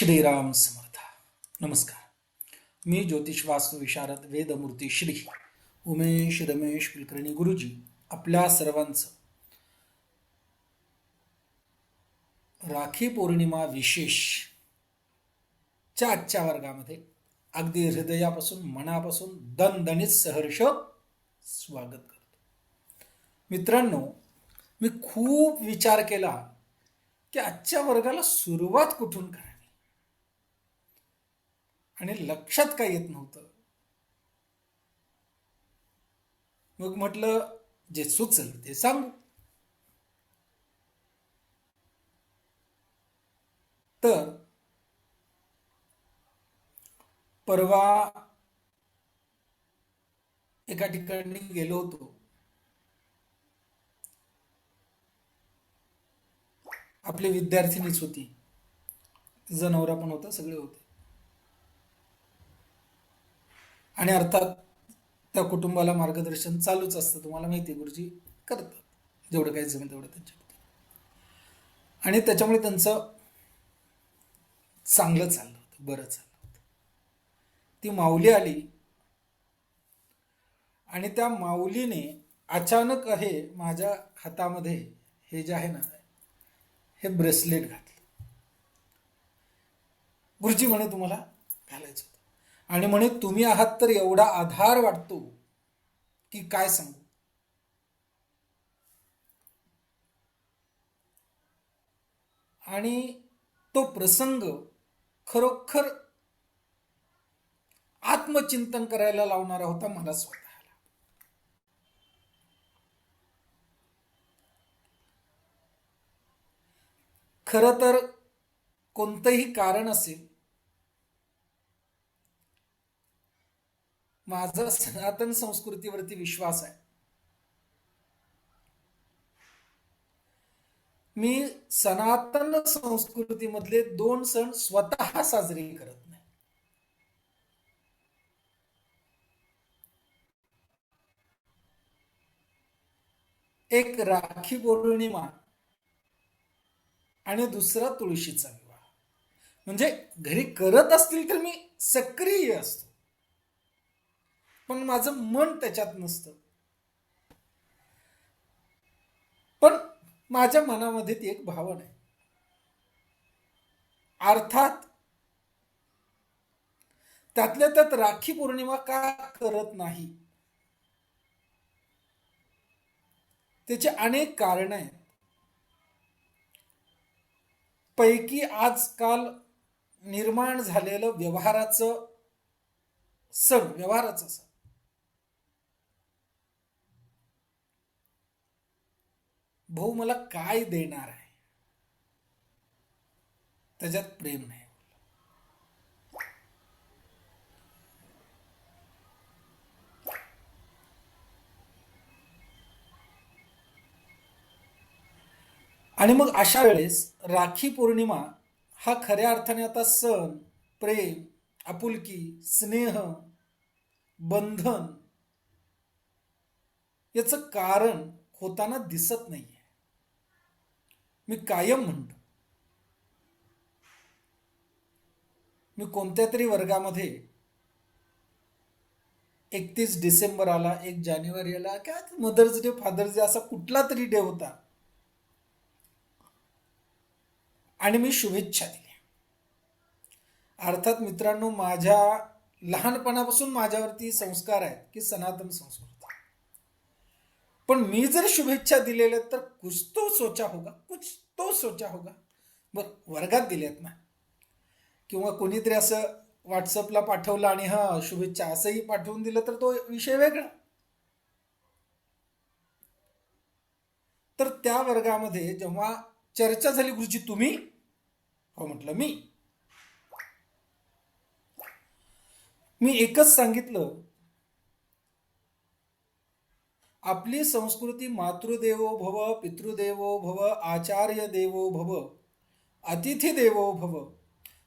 श्रीराम समर्थ. नमस्कार. मी ज्योतिष वास्तू विशारद वेदमूर्ती श्री उमेश रमेश कुलकर्णी गुरुजी आपल्या सर्वांचं राखी पौर्णिमा विशेष च्या आजच्या वर्गामध्ये अगदी हृदयापासून मनापासून दणदणीत सहर्ष स्वागत करतो. मित्रांनो, मी खूप विचार केला की आजच्या वर्गाला सुरुवात कुठून करावी आणि लक्षात काय येत नव्हतं. मग म्हटलं जे सुचल ते सांगू. तर परवा एका ठिकाणी गेलो होतो. आपली विद्यार्थिनीच होती, तिचा नवरा पण होता, सगळे होते. आणि अर्थात त्या कुटुंबाला मार्गदर्शन चालूच असतं. तुम्हाला माहिती आहे, गुरुजी करतात जेवढं काही जमेल तेवढं त्यांच्या. आणि त्याच्यामुळे त्यांचं चांगलं चाललं होतं, बरं चाललं होतं. ती माऊली आली आणि त्या माऊलीने अचानक माझ्या हातामध्ये हे जे आहे ना, हे ब्रेसलेट घातलं. गुरुजी म्हणे तुम्हाला घालायचं होतं आणि म्हणे तुम्ही आहात तर एवढा आधार वाटतो की काय सांगू. आणि तो प्रसंग खरोखर आत्मचिंतन करायला लावणारा होता मला स्वतःला. खरं तर कोणतंही कारण असेल, माझा सनातन संस्कृतीवरती विश्वास आहे. मी सनातन संस्कृतीमधले 2 सण स्वतः साजरे करत नाही. एक राखी पौर्णिमा आणि दुसरा तुळशीचा विवाह. म्हणजे घरी करत असतील तर मी सक्रिय असतो, पण माझं मन त्याच्यात नसतं. पण माझ्या मनामध्ये ती एक भावना आहे. अर्थात त्यातल्या त्यात राखी पौर्णिमा का करत नाही, त्याचे अनेक कारण आहेत. पैकी आजकाल निर्माण झालेलं व्यवहाराचं सण भाऊ मला काय देणार आहे, त्याच्यात प्रेम नाही. आणि मग अशा वेळेस राखी पौर्णिमा हा खऱ्या अर्थाने आता सण, प्रेम, आपुलकी, स्नेह, बंधन याचं कारण होताना दिसत नाहीये. मी कायम म्हणतो, मी कोणत्या तरी वर्गामध्ये 31 डिसेंबर आला, 1 जानेवारी आला, काय मदर्स डे, फादर्स डे, असा कुठला तरी डे होता आणि मी शुभेच्छा दिल्या. अर्थात मित्रांनो, माझ्या लहानपणापासून माझ्यावरती संस्कार आहेत की सनातन संस्कृती. पण मी जर शुभेच्छा दिलेल्या तर कुछ तो सोचा होगा. बर, वर्गात दिल्यात ना, किंवा कोणीतरी असं व्हॉट्सअपला पाठवलं आणि हा शुभेच्छा असंही पाठवून दिलं तर तो विषय वेगळा. तर त्या वर्गामध्ये जेव्हा चर्चा झाली, गुरुजी तुम्ही? हो म्हटलं मी एकच सांगितलं, आपली संस्कृती मातृदेवो भव, पितृदेवो भव, आचार्य देवो भव, अतिथी देवो भव,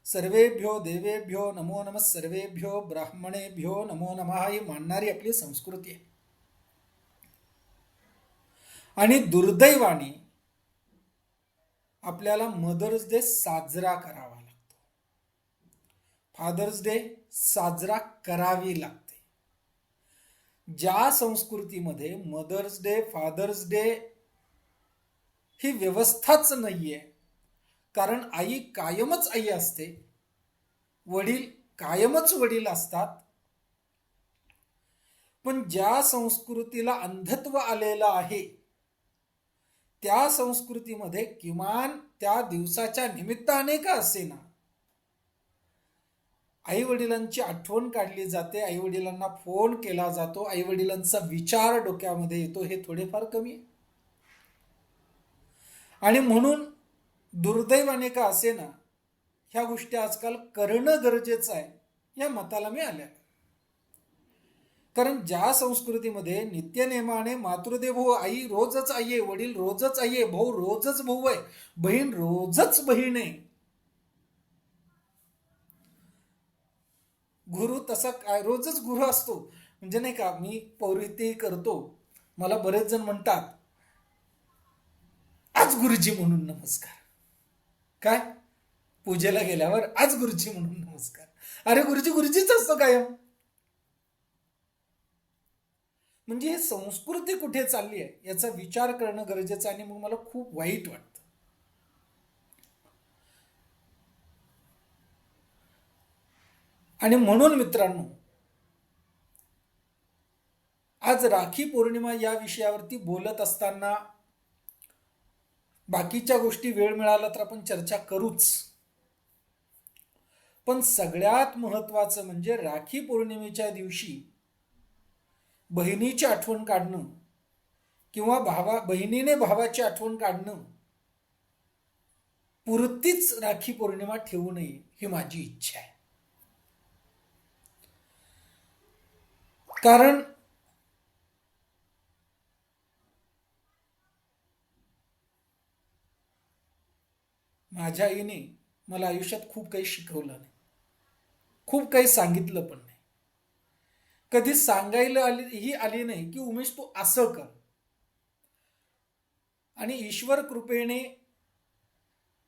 सर्वेभ्यो देवेभ्यो नमो नमः, सर्वेभ्यो ब्राह्मणेभ्यो नमो नमः ही मानणारी आपली संस्कृती आहे. आणि दुर्दैवाने आपल्याला मदर्स डे साजरा करावा लागतो. फादर्स डे साजरा करावी लागते. ज्या संस्कृतीमध्ये मदर्स डे, फादर्स डे ही व्यवस्थाच नाहीये, कारण आई कायमच आई असते, वडील कायमच वडील असतात. पण ज्या संस्कृतीला अंधत्व आलेलं आहे, त्या संस्कृतीमध्ये किमान त्या दिवसाच्या निमित्ताने का असेना आई वडिलांची आठवण काढली जाते, आई वडिलांना फोन केला जातो, आई वडिलांचा विचार डोक्यामध्ये येतो. हे थोडेफार कमी आहे. आणि म्हणून दुर्दैवाने का असेना ह्या गोष्टी आजकाल करणं गरजेचं आहे, या मताला मी आल्या. कारण ज्या संस्कृतीमध्ये नित्यनेमाने मातृदेवो, आई रोजच आई आहे, वडील रोजच आई आहे, भाऊ रोजच भाऊ आहे, बहीण रोजच बहीण आहे, गुरु तसा काय रोजच गुरु असतो. म्हणजे नाही का, मी पौरोहित्य करतो, मला बरेच जण म्हणतात आज गुरुजी म्हणून नमस्कार. काय पूजेला गेल्यावर आज गुरुजी म्हणून नमस्कार. अरे गुरुजी गुरुजीच असतो कायम. म्हणजे ही संस्कृती कुठे चालली आहे याचा विचार करणं गरजेचं आहे. आणि मग मला खूप वाईट वाटतं. आणि म्हणून मित्रांनो, आज राखी पौर्णिमा या विषयावरती बोलत असताना बाकीच्या गोष्टी वेळ मिळाला तर आपण चर्चा करूच, पण सगळ्यात महत्वाचं म्हणजे राखी पौर्णिमेच्या दिवशी बहिणीची आठवण काढणं किंवा बहिणीने भावाची आठवण काढणं पुरतीच राखी पौर्णिमा ठेवू नये ही माझी इच्छा आहे. कारण माझ्या आईने मला आयुष्यात खूप काही शिकवलं नाही, खूप काही सांगितलं पण नाही. कधी सांगायला आली नाही की उमेश तू असं कर. आणि ईश्वर कृपेने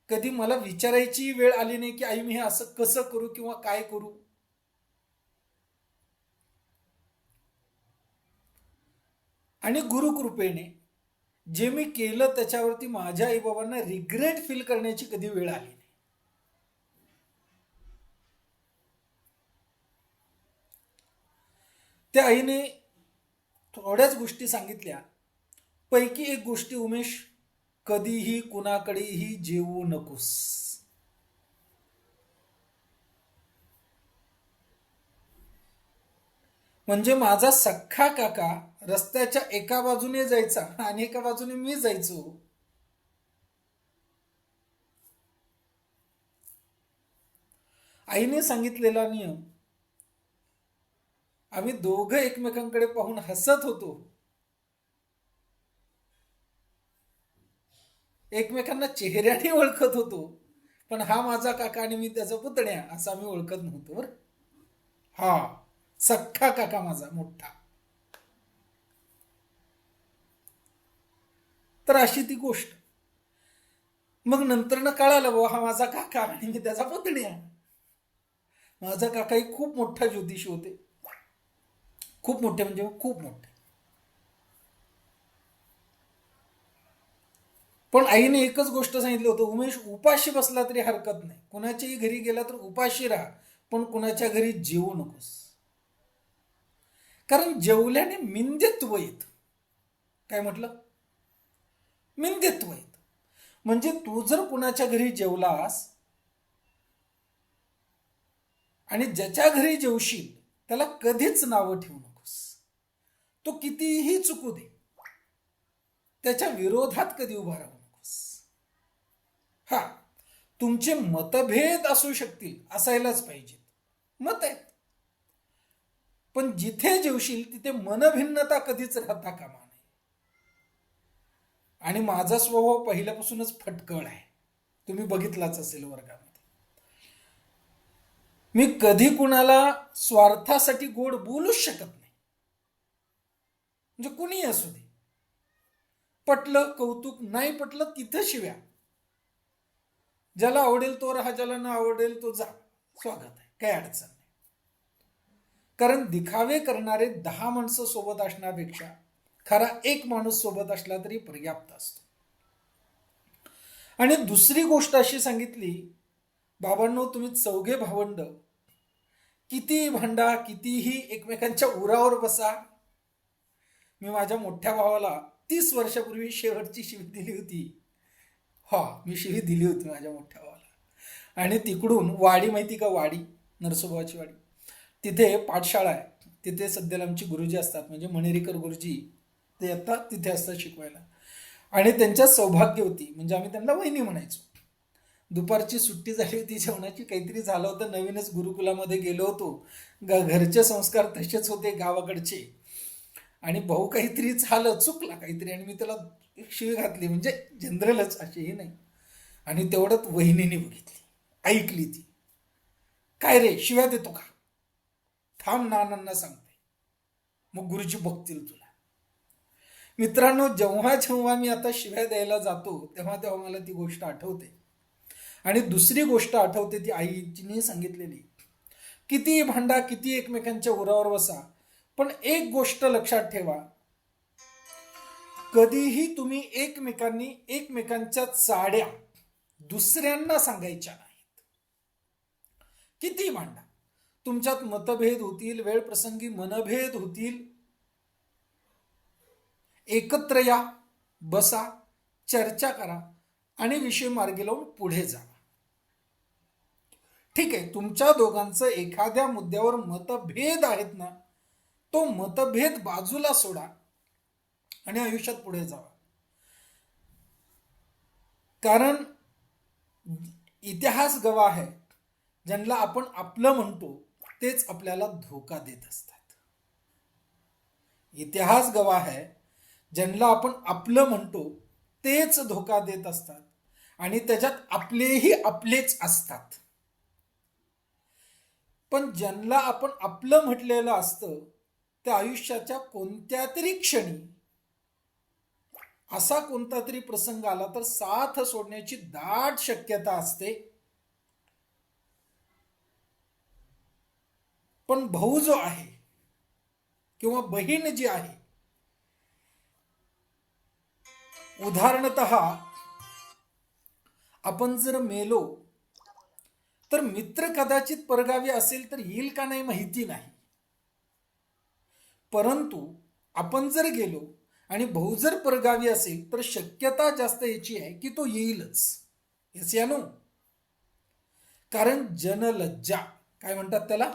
कधी मला विचारायची वेळ आली नाही की आई मी हे असं कसं करू किंवा काय करू. आणि गुरुकृपेने जे मी केलं त्याच्यावरती माझ्या आईबाबांना रिग्रेट फील करण्याची कधी वेळ आली नाही. त्या आईने थोड्याच गोष्टी सांगितल्या, पैकी एक गोष्टी उमेश, कधीही कुणाकडेही जेवू नकोस. म्हणजे माझा सख्खा काका रस्त्याच्या एका बाजूने जायचा आणि एका बाजूने मी जायचो. आईने सांगितलेला नियम आम्ही दोघं एकमेकांकडे पाहून हसत होतो, एकमेकांना चेहऱ्याने ओळखत होतो, पण हा माझा काका आणि मी त्याचा पुतण्या असं आम्ही ओळखत नव्हतो. बरं, हा सख्खा काका माझा मोठा. तर अशी ती गोष्ट. मग नंतर न कळालं बाबा हा माझा काका आणि मी त्याचा पुतण्या. माझा काकाही खूप मोठा ज्योतिषी होते, खूप मोठे म्हणजे खूप मोठे. पण आईने एकच गोष्ट सांगितलं होतं, उमेश उपाशी बसला तरी हरकत नाही, कुणाच्याही घरी गेला तर उपाशी राहा, पण कुणाच्या घरी जेवू नकोस. कारण जेवल्याने मिंदेत्व येत. काय म्हटलं? मिंदेत्व येत. म्हणजे तू जर कुणाच्या घरी जेवलास आणि ज्याच्या घरी जेवशील त्याला कधीच नावं ठेवू नकोस. तो कितीही चुकू दे, त्याच्या विरोधात कधी उभा राहू नकोस. हा, तुमचे मतभेद असू शकतील, असायलाच पाहिजेत, मत आहेत, पण जिथे जेवशील तिथे मनभिन्नता कधीच राहता कामा नये. आणि माझा स्वभाव पहिल्यापासूनच फटकळ आहे, तुम्ही बघितलाच असेल वर्गामध्ये. मी कधी कुणाला स्वार्थासाठी गोड बोलूच शकत नाही. म्हणजे कुणीही असू दे, पटलं कौतुक, नाही पटलं तिथं शिव्या. ज्याला आवडेल तो राहा, ज्याला न आवडेल तो जा, स्वागत आहे. काही अडचण नाही. कारण दिखावे करणारे 10 माणसं सोबत असण्यापेक्षा खरा एक माणूस सोबत असला तरी पर्याप्त असतो. आणि दुसरी गोष्ट अशी सांगितली, बाबांनो तुम्ही चौघे भावंड किती भांडा, कितीही एकमेकांच्या उरावर बसा. मी माझ्या मोठ्या भावाला 30 वर्षापूर्वी शेवटची शिवी दिली होती. मी शिवी दिली होती माझ्या मोठ्या भावाला. आणि तिकडून वाडी, माहिती का वाडी, नरसोबाची वाडी, तिथे पाठशाळा आहे. तिथे सध्याला आमची गुरुजी असतात, म्हणजे मणेरीकर गुरुजी, ते आता तिथे असतात शिकवायला. आणि त्यांच्यात सौभाग्य होती, म्हणजे आम्ही त्यांना वहिनी म्हणायचो. दुपारची सुट्टी झाली होती, जेवणाची काहीतरी झालं होतं, नवीनच गुरुकुलामध्ये गेलो होतो. घरचे संस्कार तसेच होते गावाकडचे. आणि भाऊ काहीतरी झालं, चुकला काहीतरी, आणि मी त्याला एक शिवी घातली, म्हणजे जनरलच, अशीही नाही. आणि तेवढ्यात वहिनीने बघितली, ऐकली. ती काय रे शिव्या देतो का, थांब नानांना सांगते, मग गुरुजी बघतील तुला. मित्रांनो, जेव्हा जेव्हा मी आता शिव्या द्यायला जातो तेव्हा तेव्हा मला ती गोष्ट आठवते. आणि दुसरी गोष्ट आठवते ती आईजीने सांगितलेली, किती भांडा, किती एकमेकांच्या उरावर बसा, पण एक गोष्ट लक्षात ठेवा, कधीही तुम्ही एकमेकांच्या चाड्या दुसऱ्यांना सांगायच्या नाहीत. किती भांडा, तुमच्यात मतभेद होतील, वेळ प्रसंगी मनभेद होतील, एकत्र या, बसा, चर्चा करा आणि विषय मार्गी लावून पुढे जा. ठीक आहे, तुमच्या दोघांचं एखाद्या मुद्द्यावर मतभेद आहेत ना, तो मतभेद बाजूला सोडा आणि आयुष्यात पुढे जावा. कारण इतिहास गवाह आहे, ज्यांना आपण आपलं म्हणतो तेच आपल्याला धोका देत असतात. इतिहास गवाह आहे, ज्यांना आपण आपलं म्हणतो तेच धोका देत असतात, आणि त्याच्यात आपलेही आपलेच असतात. पण ज्यांना आपण आपलं म्हटलेलं असतं, त्या आयुष्याच्या कोणत्या तरी क्षणी असा कोणता तरी प्रसंग आला तर साथ सोडण्याची दाट शक्यता असते. पण भाऊ जो आहे किंवा बहीण जी आहे, उदाहरणतः आपण जर मेलो तर मित्र कदाचित परगावी असेल तर येईल का नाही माहिती नाही, परंतु आपण जर गेलो आणि भाऊ जर परगावी असेल तर शक्यता जास्त याची आहे की तो येईलच. येस या नो? कारण जनलज्जा, काय म्हणतात त्याला,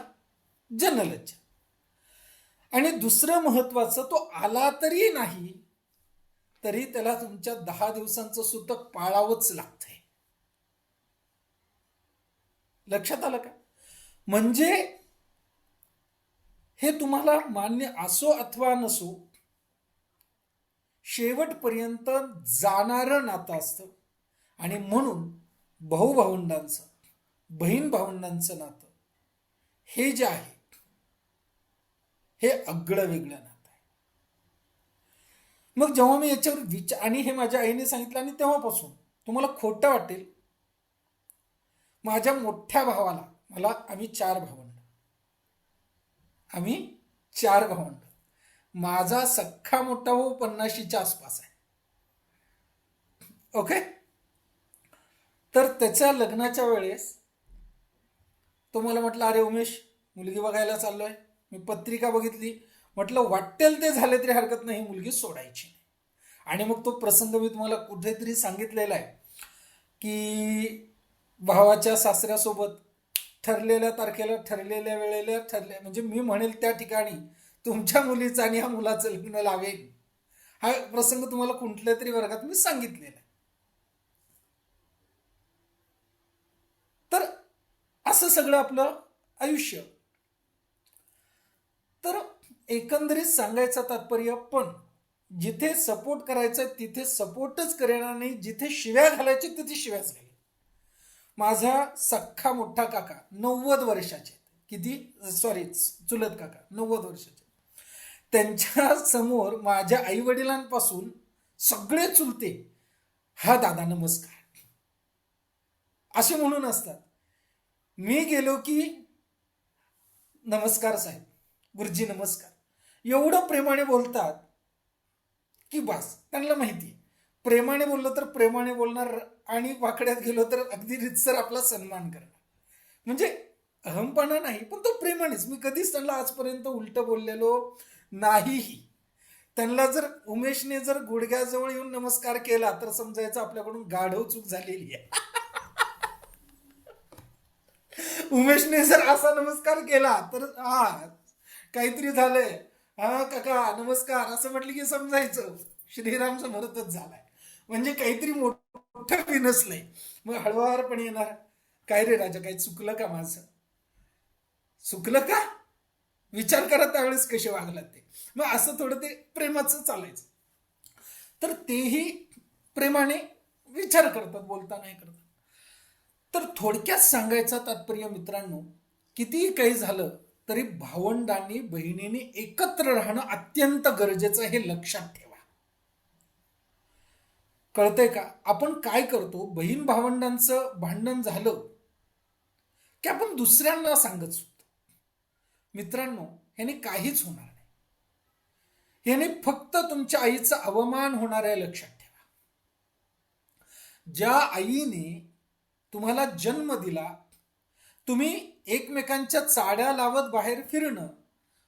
जनलज्जा. आणि दुसरं महत्वाचं, तो आला तरी नाही तरी त्याला तुमच्या 10 दिवसांचं सुतक पाळावंच लागतंय. लक्षात आलं का? म्हणजे हे तुम्हाला मान्य असो अथवा नसो, शेवटपर्यंत जाणारं नातं असतं. आणि म्हणून भाऊ भावंडांचं, बहीण भावंडांचं नातं हे जे आहे हे आगळं वेगळं नातं आहे. मग जेव्हा मी याच्यावर विचार, आणि हे माझ्या आईने सांगितलं, आणि तेव्हापासून तुम्हाला खोटं वाटेल, माझ्या मोठ्या भावाला, आम्ही 4 भावंड, माझा सख्खा मोठा भाऊ 50च्या आसपास आहे. ओके. तर त्याच्या लग्नाच्या वेळेस तो मला म्हटलं, अरे उमेश, मुलगी बघायला चाललोय. मी पत्रिका बघितली, म्हटलं वाटेल ते झाले तरी हरकत नाही, मुलगी सोडायची. आणि मग तो प्रसंग मी तुम्हाला कुठेतरी सांगितलेला आहे की भावाच्या सासऱ्यासोबत ठरलेल्या तारखेला, ठरलेल्या वेळेला, म्हणजे मी म्हणेल त्या ठिकाणी तुमच्या मुलीचं आणि ह्या मुलाचं लग्न लावेल. हा प्रसंग तुम्हाला कुठल्या तरी वर्गात मी सांगितलेला आहे. तर असं सगळं आपलं आयुष्य. तर एकंदरीत सांगायचं तात्पर्य, पण जिथे सपोर्ट करायचं तिथे सपोर्टच करणार नाही, जिथे शिव्या घालायचे तिथे शिव्याच घाल. माझा सख्खा मोठा काका 90 वर्षाचे, चुलत काका 90 वर्षाचे, त्यांच्या समोर माझ्या आई वडिलांपासून सगळे चुलते हा दादा नमस्कार असे म्हणून असतात. मी गेलो की नमस्कार साहेब, गुरुजी नमस्कार, एवढं प्रेमाने बोलतात की बस त्यांना माहिती आहे प्रेमाने बोललो तर प्रेमाने बोलणार आणि वाकड्यात गेलो तर अगदी रितसर आपला सन्मान करणार. म्हणजे अहमपणा नाही, पण तो प्रेमानेच. मी कधीच त्यांना आजपर्यंत उलट बोललेलो नाहीही. त्यांना जर उमेशने जर गुडघ्याजवळ येऊन नमस्कार केला तर समजायचं आपल्याकडून गाढव चूक झालेली आहे. उमेशने जर असा नमस्कार केला तर हा काहीतरी झालंय, हा काका नमस्कार असं म्हटलं की समजायचं श्रीराम समर्थच झालाय, म्हणजे काहीतरी मोठं बिनसलंय. मग हळुवारपणे येणार, काय रे राजा, काही चुकलं का माझं, चुकलं का, विचार करा त्यावेळेस कसे वागलात ते. मग असं थोडं ते प्रेमाचं चालायचं. तर तेही प्रेमाने विचार करतात, बोलता नाही करतात. तर थोडक्यात सांगायचं तात्पर्य मित्रांनो, कितीही काही झालं तरी भावंडांनी बहिणींनी एकत्र राहणं अत्यंत गरजेचं, हे लक्षात ठेवा. कळतंय का? आपण काय करतो, बहीण भावंडांचं भांडण झालं की आपण दुसऱ्यांना सांगत सुटतो. मित्रांनो, ह्याने काहीच होणार नाही. ह्याने फक्त तुमच्या आईचा अवमान होणार आहे, लक्षात ठेवा. ज्या आईने तुम्हाला जन्म दिला, तुम्ही एकमेकांच्या चाड्या लावत बाहेर फिरणं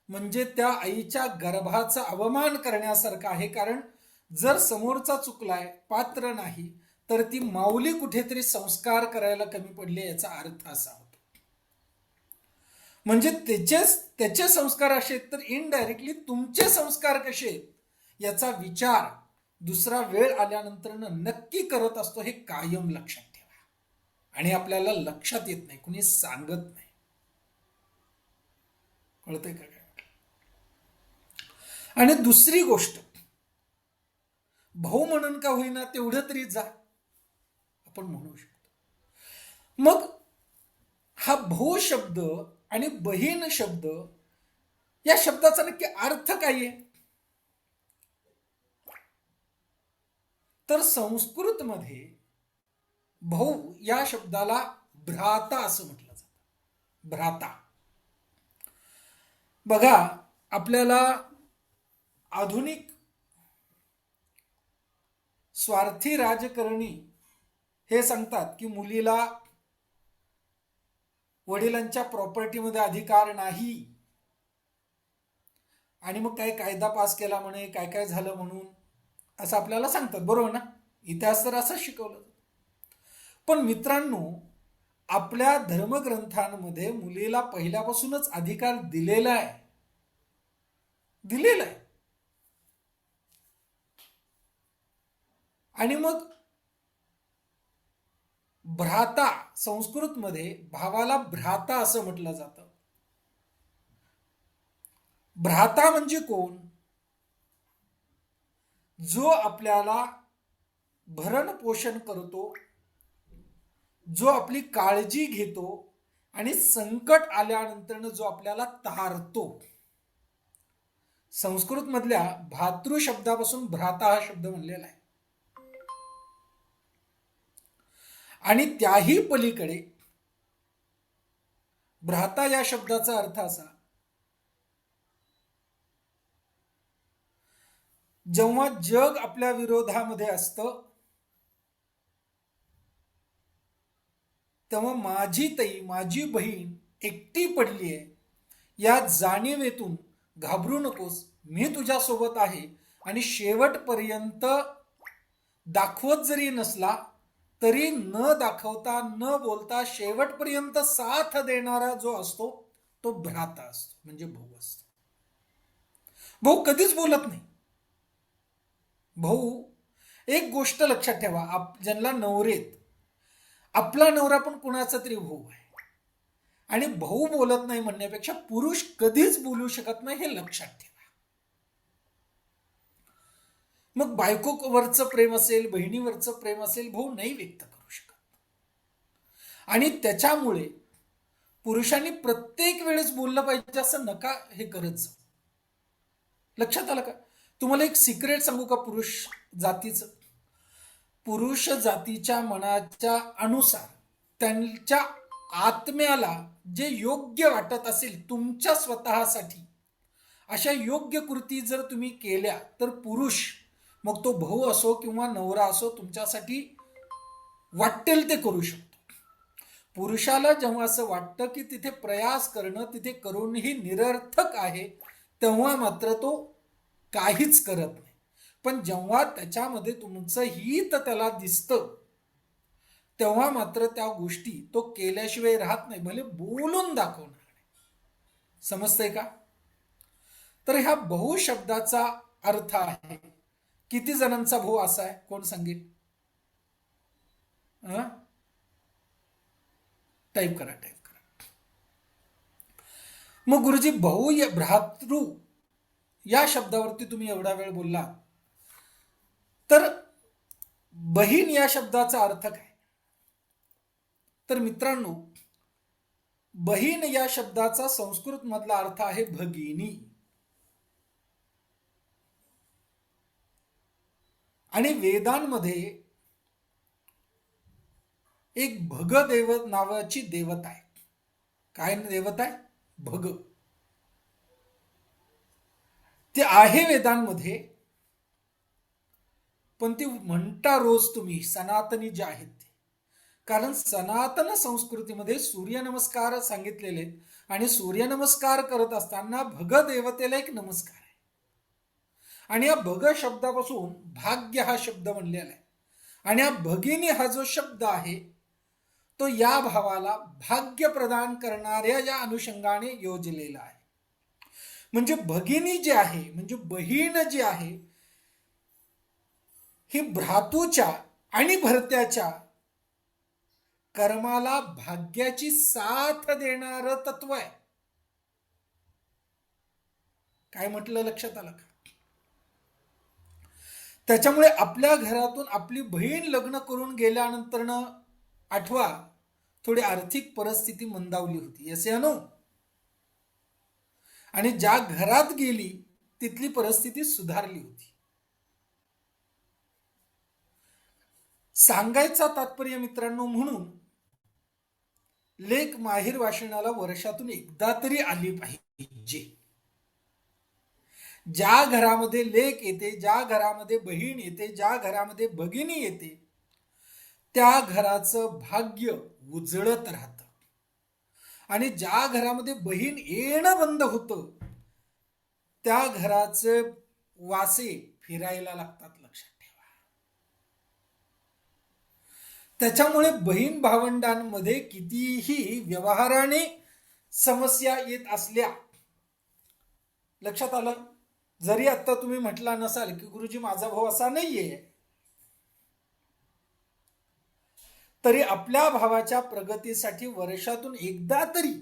म्हणजे त्या आईच्या गर्भाचा अवमान करण्यासारखं आहे. कारण जर समोरचा चुकलाय, पात्र नाही, तर ती माऊली कुठेतरी संस्कार करायला कमी पडले, याचा अर्थ असा होतो. म्हणजे त्याचे संस्कार असे आहेत, तर इनडायरेक्टली तुमचे संस्कार कसे आहेत याचा विचार दुसरा वेळ आल्यानंतर नक्की करत असतो, हे कायम लक्षात ठेवा. आणि आपल्याला लक्षात येत नाही, कुणी सांगत नाही. कळतंय का काय? आणि दुसरी गोष्ट, भाऊ म्हणून का होईना तेवढं तरी जा, आपण म्हणू शकतो. मग हा भाऊ शब्द आणि बहीण शब्द या शब्दाचा नक्की अर्थ काय आहे? तर संस्कृत मध्ये भाऊ या शब्दाला भ्राता असं म्हटलं जातं. भ्राता. बघा, आपल्याला आधुनिक स्वार्थी राजकारणी हे सांगतात की मुलीला वडिलांच्या प्रॉपर्टीमध्ये अधिकार नाही, आणि मग काय कायदा पास केला म्हणे, काय काय झालं म्हणून असं आपल्याला सांगतात, बरोबर ना? इतिहास तर असं शिकवलं. पण मित्रांनो, आपल्या धर्मग्रंथांमध्ये मुलीला पहिल्यापासूनच अधिकार दिलेला आहे, दिलेला आहे. आणि मग भ्राता, संस्कृत मध्ये भावाला भ्राता असं म्हटलं जातं. भ्राता म्हणजे कोण? जो आपल्याला भरण पोषण करतो, जो आपली काळजी घेतो आणि संकट आल्यानंतर जो आपल्याला तारतो. संस्कृत मधल्या भातृ शब्दापासून भ्राता हा शब्द बनलेला आहे. आणि त्याही पलीकडे भ्राता या शब्दाचा अर्थ असा, जेव्हा जग आपल्या विरोधामध्ये असतं तेव्हा माझी ताई, माझी बहीण एकटी पडली आहे, या जाणीवेतून घाबरू नकोस, मी तुझ्यासोबत आहे. आणि शेवटपर्यंत दाखवत जरी नसला तरी न दाखवता न बोलता शेवटपर्यंत साथ देणारा जो असतो तो भ्राता असतो, म्हणजे भाऊ असतो. भाऊ कधीच बोलत नाही. भाऊ, एक गोष्ट लक्षात ठेवा, ज्यांना नवरेत, आपला नवरा पण कुणाचा तरी भाऊ आहे. आणि भाऊ बोलत नाही म्हणण्यापेक्षा पुरुष कधीच बोलू शकत नाही, हे लक्षात ठेवा. मग बायकोवरचं प्रेम असेल, बहिणीवरचं प्रेम असेल, भाऊ नाही व्यक्त करू शकत. आणि त्याच्यामुळे पुरुषांनी प्रत्येक वेळेस बोललं पाहिजे असं नका हे करत जाऊ. लक्षात आलं का? तुम्हाला एक सिक्रेट सांगू का पुरुष जातीचं? पुरुष जातीच्या मनाच्या अनुसार त्यांच्या आत्म्याला जे योग्य वाटत असेल तुमच्या स्वतःसाठी, अशा योग्य कृती जर तुम्ही केल्या तर पुरुष, मग तो भाऊ असो किंवा नवरा असो, तुमच्यासाठी वाटेल ते करू शकतो. पुरुषाला जेव्हा असं वाटतं की तिथे प्रयास करणं, तिथे करूनही निरर्थक आहे, तेव्हा मात्र तो काहीच करत नाही. पण जेव्हा त्याच्यामध्ये तुमचं हित त्याला दिसतं, तेव्हा मात्र त्या गोष्टी तो केल्याशिवाय राहत नाही, भले बोलून दाखवणार नाही. समजतंय का? तर ह्या बहु शब्दाचा अर्थ आहे. किती जणांचा भाऊ असा आहे, कोण सांगेल? टाईप करा, टाईप करा. मग गुरुजी, भाऊ या भ्रातृ या शब्दावरती तुम्ही एवढा वेळ बोलला, तर बहीण या शब्दाचा अर्थ काय? तर मित्रांनो, बहीण या शब्दाचा संस्कृत मधला अर्थ आहे भगिनी. आणि वेदांमध्ये एक भगदेव नावाची देवता आहे. काय देवता आहे? भग. ते आहे वेदांमध्ये, पण ती म्हणता रोज तुम्ही सनातनी जे आहेत ते. कारण सनातन संस्कृतीमध्ये सूर्यनमस्कार सांगितलेले, आणि सूर्यनमस्कार करत असताना भगदेवतेला एक नमस्कार आहे. आणि या भग शब्दापासून भाग्य हा शब्द बनलेला आहे. आणि हा भगिनी हा जो शब्द आहे तो या भावाला भाग्य प्रदान करणाऱ्या या अनुषंगाने योजलेला आहे. म्हणजे भगिनी जे आहे, म्हणजे बहीण जी आहे, ही भ्रातूच्या आणि भरत्याच्या कर्माला भाग्याची साथ देणारं तत्व आहे. काय म्हटलं, लक्षात आलं का? त्याच्यामुळे आपल्या घरातून आपली बहीण लग्न करून गेल्यानंतरनं, आठवा, थोडी आर्थिक परिस्थिती मंदावली होती, असे अनु. आणि ज्या घरात गेली तिथली परिस्थिती सुधारली होती. सांगायचा तात्पर्य मित्रांनो, म्हणून लेक माहेर वाशिणाला वर्षातून एकदा तरी आली पाहिजे. ज्या घरामध्ये लेक येते, ज्या घरामध्ये बहीण येते, ज्या घरामध्ये भगिनी येते, त्या घराचं भाग्य उजळत राहतं. आणि ज्या घरामध्ये बहीण येणं बंद होतं, त्या घराचे वासे फिरायला लागतात, लक्षात ठेवा. त्याच्यामुळे बहीण भावंडांमध्ये कितीही व्यवहाराने समस्या येत असल्या, लक्षात आलं, जरी आता तुम्ही म्हटला नसाल की गुरुजी माझा भाऊ असा नाहीये, तरी आपल्या भावाच्या प्रगतीसाठी वर्षातून एकदा तरी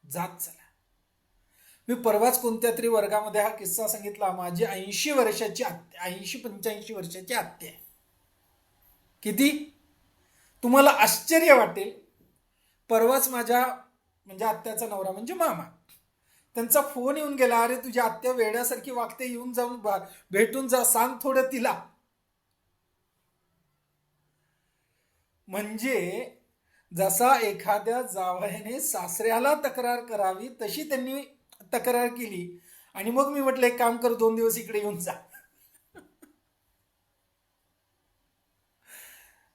जात चला. मी परवाच कोणत्या तरी वर्गामध्ये हा किस्सा सांगितला. माझी 80 वर्षाची आत्या, 80-85 वर्षाची आत्या आहे. किती? तुम्हाला आश्चर्य वाटेल. परवाच माझ्या म्हणजे आत्याचा नवरा म्हणजे मामा, त्यांचा फोन येऊन गेला, अरे तुझी आत्या वेड्यासारखी वागते, येऊन जाऊन भेटून जा, सांग थोडं तिला. म्हणजे जसा एखाद्या जावयाने सासऱ्याला तक्रार करावी तशी त्यांनी तक्रार केली. आणि मग मी म्हटलं एक काम कर, 2 दिवस इकडे येऊन जा.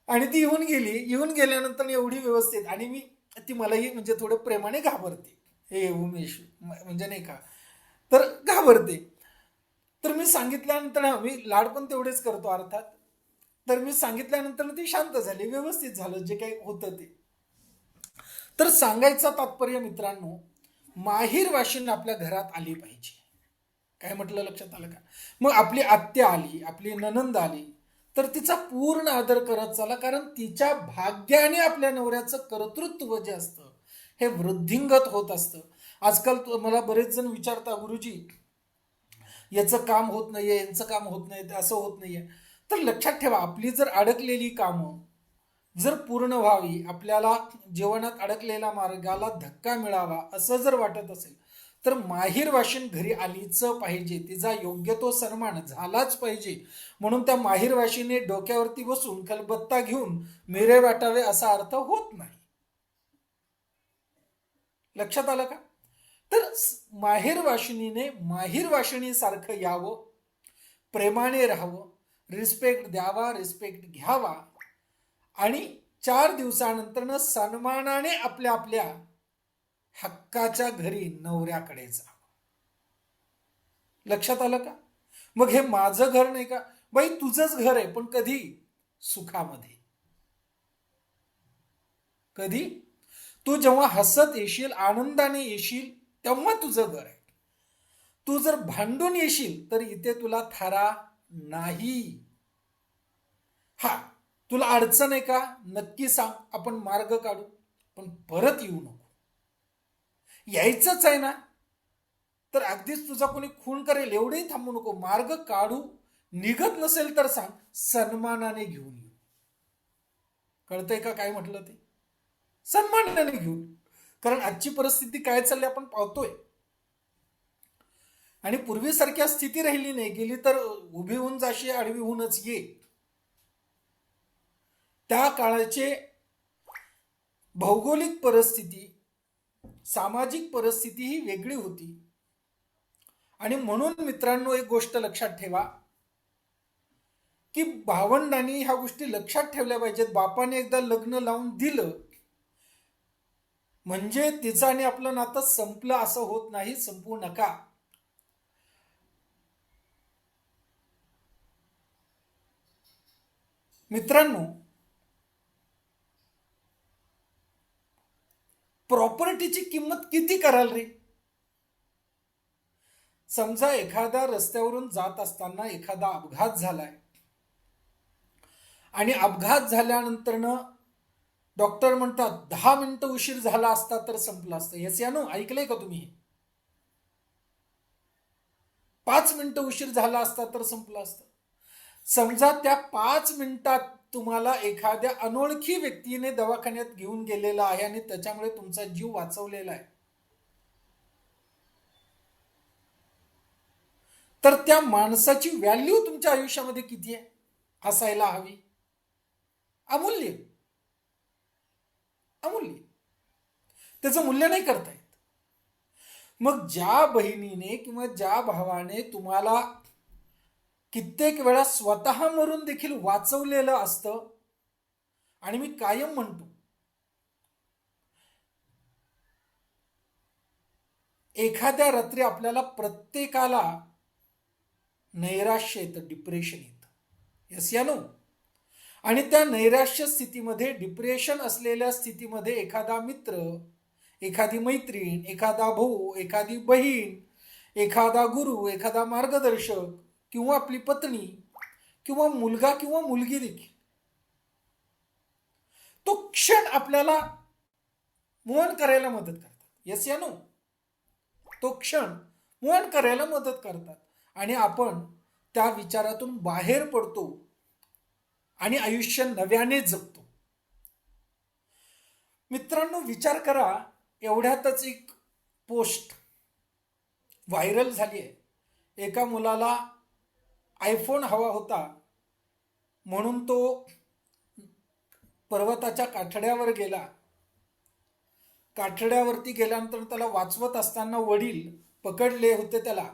आणि ती येऊन गेली. येऊन गेल्यानंतर एवढी व्यवस्थित, आणि मी ती मलाही म्हणजे थोडं प्रेमाने घाबरते, हे उमेश म्हणजे नाही का, तर घाबरते. तर मी सांगितल्यानंतर, मी लाड पण तेवढेच करतो अर्थात, तर मी सांगितल्यानंतर ती शांत झाली, व्यवस्थित झालं जे काही होतं ते. तर सांगायचं तात्पर्य मित्रांनो, माहीर वाशिन आपल्या घरात आली पाहिजे. काय म्हटलं, लक्षात आलं का? मग आपली आत्या आली, आपली ननंद आली, तर तिचा पूर्ण आदर करत चला. कारण तिच्या भाग्याने आपल्या नवऱ्याचं कर्तृत्व जे असतं हे वृद्धिंगत होत असतं. आजकाल मला बरेच जण विचारता, गुरुजी याचं काम होत नाहीये, यांचं काम होत नाही, असं होत नाहीये. तर लक्षात ठेवा, आपली जर अडकलेली कामं जर पूर्ण व्हावी, आपल्याला जीवनात अडकलेल्या मार्गाला धक्का मिळावा असं जर वाटत असेल, तर माहीर वाशिन घरी आलीच पाहिजे. तिचा योग्य तो सन्मान झालाच पाहिजे. म्हणून त्या माहीर वाशिने डोक्यावरती बसून खलबत्ता घेऊन मिरे वाटावे असा अर्थ होत नाही. लक्षात आलं का? तर माहेर वाशिनीने माहेर वाशिनीसारखं यावं, प्रेमाने राहावं, रिस्पेक्ट द्यावा, रिस्पेक्ट घ्यावा आणि 4 दिवसानंतर सन्मानाने आपल्या आपल्या हक्काच्या घरी नवऱ्याकडे जावं. लक्षात आलं का? मग हे माझं घर नाही का? बाई तुझंच घर आहे, पण कधी? सुखामध्ये. कधी? तू जेव्हा हसत येशील, आनंदाने येशील, तेव्हा तुझं घर आहे. तू जर भांडून येशील तर इथे तुला थारा नाही. हा, तुला अडचण आहे का? नक्की सांग, आपण मार्ग काढू, पण परत येऊ नको. यायचंच आहे ना, तर अगदीच तुझा कोणी खून करेल एवढेही थांबू नको, मार्ग काढू. निघत नसेल तर सांग, सन्मानाने घेऊन येऊ. कळतंय का काय म्हटलं ते? सन्मानाने घेऊन. कारण आजची परिस्थिती काय चालली आपण पाहतोय. आणि पूर्वीसारख्या स्थिती राहिली नाही, गेली तर उभी होऊन जाशी, आडवी होऊनच ये. त्या काळाचे भौगोलिक परिस्थिती, सामाजिक परिस्थिती ही वेगळी होती. आणि म्हणून मित्रांनो, एक गोष्ट लक्षात ठेवा की भावंडांनी ह्या गोष्टी लक्षात ठेवल्या पाहिजेत. बापाने एकदा लग्न लावून दिलं म्हणजे तिचं आणि आपलं नातं संपलं असं होत नाही. संपू नका. मित्रांनो, प्रॉपर्टीची किंमत किती कराल रे? समजा एखाद्या रस्त्यावरून जात असताना एखादा अपघात झालाय आणि अपघात झाल्यानंतर डॉक्टर म्हणतात 10 मिनिटं उशीर झाला असता तर संपलं असतं. हेच यानो ऐकलंय का तुम्ही? 5 मिनिटं उशीर झाला असता तर संपलं असतं. समजा त्या 5 मिनिटात तुम्हाला एखाद्या अनोळखी व्यक्तीने दवाखान्यात घेऊन गेलेला आहे आणि त्याच्यामुळे तुमचा जीव वाचवलेला आहे, तर त्या माणसाची व्हॅल्यू तुमच्या आयुष्यामध्ये किती आहे? असायला हवी. अमूल्य. अमूल्य. त्याचं मूल्य नाही करता येत. मग ज्या बहिणीने किंवा ज्या भावाने तुम्हाला कित्येक वेळा स्वतः मरून देखील वाचवलेलं असतं, आणि मी कायम म्हणतो, एखाद्या रात्री आपल्याला प्रत्येकाला नैराश्य येतं, डिप्रेशन येतं. यस या नो? आणि त्या नैराश्य स्थितीमध्ये, डिप्रेशन असलेल्या स्थितीमध्ये एखादा मित्र, एखादी मैत्रीण, एखादा भाऊ, एखादी बहीण, एखादा गुरु, एखादा मार्गदर्शक किंवा आपली पत्नी किंवा मुलगा किंवा मुलगी देखील तो क्षण आपल्याला मोहन करायला मदत करतात. येस या नो? तो क्षण मोहन करायला मदत करतात आणि आपण त्या विचारातून बाहेर पडतो आणि आयुष्य नव्याने जगतो. मित्रांनो, विचार करा, एवढ्यातच एक पोस्ट व्हायरल झाली आहे. एका मुलाला आयफोन हवा होता म्हणून तो पर्वताच्या काठड्यावर गेला. काठड्यावरती गेल्यानंतर त्याला वाचवत असताना वडील पकडले होते. त्याला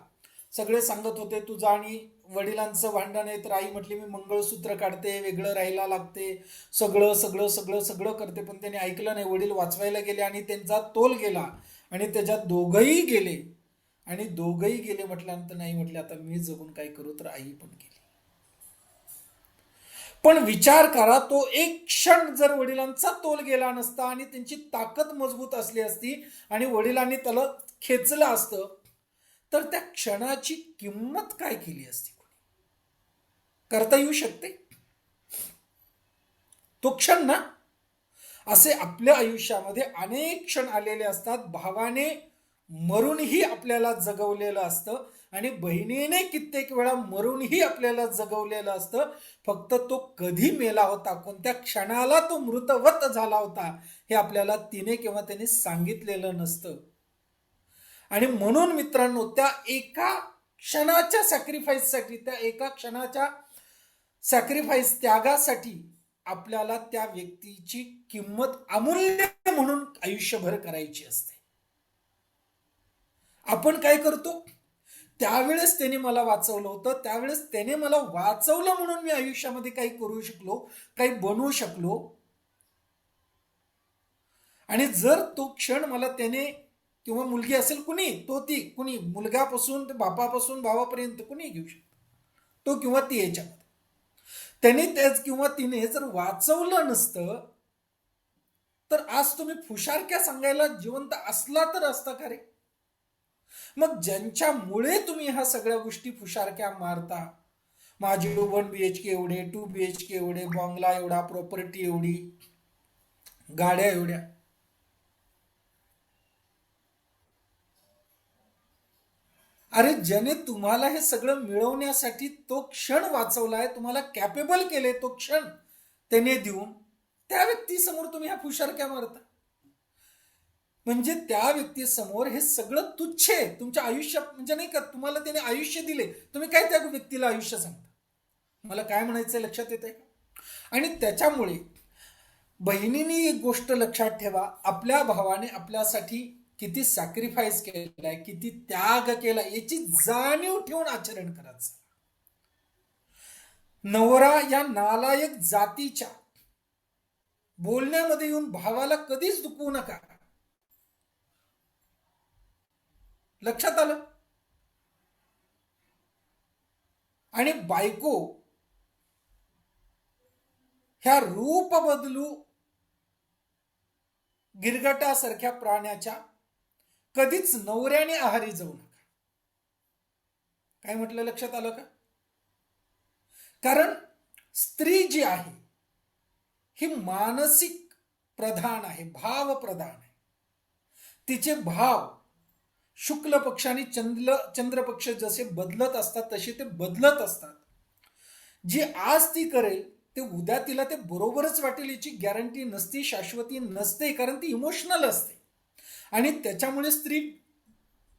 सगळे सांगत होते तुझं आणि वडिलांचं भांडण आहे. तर आई म्हटली मी मंगळसूत्र काढते, वेगळं राहायला लागते, सगळं सगळं सगळं सगळं करते. पण त्याने ऐकलं नाही. वडील वाचवायला गेले आणि त्यांचा तोल गेला आणि त्याच्यात दोघंही गेले. आणि दोघंही गेले म्हटल्यानंतर नाही म्हटले आता मी जगून काय करू, तर आई पण गेली. पण विचार करा, तो एक क्षण जर वडिलांचा तोल गेला नसता आणि त्यांची ताकद मजबूत असली असती आणि वडिलांनी त्याला खेचलं असतं, तर त्या क्षणाची किंमत काय केली असती? करता येऊ शकते तो क्षण ना? असे आपल्या आयुष्यामध्ये अनेक क्षण आलेले असतात. भावाने मरूनही आपल्याला जगवलेलं असतं आणि बहिणीने कित्येक वेळा मरूनही आपल्याला जगवलेलं असतं. फक्त तो कधी मेला होता, कोणत्या क्षणाला तो मृतवत झाला होता, हे आपल्याला तिने किंवा त्याने सांगितलेलं नसतं. आणि म्हणून मित्रांनो, त्या एका क्षणाच्या सॅक्रिफाईससाठी, त्या एका क्षणाच्या सॅक्रिफाईस, त्यागासाठी आपल्याला त्या व्यक्तीची किंमत अमूल्य म्हणून आयुष्यभर करायची असते. आपण काय करतो, त्यावेळेस त्याने मला वाचवलं होतं, त्यावेळेस त्याने मला वाचवलं म्हणून मी आयुष्यामध्ये काही करू शकलो, काही बनवू शकलो. आणि जर तो क्षण मला त्याने, किंवा मुलगी असेल कुणी, तो ती कुणी, मुलगापासून ते बापापासून भावापर्यंत कुणी घेऊ शकतो, तो किंवा ती याच्यामध्ये त्याने त्याच किंवा तिने जर वाचवलं नसतं, तर आज तुम्ही फुशारक्या सांगायला जिवंत असला तर असता का रे? मग ज्यांच्यामुळे तुम्ही ह्या सगळ्या गोष्टी फुशारक्या मारता, माझे 1 BHK एवढे, 2 BHK एवढे, बंगला एवढा, प्रॉपर्टी एवढी, गाड्या एवढ्या, अरे ज्याने तुम्हाला हे सगळं मिळवण्यासाठी तो क्षण वाचवलाय, तुम्हाला कॅपेबल केले तो क्षण त्याने देऊन, त्या व्यक्तीसमोर तुम्ही ह्या फुशारक्या मारता. म्हणजे त्या व्यक्तीसमोर हे सगळं तुच्छ आहे तुमच्या आयुष्यात. म्हणजे नाही का, तुम्हाला त्याने आयुष्य दिले, तुम्ही काय त्या व्यक्तीला आयुष्य सांगता? मला काय म्हणायचं लक्षात येते? आणि त्याच्यामुळे बहिणीने एक गोष्ट लक्षात ठेवा, आपल्या भावाने आपल्यासाठी किती सॅक्रिफाईस केलाय, किती त्याग केला, याची जाणीव ठेवून आचरण करायचं. नवरा या नालायक जातीच्या बोलण्यामध्ये येऊन भावाला कधीच दुखवू नका. लक्षात आलं? आणि बायको ह्या रूप बदलू गिरगटासारख्या प्राण्याच्या कधीच नवऱ्याने आहारी जाऊ नका. काय म्हटलं, लक्षात आलं का? कारण स्त्री जी आहे ही मानसिक प्रधान आहे, भाव प्रधान आहे. तिचे भाव शुक्ल पक्ष आणि चंद्र पक्ष जसे बदलत असतात तसे ते बदलत असतात. जे आज ती करेल ते उद्या तिला ते बरोबरच वाटेल याची गॅरंटी नसते, शाश्वती नसते, कारण ती इमोशनल असते. आणि त्याच्यामुळे स्त्री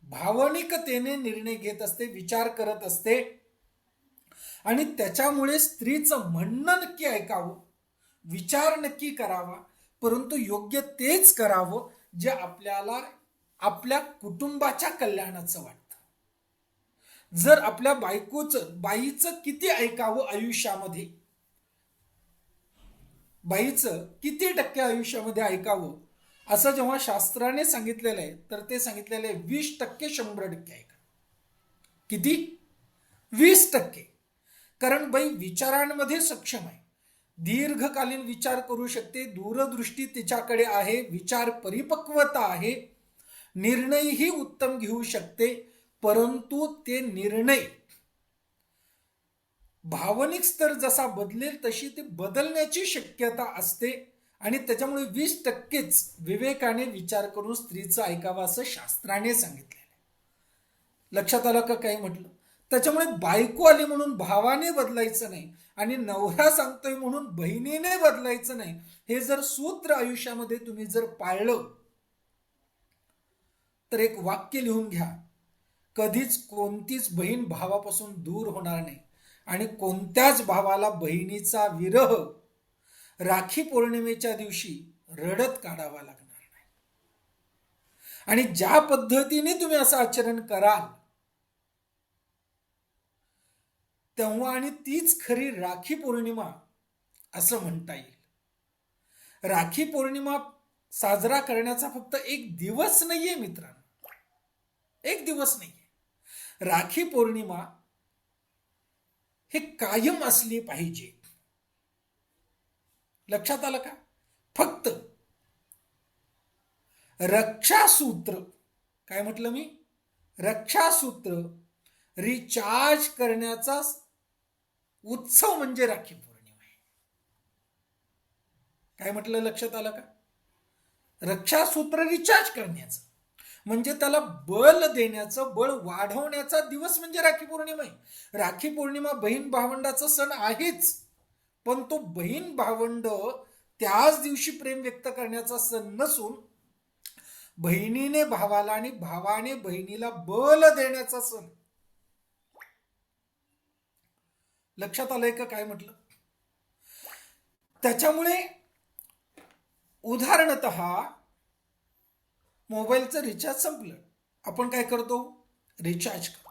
भावनिकतेने निर्णय घेत असते, विचार करत असते. आणि त्याच्यामुळे स्त्रीचं म्हणणं नक्की ऐकावं, विचार नक्की करावा, परंतु योग्य तेच करावं जे आपल्याला आपल्या कुटुंबाच्या कल्याणाचं वाटतं. जर आपल्या बाईचं किती ऐकावं आयुष्यामध्ये, बाईचं किती टक्के आयुष्यामध्ये ऐकावं, असं जेव्हा शास्त्राने सांगितलेलं आहे, तर ते सांगितलेलं आहे 20% 100% ऐका. किती? 20%. कारण बाई विचारांमध्ये सक्षम आहे, दीर्घकालीन विचार करू शकते, दूरदृष्टी तिच्याकडे आहे, विचार परिपक्वता आहे, निर्णयही उत्तम घेऊ शकते. परंतु ते निर्णय भावनिक स्तर जसा बदलेल तशी ते बदलण्याची शक्यता असते. आणि त्याच्यामुळे 20%च विवेकाने विचार करून स्त्रीचं ऐकावं असं शास्त्राने सांगितलेलं आहे. लक्षात आलं का काय म्हटलं? त्याच्यामुळे बायको आली म्हणून भावाने बदलायचं नाही, आणि नवरा सांगतोय म्हणून बहिणीने बदलायचं नाही. हे जर सूत्र आयुष्यामध्ये तुम्ही जर पाळलं, तर एक वाक्य लिहून घ्या, कधीच कोणतीच बहीण भावापासून दूर होणार नाही, आणि कोणत्याच भावाला बहिणीचा विरह राखी पौर्णिमेच्या दिवशी रडत काढावा लागणार नाही. आणि ज्या पद्धतीने तुम्ही असं आचरण कराल, तेव्हा आणि तीच खरी राखी पौर्णिमा असं म्हणता येईल. राखी पौर्णिमा साजरा करण्याचा फक्त एक दिवस नाहीये मित्रांनो, एक दिवस नाहीये. राखी पौर्णिमा हे कायम असली पाहिजे. लक्षात आलं का? फक्त रक्षासूत्र, काय म्हटलं मी? रक्षासूत्र रिचार्ज करण्याचा उत्सव म्हणजे राखी पौर्णिमा आहे. काय म्हटलं, लक्षात आलं का? रक्षासूत्र रिचार्ज करण्याचं म्हणजे त्याला बल देण्याचं, बळ वाढवण्याचा दिवस म्हणजे राखी पौर्णिमा आहे. राखी पौर्णिमा बहीण भावंडाचा सण आहेच, पण तो बहीण भावंड त्याच दिवशी प्रेम व्यक्त करण्याचा सण नसून बहिणीने भावाला आणि भावाने बहिणीला बल देण्याचा सण. लक्षात आलंय का काय म्हटलं? त्याच्यामुळे उदाहरणतः मोबाईलचं रिचार्ज संपलं, आपण काय करतो, रिचार्ज करतो.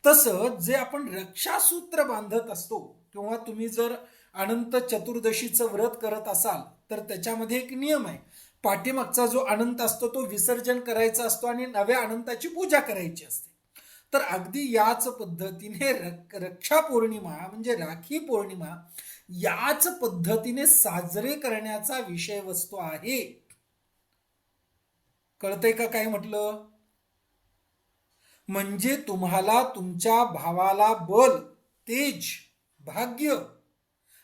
तसं जे आपण रक्षासूत्र बांधत असतो, किंवा तुम्ही जर अनंत चतुर्दशीचं व्रत करत असाल तर त्याच्यामध्ये एक नियम आहे, पाठीमागचा जो अनंत असतो तो विसर्जन करायचा असतो आणि नव्या अनंताची पूजा करायची असते. तर अगदी याच पद्धतीने रक्षा पौर्णिमा म्हणजे राखी पौर्णिमा याच पद्धतीने साजरे करण्याचा विषय वस्तू आहे. कळतंय का काय म्हटलं? म्हणजे तुम्हाला तुमच्या भावाला बल, तेज, भाग्य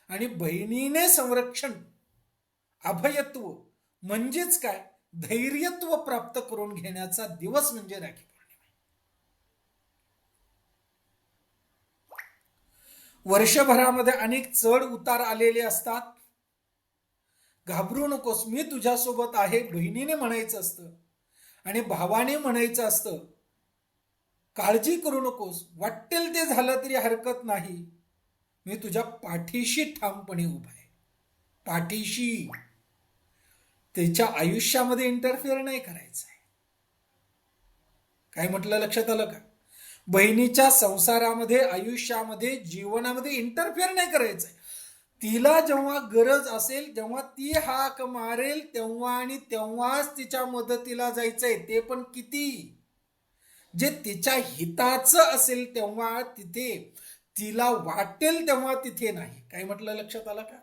आणि बहिणीने संरक्षण, अभयत्व म्हणजेच काय, धैर्यत्व प्राप्त करून घेण्याचा दिवस म्हणजे राखी पौर्णिमा. वर्षभरामध्ये अनेक चढ उतार आलेले असतात. घाबरू नकोस, मी तुझ्यासोबत आहे, बहिणीने म्हणायचं असतं आणि भावाने म्हणायचं असतं. काळजी करू नकोस, वाटेल ते झालं तरी हरकत नाही, मी तुझ्या पाठीशी ठामपणे उभा आहे. पाठीशी. त्याच्या आयुष्यामध्ये इंटरफिअर नाही करायचं आहे. काय म्हटलं, लक्षात आलं का? बहिणीच्या संसारामध्ये, आयुष्यामध्ये, जीवनामध्ये इंटरफिअर नाही करायचंय. तिला जेव्हा गरज असेल, जेव्हा ती हाक मारेल तेव्हा आणि तेव्हाच तिच्या मदतीला जायचंय. ते पण किती, जे तिच्या हिताचं असेल तेव्हा तिथे, तिला वाटेल तेव्हा तिथे नाही. काय म्हटलं, लक्षात आलं का?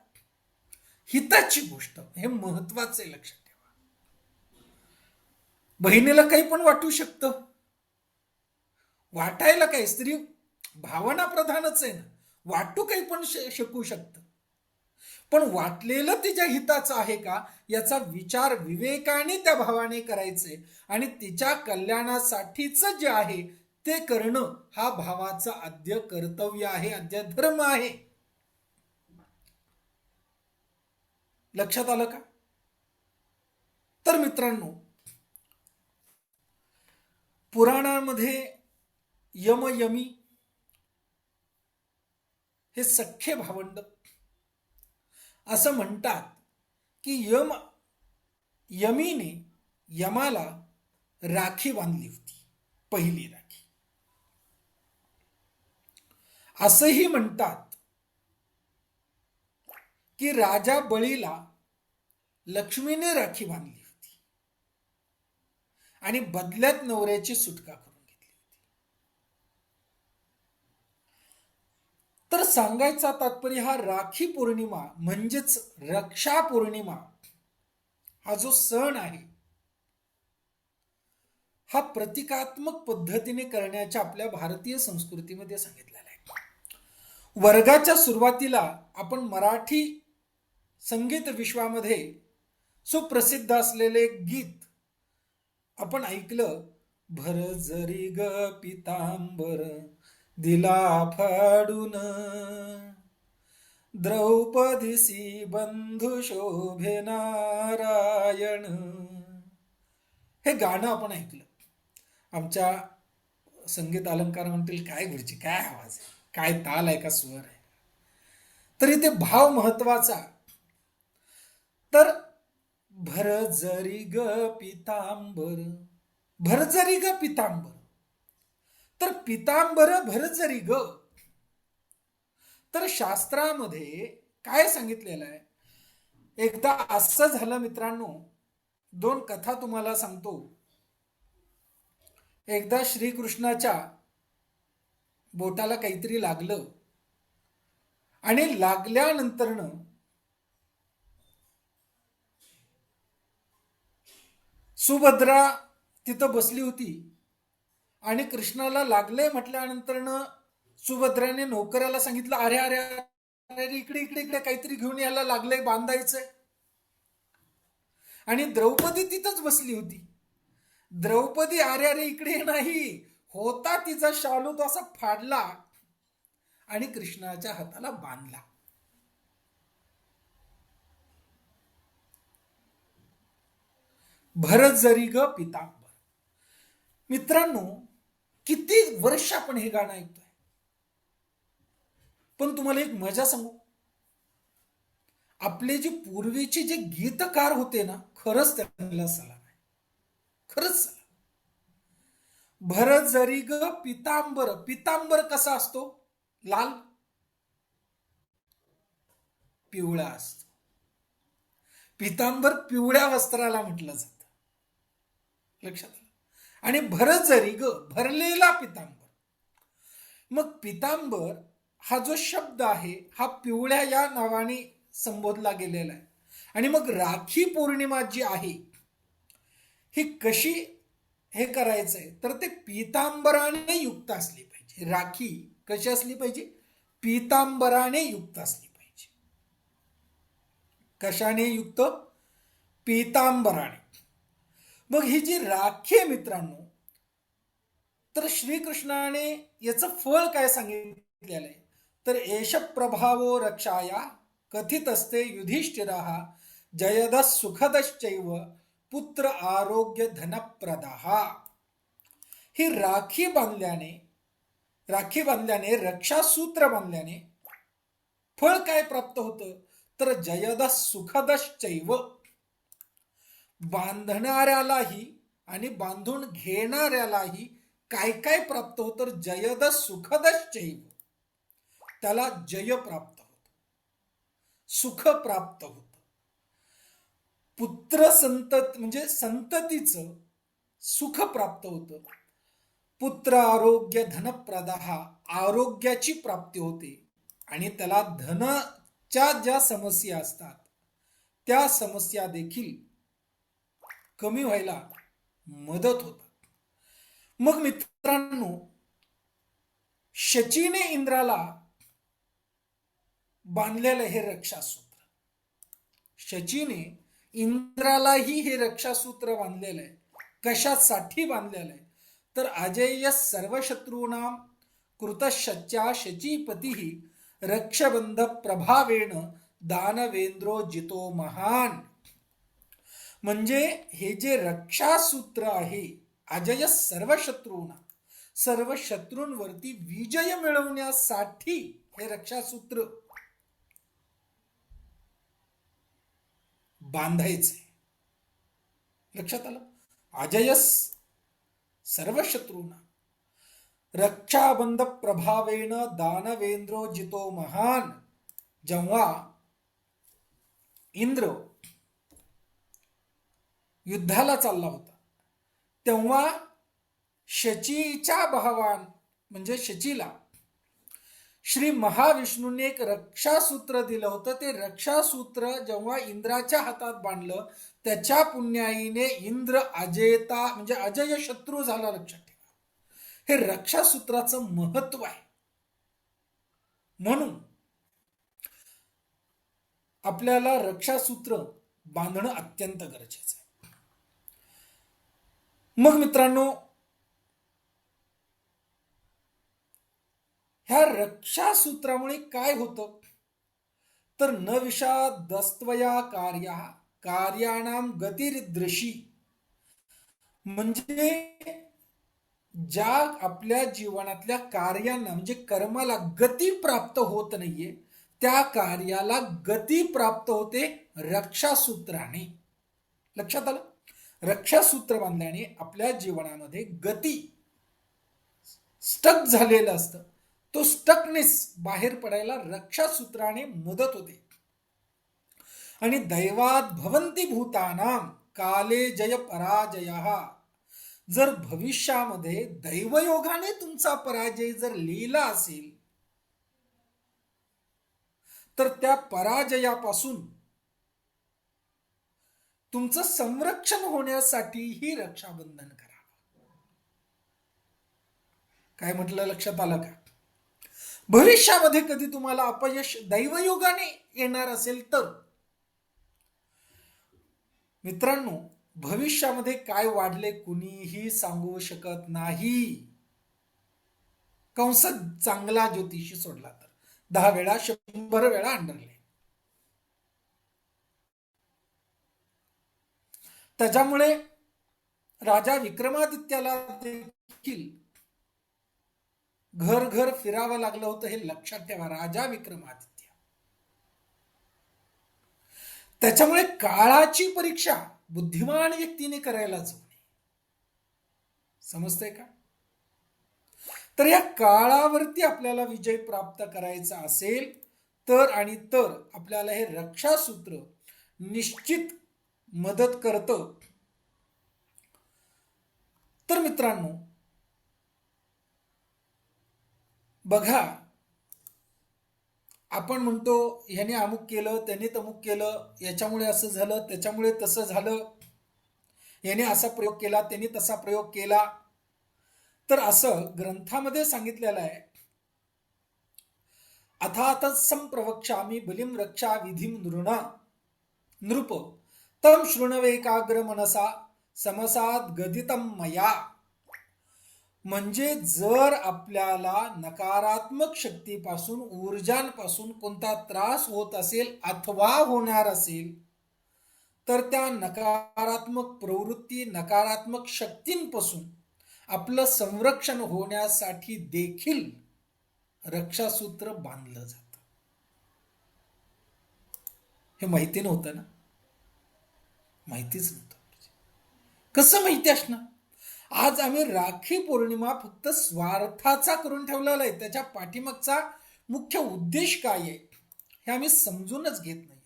हिताची गोष्ट, हे महत्वाचं आहे, लक्षात ठेवा. बहिणीला काही पण वाटू शकतं. वाटायला काय, स्त्री भावना प्रधानच आहे ना, वाटू काही पण शकू शकतं. पण वाटलेलं तिच्या हिताचं आहे का याचा विचार विवेकाने त्या भावाने करायचे आणि तिच्या कल्याणासाठीच जे आहे ते करणं हा भावाचा आद्य कर्तव्य आहे, आद्य धर्म आहे. लक्षात आलं का? तर मित्रांनो, पुराणांमध्ये यम यमी हे सख्खे भावंड. असं म्हणतात की यमीने यमाला राखी बांधली होती, पहिली राखी. असंही म्हणतात की राजा बळीला लक्ष्मीने राखी बांधली होती आणि बदल्यात नवऱ्याची सुटका करून घेतली होती. तर सांगायचा तात्पर्य, हा राखी पौर्णिमा म्हणजेच रक्षा पौर्णिमा हा जो सण आहे हा प्रतिकात्मक पद्धतीने करण्याच्या आपल्या भारतीय संस्कृतीमध्ये सांगितलेला आहे. वर्गाच्या सुरुवातीला आपण मराठी संगीत विश्वामध्ये सुप्रसिद्ध असलेले गीत आपण ऐकलं, भर जरी ग पितांबर दिला फाडून, द्रौपदीसी बंधू शोभे नारायण. हे गाणं आपण ऐकलं. आमच्या संगीत अलंकार म्हणतील, काय गुरुजी, काय आवाज आहे, काय ताल आहे का स्वर आहे. तर इथे भाव महत्वाचा. तर भर जरी ग पितांबर, भर जरी ग पितांबर, तर पितांबर भर जरी ग. तर शास्त्रामध्ये काय सांगितलेलं आहे, एकदा असं झालं मित्रांनो, दोन कथा तुम्हाला सांगतो. एकदा श्रीकृष्णाच्या बोटाला काहीतरी लागलं आणि लागल्यानंतरनं सुभद्रा तिथं बसली होती आणि कृष्णाला लागले म्हटल्यानंतरनं सुभद्राने नोकराला सांगितलं, अरे अरे अरे इकडे इकडे इकडे काहीतरी घेऊन यायला लागलंय, बांधायचंय. आणि द्रौपदी तिथंच बसली होती. द्रौपदी अरे अरे इकडे नाही होता, तिचा शालू तो असा फाडला आणि कृष्णाच्या हाताला बांधला. भरत जरी ग पितांबर. मित्रांनो, किती वर्ष आपण हे गाणं ऐकतोय, पण तुम्हाला एक मजा सांगू, आपले जे पूर्वीचे जे गीतकार होते ना, खरंच त्यांना सलाम आहे, खरंच सलाम. भर जरी ग पितांबर. पितांबर कसा असतो? लाल पिवळा असतो. पितांबर पिवळ्या वस्त्राला म्हटलं जातं. लक्षात आलं? आणि भर जरी ग भरलेला पितांबर. मग पितांबर हा जो शब्द आहे हा पिवळ्या या नावाने संबोधला गेलेला आहे. आणि मग राखी पौर्णिमा जी आहे ही कशी हे करायचंय तर ते पितांबराने युक्त असली पाहिजे. राखी कशी असली पाहिजे? पितांबराने युक्त असली पाहिजे. कशाने युक्त? पितांबराने. मग ही जी राखी आहे मित्रांनो, तर श्रीकृष्णाने याचं फळ काय सांगितलेलं आहे तर एष प्रभावो रक्षाया कथित असते युधिष्ठिरः जयद सुखदश्चैव पुत्र आरोग्य धनप्रदः. ही राखी बांधल्याने रक्षासूत्र बांधल्याने फळ काय प्राप्त होतं तर जयद सुखदश्चैव. बांधणाऱ्यालाही आणि बांधून घेणाऱ्यालाही काय काय प्राप्त होतं? जयद सुखदश्चैव. त्याला जय प्राप्त होत, सुख प्राप्त होत. पुत्र संतत म्हणजे संततीचं सुख प्राप्त होतं. पुत्र आरोग्य धनप्रदाह, आरोग्याची प्राप्ती होते. आणि त्याला धनाच्या ज्या समस्या असतात त्या समस्या देखील कमी व्हायला मदत होतात. मग मित्रांनो, शचीने इंद्राला बांधलेलं हे रक्षासूत्र, शचीने इंद्रालाही हे रक्षासूत्र बांधलेलं आहे. कशासाठी बांधलेलं आहे तर अजेय सर्वशत्रूणाम कृतशच्या शचीपती रक्षबंध प्रभावेण दानवेंद्रो जितो महान. म्हणजे हे जे रक्षासूत्र आहे अजय सर्वशत्रूंना, सर्व शत्रूंवरती विजय मिळवण्यासाठी हे रक्षासूत्र बांधायचे. लक्षात आलं? अजयस सर्वशत्रूंना रक्षाबंध प्रभावेण दानवेंद्रो जितो महान. जेव्हा इंद्र युद्धाला चालला होता तेव्हा शचीच्या भावान म्हणजे शचीला श्री महाविष्णूने एक रक्षासूत्र दिलं होतं. ते रक्षासूत्र जेव्हा इंद्राच्या हातात बांधलं त्याच्या पुण्याईने इंद्र अजेता म्हणजे अजय शत्रू झाला. लक्षात ठेवा, हे रक्षासूत्राचं महत्व आहे. म्हणून आपल्याला रक्षासूत्र बांधणं अत्यंत गरजेचं आहे. मग मित्रांनो, ह्या रक्षासूत्रामुळे काय होतं तर न विषादस्त्वया कार्या कार्याणाम गतिरिदृशी. म्हणजे ज्या आपल्या जीवनातल्या कार्यांना म्हणजे कर्माला गती प्राप्त होत नाहीये त्या कार्याला गती प्राप्त होते रक्षासूत्राने. लक्षात आलं? रक्षासूत्र बांधल्याने आपल्या जीवनामध्ये गती स्टक झालेलं असतं, तो स्टकनेस बाहेर पडायला रक्षासूत्राने मदत होते. आणि दैवात भवंती भूतानाम काले जय पराजय. जर भविष्यामध्ये दैवयोगाने तुमचा पराजय जर लिहिला असेल तर त्या पराजयापासून तुमचं संरक्षण होण्यासाठी ही रक्षाबंधन करा. काय म्हटलं? लक्षात आलं का? भविष्यामध्ये कधी तुम्हाला अपयश दैवयोगाने येणार असेल तर मित्रांनो, भविष्यामध्ये काय वाढले कुणीही सांगू शकत नाही. कंस चांगला ज्योतिषी सोडला तर 10 वेळा 100 वेळा अंडरले. त्याच्यामुळे राजा विक्रमादित्याला देखील घर घर फिरावं लागलं होतं, हे लक्षात ठेवा. राजा विक्रमादित्य. त्याच्यामुळे काळाची परीक्षा बुद्धिमान व्यक्तीने करायला जाऊ नये. समजतंय का? तर या काळावरती आपल्याला विजय प्राप्त करायचा असेल तर आपल्याला हे रक्षासूत्र निश्चित मदत करतं. तर मित्रांनो बघा, आपण म्हणतो ह्याने अमुक केलं, त्याने तमुक केलं, याच्यामुळे असं झालं, त्याच्यामुळे तसं झालं, याने असा प्रयोग केला, त्याने तसा प्रयोग केला. तर असं ग्रंथामध्ये सांगितलेलं आहे, अथात संप्रवक्ष्यामि बलिम रक्षा विधिम नृप तम शृणवेकाग्र मनसा समसाद गदितम मया. म्हणजे जर आपल्याला नकारात्मक शक्तीपासून, ऊर्जांपासून कोणता त्रास होत असेल अथवा होणार असेल, तर त्या नकारात्मक प्रवृत्ती, नकारात्मक शक्तींपासून आपलं संरक्षण होण्यासाठी देखील रक्षासूत्र बांधलं जातं. हे माहिती नव्हतं ना? माहितीच नव्हतं. कसं माहिती असणार? आज आम्ही राखी पौर्णिमा फक्त स्वार्थाचा करून ठेवलेला आहे. त्याच्या पाठीमागचा मुख्य उद्देश काय आहे हे आम्ही समजूनच घेत नाही.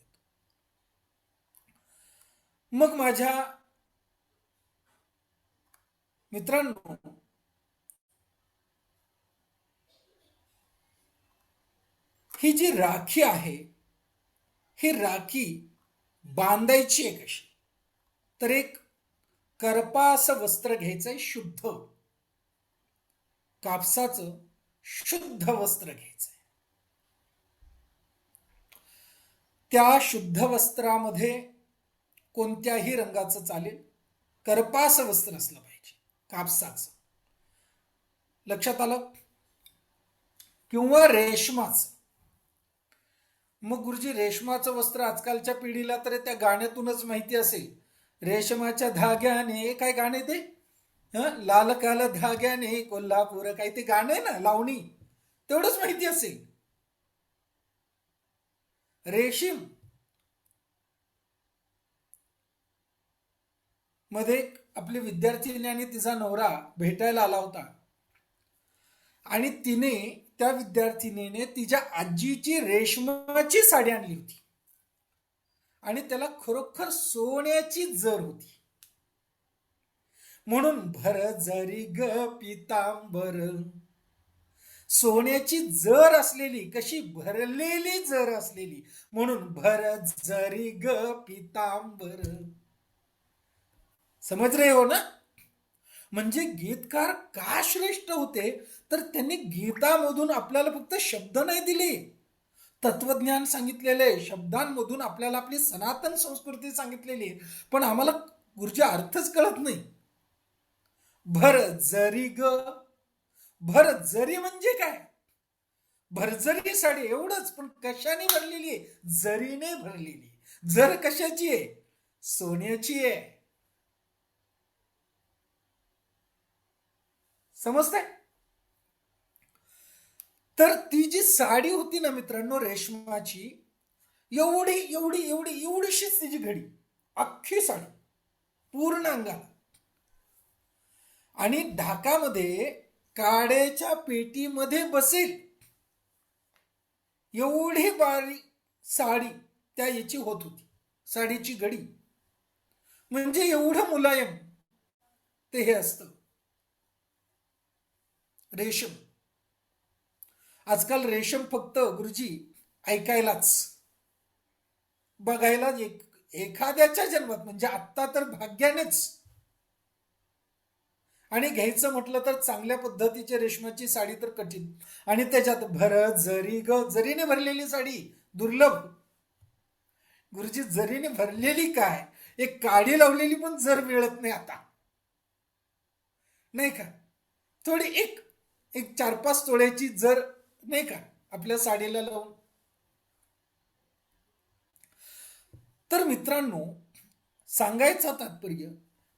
मग माझ्या मित्रांनो, ही जी राखी आहे, ही राखी बांधायची आहे कशी? तर एक करपास वस्त्र घ्यायचंय, शुद्ध कापसाचं शुद्ध वस्त्र घ्यायचंय. त्या शुद्ध वस्त्रामध्ये कोणत्याही रंगाचं चालेल, करपास वस्त्र असलं पाहिजे, कापसाचं. लक्षात आलं? किंवा रेशमाचं. मग गुरुजी, रेशमाचं वस्त्र आजकालच्या पिढीला तर त्या गाण्यातूनच माहिती असेल, रेशमाच्या धाग्याने, काय गाणे ते, लाल काल धाग्याने कोल्हापूर, काय ते गाणे ना, लावणी, तेवढंच माहिती असेल. रेशीम मध्ये आपली विद्यार्थिनी आणि तिचा नवरा भेटायला आला होता, आणि तिने, त्या विद्यार्थिनीने तिच्या आजीची रेशमाची साडी आणली होती, आणि त्याला खरोखर सोन्याची जर होती. म्हणून भर जरी ग पितांबर, सोन्याची जर असलेली, कशी भरलेली जर असलेली, म्हणून भर जरी ग पितांबर. समज रहे हो ना? म्हणजे गीतकार का श्रेष्ठ होते, तर त्यांनी गीतामधून आपल्याला फक्त शब्द नाही दिले, तत्वज्ञान सांगितलेले, शब्दांमधून आपल्याला आपली सनातन संस्कृती सांगितलेली, पण आम्हाला गुरुजी अर्थच कळत नाही. भर जरी ग, भर जरी म्हणजे काय? भरजरी साडी एवढंच, पण कशाने भरलेली आहे? जरीने भरलेली. जर कशाची आहे? सोन्याची आहे. समजतंय? तर ती जी साडी होती ना मित्रांनो रेशमाची, एवढी एवढी एवढी एवढीशीच तिची घडी, अख्खी साडी पूर्ण अंगाला, आणि ढाकामध्ये काड्याच्या पेटीमध्ये बसेल एवढी बारीक साडी त्या याची होत होती, साडीची घडी. म्हणजे एवढं मुलायम ते हे असतं रेशम. आजकाल रेशम फक्त गुरुजी ऐकायलाच, बघायला एखाद्याच्या जन्मात, म्हणजे आत्ता तर भाग्यानेच, आणि घ्यायचं म्हटलं तर चांगल्या पद्धतीची रेशमाची साडी तर कठीण, आणि त्याच्यात भर जरी ग, जरीने भरलेली साडी दुर्लभ. गुरुजी जरीने भरलेली काय, एक काडी लावलेली पण जर मिळत नाही आता, नाही का? थोडी एक 4-5 तोळ्याची जर, नाही का, आपल्या साडीला लावून. तर मित्रांनो सांगायचं तात्पर्य,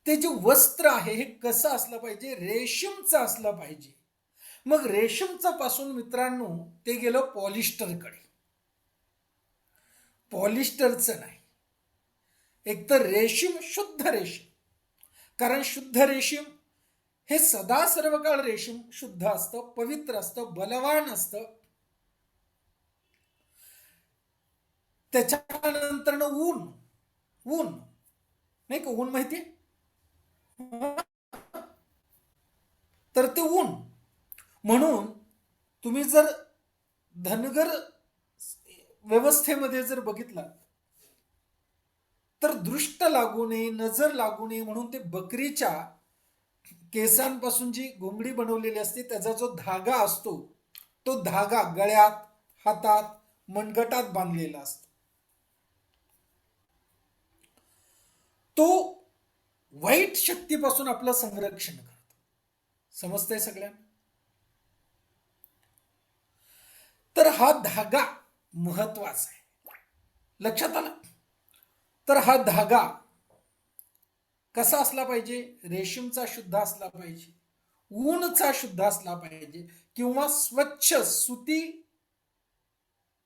ते जे वस्त्र आहे हे कसं असलं पाहिजे? रेशीमचं असलं पाहिजे. मग रेशीमचं पासून मित्रांनो ते गेलं पॉलिस्टरकडे. पॉलिस्टरचं नाही, एक तर रेशीम, शुद्ध रेशीम. कारण शुद्ध रेशीम हे सदा सर्व काळ रेशीम शुद्ध असतं, पवित्र असतं, बलवान असतं. त्याच्यानंतर ऊन, ऊन नाही का, ऊन माहितीये, तर ते ऊन. म्हणून तुम्ही जर धनगर व्यवस्थेमध्ये जर बघितलं तर दृष्ट लागू नये, नजर लागू नये म्हणून ते बकरीच्या केसांपासून जी घोंगडी बनवलेली असते त्याचा जो धागा असतो, तो धागा गळ्यात, हातात, मनगटात बांधलेला असतो. तो वाईट शक्तीपासून आपलं संरक्षण करतो. समजतंय सगळ्यांना? तर हा धागा महत्वाचा आहे, लक्षात आलं? तर हा धागा कसा असला पाहिजे? रेशीमचा शुद्ध असला पाहिजे, ऊनचा शुद्ध असला पाहिजे, किंवा स्वच्छ सुती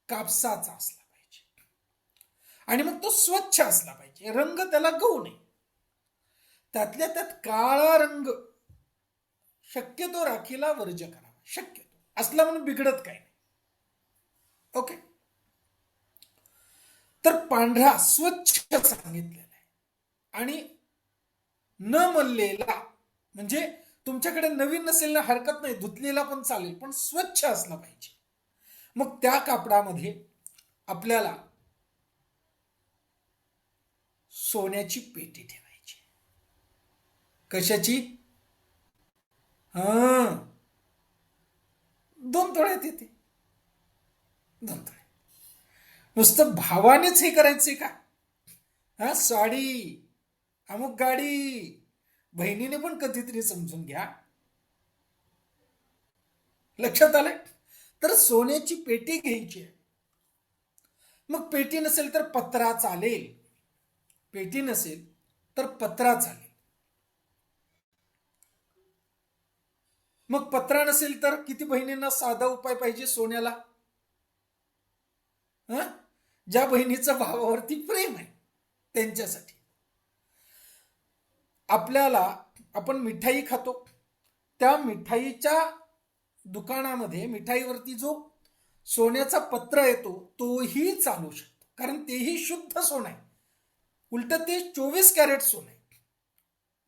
कापसाचा असला पाहिजे. आणि मग तो स्वच्छ असला पाहिजे, रंग त्याला गळू नये. त्यातल्या त्यात काळा रंग शक्यतो राखीला वर्ज करावा, शक्यतो असला म्हणून बिघडत काही नाही. ओके. तर पांढरा स्वच्छ सांगितलेला आहे. आणि न मललेला म्हणजे तुमच्याकडे नवीन नसेल ना हरकत नाही, धुतलेला पण चालेल, पण स्वच्छ असला पाहिजे. मग त्या कापडामध्ये आपल्याला सोन्याची पेटी ठेवायची. कशाची? 2 तोळ्यात येते. 2 तोळे. नुसतं भावानेच हे करायचंय का? साडी, अमुक गाडी, बहिणीने पण कधीतरी समजून घ्या. लक्षात आलंय? तर सोन्याची पेटी घ्यायची आहे. मग पेटी नसेल तर पत्रा चालेल, पेटी नसेल तर पत्रा चालेल. मग पत्रा नसेल तर किती बहिणींना साधा उपाय पाहिजे सोन्याला? ज्या बहिणीचं भावावरती प्रेम आहे त्यांच्यासाठी. आपल्याला आपण मिठाई खातो, त्या मिठाईच्या दुकानामध्ये मिठाईवरती जो सोन्याचा पत्रा येतो तोही चालू शकतो, कारण तेही शुद्ध सोनं आहे. उलट ते 24 कॅरेट सोनं आहे,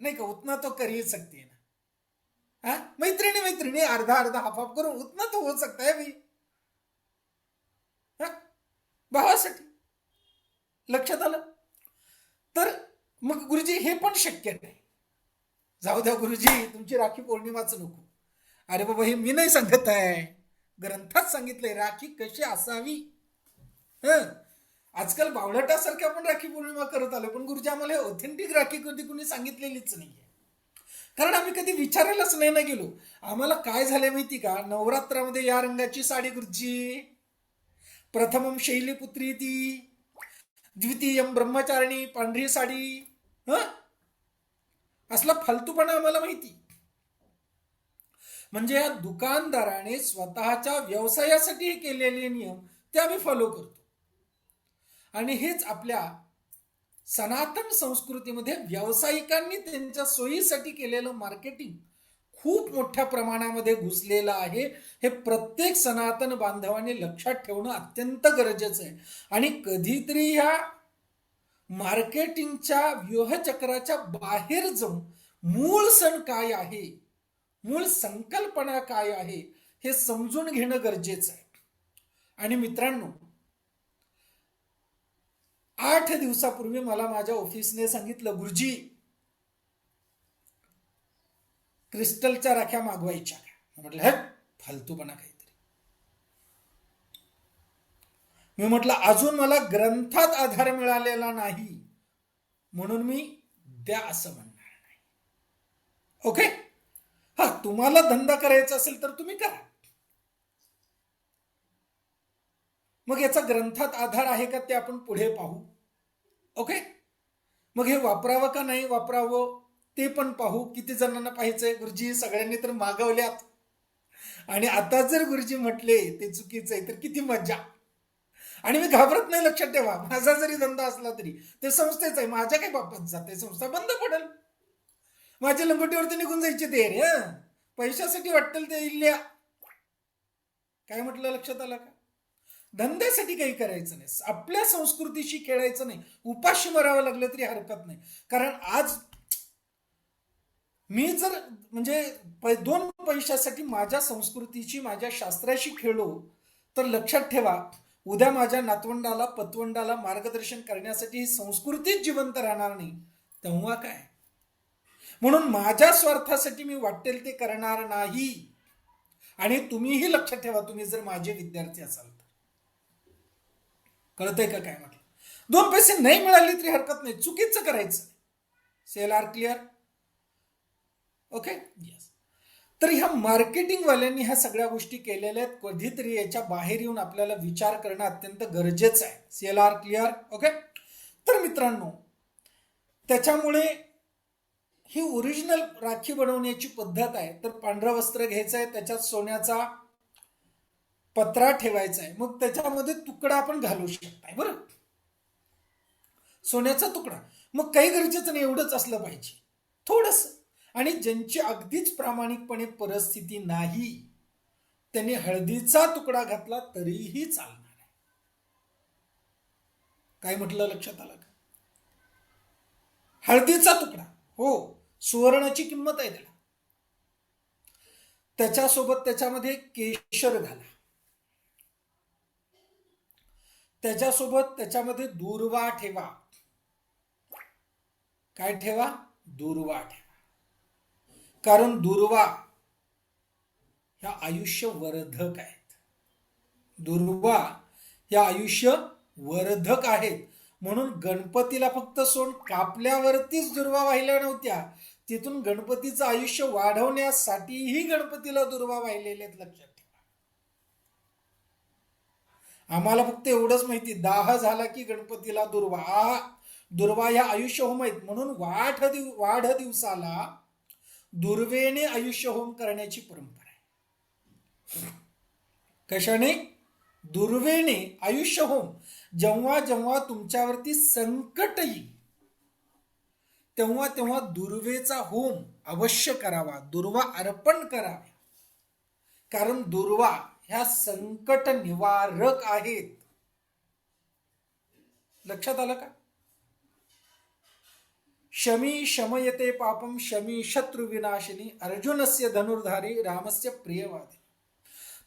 नाही का? उतना तो कर ही सकती है ना. मैत्रिणी मैत्रिणी अर्धा अर्धा हाफ हाफ करून उतना तो हो सकता है भाई, भावासाठी. लक्षात आलं? तर मग गुरुजी हे पण शक्य नाही. जाऊ द्या गुरुजी, तुमची राखी पौर्णिमाच नको. अरे बाबा, हे मी नाही सांगत आहे, ग्रंथात सांगितलंय राखी कशी असावी. आजकाल बावळटासारखी आपण राखी पौर्णिमा करत आलो, पण गुरुजी आम्हाला ऑथेंटिक राखी कधी कुणी सांगितलेलीच नाहीये, कारण आम्ही कधी विचारायलाच नाही ना गेलो. आम्हाला काय झालंय माहिती का? नवरात्रामध्ये या रंगाची साडी गुरुजी, प्रथमम शैलीपुत्री ती, द्वितीयम ब्रह्मचारिणी पांढरी साडी, असला फालतूपणा आम्हाला माहिती. म्हणजे या दुकानदाराने स्वतःच्या व्यवसायासाठी केलेले नियम ते आम्ही फॉलो करतो. आणि हेच आपल्या सनातन संस्कृतीमध्ये व्यावसायिकांनी त्यांच्या सोयीसाठी केलेलं मार्केटिंग खूप मोठ्या प्रमाणामध्ये घुसलेलं आहे. हे प्रत्येक सनातन बांधवांनी लक्षात ठेवणं अत्यंत गरजेचं आहे. आणि कधीतरी ह्या मार्केटिंगच्या व्यूहचक्राच्या बाहेर जाऊन मूळ सण काय आहे, मूळ संकल्पना काय आहे हे समजून घेणं गरजेचं आहे. आणि मित्रांनो, 8 दिवसापूर्वी मला माझ्या ऑफिसने सांगितलं, गुरुजी क्रिस्टलच्या राख्या मागवायच्या. म्हटलं हे फालतूपणा काहीतरी. मी म्हटलं अजून मला ग्रंथात आधार मिळालेला नाही म्हणून मी द्या असं म्हणणार नाही. ओके. तुम्हाला धंदा करायचा असेल तर तुम्ही करा. मग याचा ग्रंथात आधार आहे का ते आपण पुढे पाहू. ओके. मग हे वापरावं का नाही वापरावं ते पण पाहू. किती जणांना पाहायचंय? गुरुजी सगळ्यांनी तर मागवल्यात, आणि आता जर गुरुजी म्हटले ते चुकीचं आहे तर किती मज्जा. आणि मी घाबरत नाही, लक्षात ठेवा. माझा जरी धंदा असला तरी ते संस्थेचा आहे, माझ्या काही बाबत जाते, संस्था बंद पडेल. माझ्या लंगोटीवरती निघून जायचे ते रे. पैशासाठी वाटेल ते इल्ल्या. काय म्हटलं, लक्षात आलं का? धंद्यासाठी काही करायचं नाही, आपल्या संस्कृतीशी खेळायचं नाही. उपाशी मरावं लागलं तरी हरकत नाही. कारण आज मी जर म्हणजे 2 पैशासाठी माझ्या संस्कृतीची, माझ्या शास्त्राशी खेळलो तर लक्षात ठेवा, उद्या माझ्या नातवंडाला पतवंडाला मार्गदर्शन करण्यासाठी ही संस्कृतीच जिवंत राहणार नाही. तेव्हा काय? म्हणून माझ्या स्वार्थासाठी मी वाटेल ते करणार नाही. आणि तुम्हीही लक्षात ठेवा, तुम्ही जर माझे विद्यार्थी असाल तर. कळतंय का काय म्हटलं? 2 पैसे नाही मिळाले तरी हरकत नाही, चुकीचं करायचं. Sale are clear? Okay, yes. तर ह्या मार्केटिंगवाल्यांनी ह्या सगळ्या गोष्टी केलेल्या आहेत. कधीतरी याच्या बाहेर येऊन आपल्याला विचार करणं अत्यंत गरजेचं आहे. Sale are clear? ओके. तर मित्रांनो, त्याच्यामुळे ही ओरिजिनल राखी बनवण्याची पद्धत आहे. तर पांढरं वस्त्र घ्यायचं आहे, त्याच्यात सोन्याचा पत्रा ठेवायचा आहे, मग त्याच्यामध्ये तुकडा आपण घालू शकताय. बरं, सोन्याचा तुकडा. मग काही गरजेचं नाही, एवढंच असलं पाहिजे थोडस. आणि ज्यांची अगदीच प्रामाणिकपणे परिस्थिती नाही, त्यांनी हळदीचा तुकडा घातला तरीही चालणार आहे. काय म्हटलं, लक्षात आलं का? हळदीचा तुकडा, हो, सुवर्णाची किंमत आहे त्याला. त्याच्यासोबत त्याच्यामध्ये केशर घाला, त्याच्यासोबत त्याच्यामध्ये दूर्वा ठेवा. काय ठेवा? दूर्वा ठेवा. कारण दूर्वा ह्या आयुष्य वर्धक आहेत. दूर्वा ह्या आयुष्य वर्धक आहेत. म्हणून गणपतीला फक्त सोंड कापल्यावरतीच दुर्वा वाहिल्या नव्हत्या, तिथून गणपतीचं आयुष्य वाढवण्यासाठीही गणपतीला दुर्वा वाहिलेले आहेत. लक्षात ठेवा. आम्हाला फक्त एवढंच माहिती, दाह झाला की गणपतीला दुर्वा. दुर्वा ह्या आयुष्य होम आहेत. म्हणून वाढ दिवसाला दुर्वेने आयुष्य होम करण्याची परंपरा आहे. कशाने? दुर्वेने आयुष्य होम. जेव्हा जेव्हा तुमच्यावरती संकट येईल तेव्हा तेव्हा दुर्वेचा होम अवश्य करावा, दुर्वा अर्पण करावा. कारण दुर्वा ह्या संकट निवारक आहेत. लक्षात आलं का? शमी शमयते पापम शमी शत्रु विनाशिनी अर्जुनस्य धनुर्धारी रामस्य प्रियवादी.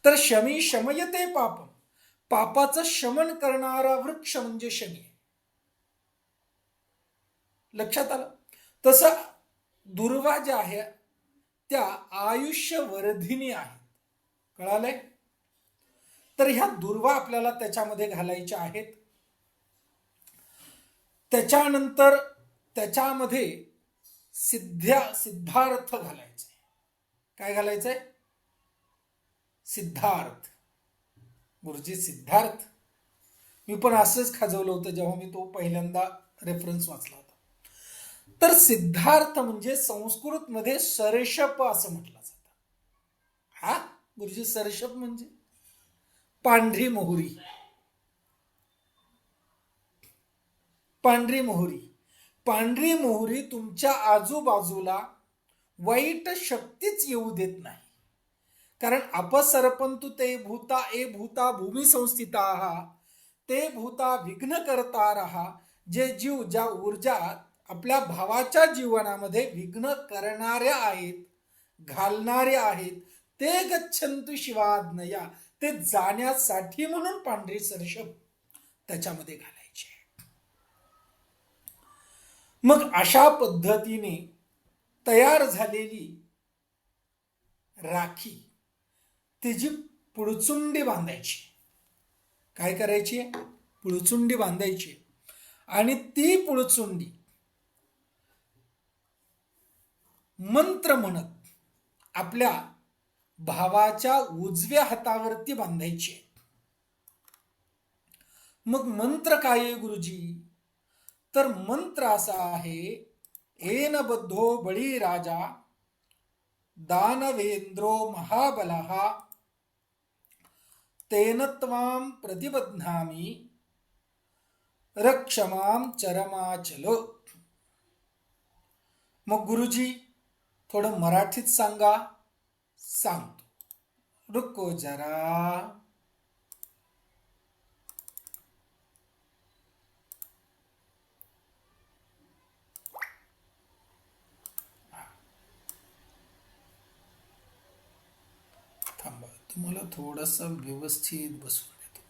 तर शमी शमयते पापम, पापाचं शमन करणारा वृक्ष म्हणजे शमी. लक्षात आलं? तसं दुर्वा ज्या आहे त्या आयुष्यवर्धिनी आहेत. कळालंय? तर ह्या दुर्वा आपल्याला त्याच्यामध्ये घालायच्या आहेत. त्याच्यानंतर त्याच्यामध्ये सिद्धार्थ घालायचंय. काय घालायचंय? सिद्धार्थ. गुरुजी सिद्धार्थ, मी पण असंच खाजवलं होतं जेव्हा मी तो पहिल्यांदा रेफरन्स वाचला होता. तर सिद्धार्थ म्हणजे संस्कृत मध्ये सरशप असं म्हटलं जातं. हा गुरुजी, सरशप म्हणजे पांढरी मोहरी. पांढरी मोहरी. पांढरी मोहरी तुमच्या आजूबाजूला वाईट शक्तीच येऊ देत नाही. कारण अपसरपंतु ते भूता ए भूता भूमी संस्थिता ते भूता विघ्न करता. जे जीव ज्या ऊर्जा आपल्या भावाच्या जीवनामध्ये विघ्न करणाऱ्या आहेत, घालणाऱ्या आहेत, ते गच्छन्तु शिवाज्ञया, ते जाण्यासाठी म्हणून पांढरी सरशप त्याच्यामध्ये घालायची. मग अशा पद्धतीने तयार झालेली राखी तिची पुळचुंडी बांधायची. काय करायची? पुळचुंडी बांधायची. आणि ती पुळचुंडी मंत्र म्हणत आपल्या भावाच्या उजव्या हातावरती बांधायची. मग मंत्र काय आहे गुरुजी? तर मंत्र असा आहे, येन बद्धो बळी राजा दानवेंद्रो महाबलः तेन त्वां प्रतिबध्नामि रक्षमां चरमाचल. मग गुरुजी थोडं मराठीत सांगा. सांगतो. रुको जरा. थांबा, तुम्हाला थोडासा व्यवस्थित बसून देतो.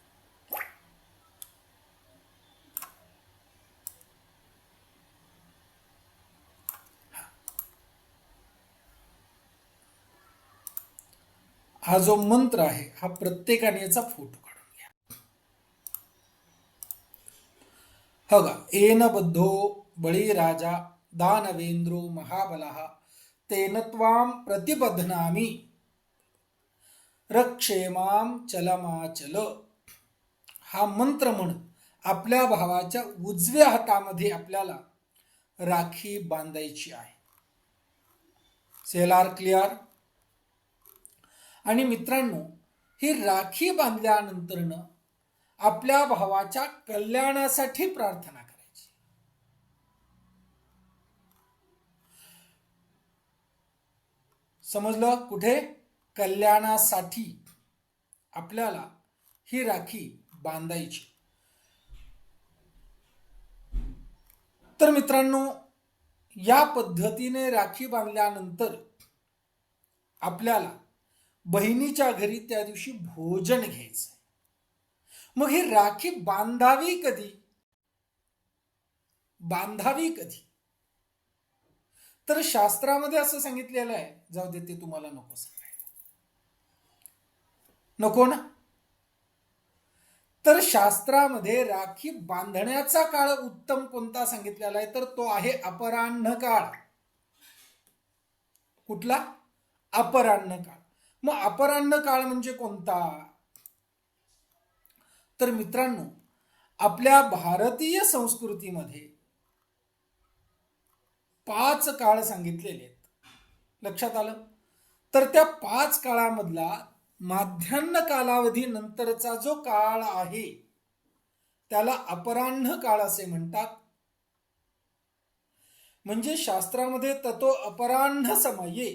हा जो मंत्र आहे हा प्रत्येकाने याचा फोटो काढून घ्या. बघा. येन बद्धो बळीराजा दानवेंद्रो महाबलः तेन त्वां प्रतिबध्नामि रक्षेमाम चलमाचल. हा मंत्र म्हणून आपल्या भावाच्या उजव्या हातामध्ये आपल्याला राखी बांधायची आहे. Sale are clear? आणि मित्रांनो, ही राखी बांधल्यानंतर आपल्या भावाच्या कल्याणासाठी प्रार्थना करायची. समजलं? कुठे? कल्याणासाठी आपल्याला ही राखी बांधायची. तर मित्रांनो, या पद्धतीने राखी बांधल्यानंतर आपल्याला बहिणीच्या घरी त्या दिवशी भोजन घ्यायचं. मग ही राखी बांधावी कधी? बांधावी कधी? तर शास्त्रामध्ये असं सांगितलेलं आहे. जाऊ दे, ते तुम्हाला नको सांगायला. नको ना? तर शास्त्रामध्ये राखी बांधण्याचा काळ उत्तम कोणता सांगितलेला आहे? तर तो आहे अपराह्न काळ. कुठला? अपराह्न काळ. मग अपराह्न काळ म्हणजे कोणता? तर मित्रांनो, आपल्या भारतीय संस्कृतीमध्ये 5 काळ सांगितलेले आहेत. लक्षात आलं? तर त्या 5 काळामधला माध्यान्ह कालावधी नंतरचा जो काळ आहे त्याला अपराह्न काळ असे म्हणतात. म्हणजे शास्त्रामध्ये ततो अपराह्न समये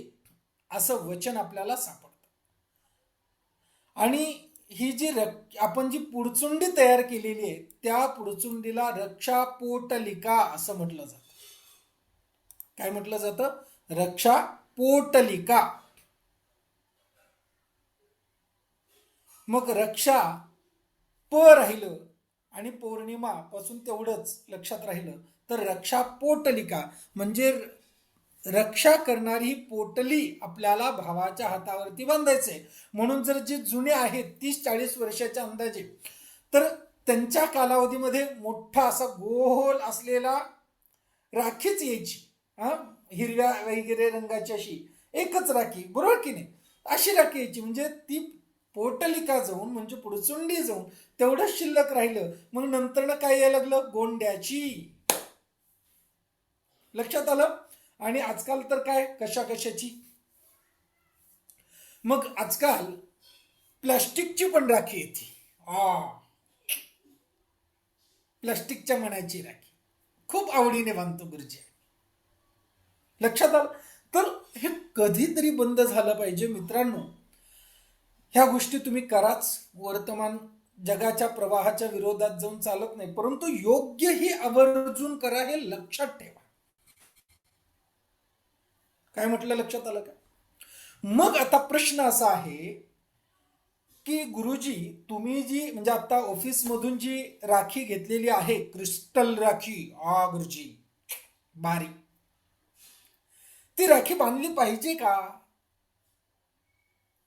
असं वचन आपल्याला सापडतं. आणि ही जी आपण जी पुडचुंडी तयार केलेली आहे त्या पुडचुंडीला रक्षा पोटलिका असं म्हटलं जातं. काय म्हटलं जातं? रक्षा पोटलिका. मग रक्षा प राहिलं आणि पौर्णिमा पासून तेवढंच लक्षात राहिलं तर रक्षा पोटलिका म्हणजे रक्षा करणारी पोटली आपल्याला भावाच्या हातावरती बांधायचंय. म्हणून जर जे जुने आहेत 30-40 वर्षाच्या अंदाजे, तर त्यांच्या कालावधीमध्ये मोठा असा गोल असलेला राखीच यायची. हिरव्या वगैरे रंगाची अशी एकच राखी, बरोबर की नाही? अशी राखी यायची. म्हणजे ती पोटलिका जाऊन म्हणजे पुडचुंडी जाऊन तेवढंच शिल्लक राहिलं. मग नंतर काय यायला लागलं? गोंड्याची. लक्षात आलं? आणि आजकाल तर काय कशा कशाची. मग आजकाल प्लास्टिकची पण राखी येते. प्लास्टिकच्या मनाची राखी खूप आवडीने बांधतो गुरुजी. लक्षात आलं? तर हे कधीतरी बंद झालं पाहिजे मित्रांनो. ह्या गोष्टी तुम्ही कराच. वर्तमान जगाच्या प्रवाहाच्या विरोधात जाऊन चालत नाही, परंतु योग्य ही आवर्जून करा, हे लक्षात ठेवा. काय म्हटलं? लक्षात आलं का? मग आता प्रश्न असा आहे की गुरुजी, तुम्ही जी म्हणजे आता ऑफिस मधून जी राखी घेतलेली आहे, क्रिस्टल राखी, गुरुजी भारी, ती राखी बांधली पाहिजे का?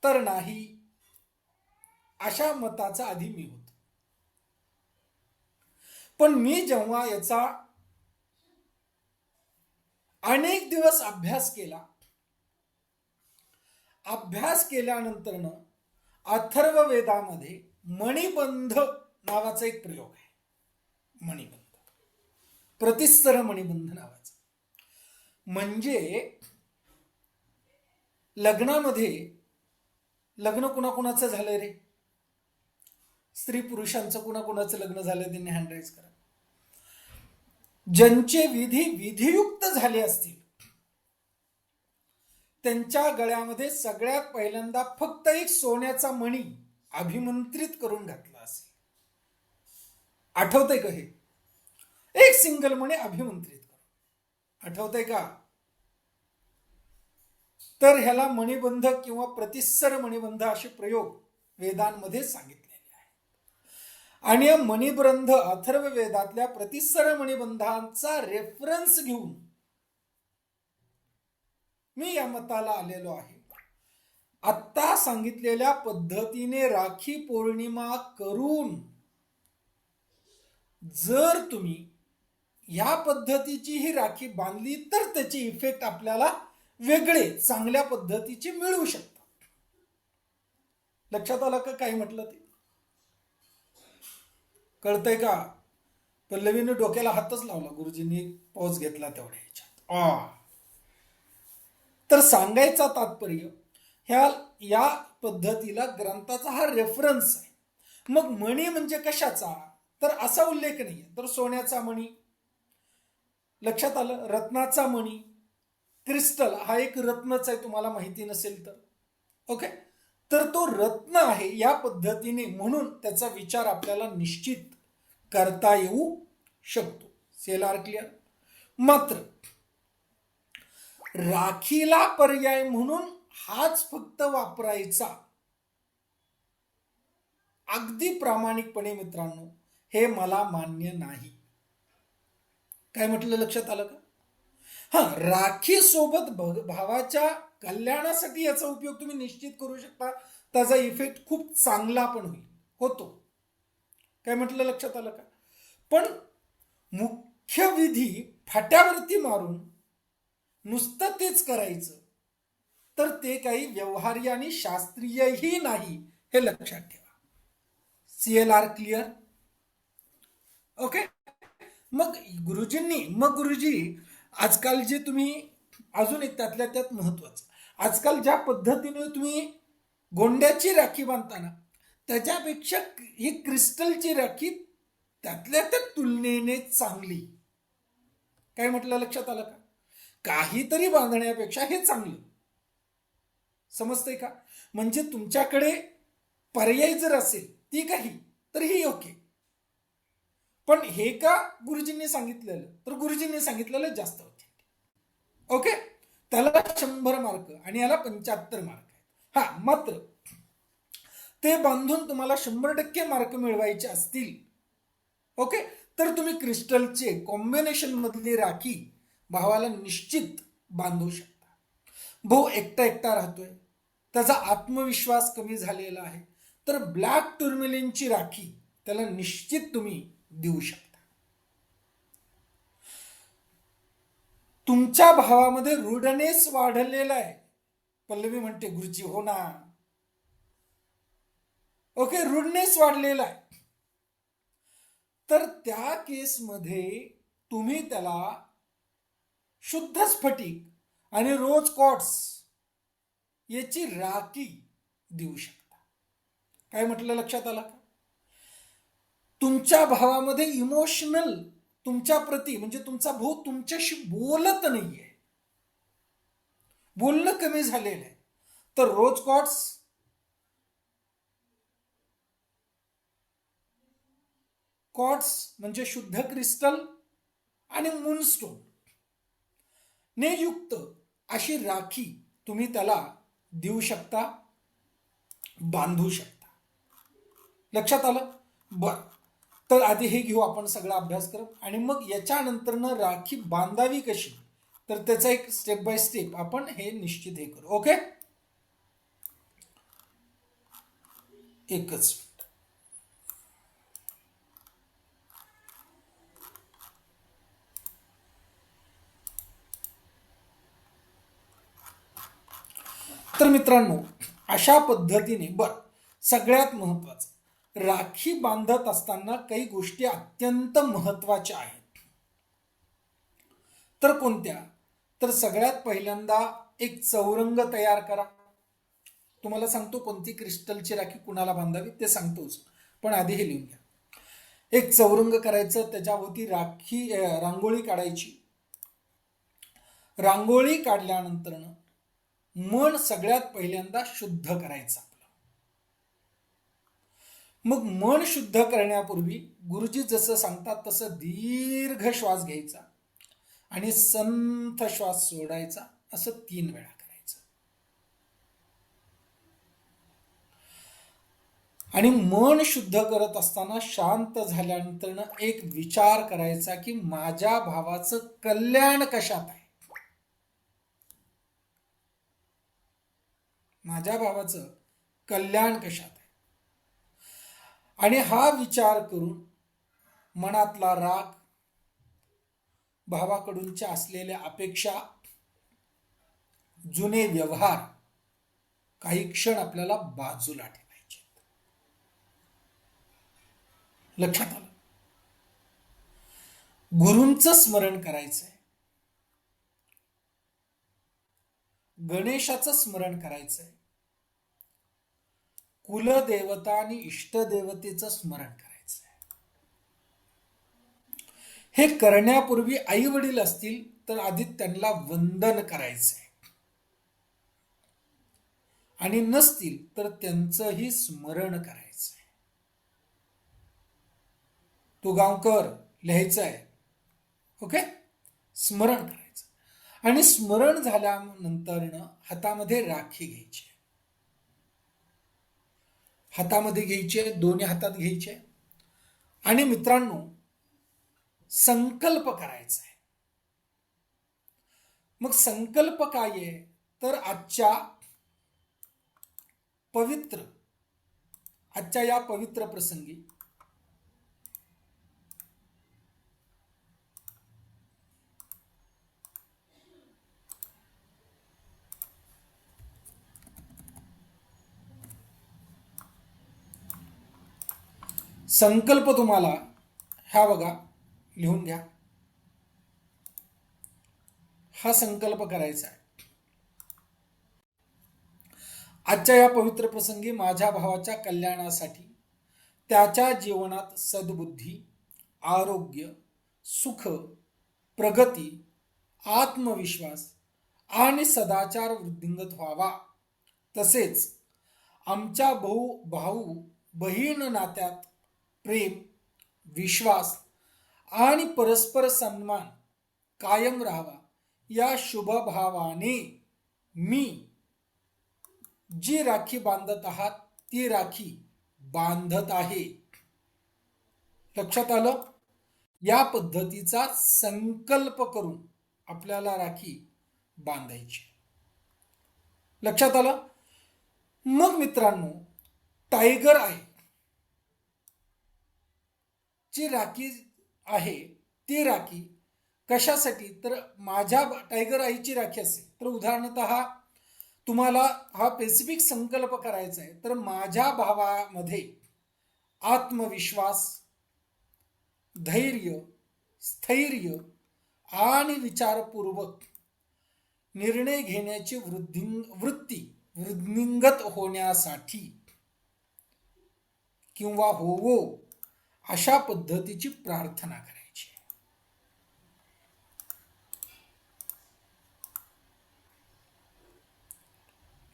तर नाही, अशा मताचा आधी मी होतो. पण मी जेव्हा याचा अनेक दिवस अभ्यास केल्यानंतर अथर्व वेदामध्ये मणिबंध नावाचा एक प्रयोग आहे. मणिबंध, प्रतिस्तर मणिबंध नावाचा. म्हणजे लग्नामध्ये, लग्न कुणाकुणाचं झालं रे? स्त्री पुरुषांचं कुणाकुणाचं लग्न झालं त्यांनी हँड राईज करा. ज्यांचे विधियुक्त झाले असतील त्यांच्या गळ्यामध्ये सगळ्यात पहिल्यांदा फक्त एक सोन्याचा मणी अभिमंत्रित करून घातला असेल. आठवतंय का हे? एक सिंगल मणी अभिमंत्रित करून. आठवतंय का? तर ह्याला मणिबंध किंवा प्रतिस्सर मणिबंध असे प्रयोग वेदांमध्ये सांगितलेले आहेत. आणि या मणिबंध अथर्व वेदातल्या प्रतिस्सर मणिबंधांचा रेफरन्स घेऊन मी या मताला आलेलो आहे. आत्ता सांगितलेल्या पद्धतीने राखी पौर्णिमा करून जर तुम्ही या पद्धतीची ही राखी बांधली तर त्याचे इफेक्ट आपल्याला वेगळे चांगल्या पद्धतीचे मिळू शकतात. लक्षात आलं का काही म्हटलं ते? कळतंय का? पल्लवीने डोक्याला हातच लावला, गुरुजींनी पॉज घेतला तेवढ्या ह्याच्यात. तर सांगायचा तात्पर्य या पद्धतीला ग्रंथाचा हा रेफरन्स आहे. मग मणी म्हणजे कशाचा? तर असा उल्लेख नाही. तर सोन्याचा मणी, लक्षात आलं, रत्नाचा मणी, क्रिस्टल हा एक रत्नच आहे, तुम्हाला माहिती नसेल तर. ओके, तर तो रत्न आहे या पद्धतीने, म्हणून त्याचा विचार आपल्याला निश्चित करता येऊ शकतो. Sale clear? मात्र राखीला पर्याय म्हणून हाच फक्त वापरायचा, अगदी प्रामाणिकपणे मित्रांनो, हे मला मान्य नाही. काय म्हटलं? लक्षात आलं का? राखी सोबत भावाच्या कल्याणासाठी याचा उपयोग तुम्ही निश्चित करू शकता. त्याचा इफेक्ट खूप चांगला पण होतो. काय म्हटलं? लक्षात आलं का? पण मुख्य विधी फाट्यावरती मारून नुसतं तेच करायचं तर ते काही व्यवहार्य आणि शास्त्रीयही नाही, हे लक्षात ठेवा. CLR clear? ओके. मग गुरुजी आजकाल जे तुम्ही अजून एक त्यातल्या त्यात महत्वाचं, आजकाल ज्या पद्धतीने तुम्ही गोंड्याची राखी बांधताना त्याच्यापेक्षा ही क्रिस्टलची राखी त्यातल्या त्या तुलनेने चांगली. काय म्हटलं? लक्षात आलं का? काहीतरी बांधण्यापेक्षा हे चांगलं. समजतंय का? म्हणजे तुमच्याकडे पर्याय जर असेल ती काही तर ही योग्य. पण हे का गुरुजींनी सांगितलेलं? तर गुरुजींनी सांगितलेलं जास्त होते. ओके, त्याला 100 मार्क आणि याला 75 मार्क आहेत. मात्र ते बांधून तुम्हाला 100% मार्क मिळवायचे असतील, ओके, तर तुम्ही क्रिस्टलचे कॉम्बिनेशन मधली राखी भावाला निश्चित बांधू शकता. भाऊ एकटा राहतोय, त्याचा आत्मविश्वास कमी झालेला आहे, तर ब्लॅक टुर्मिलिनची राखी त्याला निश्चित तुम्ही देऊ शकता. तुमच्या भावामध्ये रुडनेस वाढलेला आहे. पल्लवी म्हणते गुरुजी हो ना. ओके, रुडनेस वाढलेला आहे, तर त्या केसमध्ये तुम्ही त्याला शुद्ध स्फटिक आणि रोज क्वार्ट्स याची राखी देऊ शकता. काय म्हटलं? लक्षात आलं का? तुमच्या भावामध्ये इमोशनल तुमच्या प्रती, म्हणजे तुमचा भाऊ तुमच्याशी बोलत नाहीये, बोलणं कमी झालेलं आहे, तर रोज क्वार्ट्स म्हणजे शुद्ध क्रिस्टल आणि मूनस्टोन ने युक्त अशी राखी तुम्ही त्याला देऊ शकता, बांधू शकता. लक्षात आलं? बर, तर आधी हे घेऊ आपण सगळा अभ्यास करत, आणि मग याच्यानंतरनं राखी बांधावी कशी, तर त्याचा एक स्टेप बाय स्टेप आपण हे निश्चित हे करू. ओके, एकच. तर मित्रांनो, अशा पद्धतीने सगळ्यात महत्वाचं, राखी बांधत असताना काही गोष्टी अत्यंत महत्वाच्या आहेत. तर कोणत्या? तर सगळ्यात पहिल्यांदा एक चौरंग तयार करा. तुम्हाला सांगतो कोणती क्रिस्टलची राखी कुणाला बांधावी ते सांगतोच, पण आधी हे लिहून घ्या. एक चौरंग करायचं, त्याच्यावरती रांगोळी काढायची. रांगोळी काढल्यानंतर मन सगळ्यात पहिल्यांदा शुद्ध करायचं आपलं. मग मन शुद्ध करण्यापूर्वी गुरुजी जसं सांगतात तसं दीर्घ श्वास घ्यायचा आणि संथ श्वास सोडायचा, असं 3 वेळा करायचं. आणि मन शुद्ध करत असताना शांत झाल्यानंतर एक विचार करायचा की माझ्या भावाचं कल्याण कशात आहे, माझ्या भावाचं कल्याण कशात आहे. आणि हा विचार करून मनातला राग, भावाकडूनच्या असलेल्या अपेक्षा, जुने व्यवहार काही क्षण आपल्याला बाजूला ठेवायचे. लक्षात आलं? गुरूंचं स्मरण करायचंय, गणेशाचं स्मरण करायचंय, कुलदेवता आणि इष्टदेवतेचं स्मरण करायचंय. हे करण्यापूर्वी आई वडील असतील तर आधी त्यांना वंदन करायचंय, आणि नसतील तर त्यांचंही स्मरण करायचंय. तो गावकर लिहायचंय. ओके, स्मरण करायचं. आणि स्मरण झाल्यानंतर हातामध्ये राखी घ्यायची, हातामध्ये घ्यायचे, दोन्ही हातात घ्यायचे. आणि मित्रांनो, संकल्प करायचा आहे. मग संकल्प काय आहे तर आजच्या या पवित्र प्रसंगी संकल्प तुम्हाला ह्या बघा लिहून घ्या. हा संकल्प करायचा आहे. आजच्या या पवित्र प्रसंगी माझ्या भावाच्या कल्याणासाठी, त्याच्या जीवनात सद्बुद्धी, आरोग्य, सुख, प्रगती, आत्मविश्वास आणि सदाचार वृद्धिंगत व्हावा. तसेच आमच्या भाऊ बहीण नात्यात प्रेम, विश्वास आणि परस्पर सन्मान कायम राहावा, या शुभ भावाने मी जी राखी बांधत आहात ती राखी बांधत आहे. लक्षात आलं? या पद्धतीचा संकल्प करून आपल्याला राखी बांधायची. लक्षात आलं? मग मित्रांनो, टायगर आय ची राखी आहे, ती राखी कशासाठी तर माझ्या टायगर आईची राखी असेल तर उदाहरणतः तुम्हाला हा स्पेसिफिक संकल्प करायचा आहे, तर माझ्या भावामध्ये आत्मविश्वास, धैर्य, स्थैर्य आणि विचारपूर्वक निर्णय घेण्याची वृत्ती वृद्धिंगत होण्यासाठी किंवा होवो अशा पद्धतीची प्रार्थना करायची.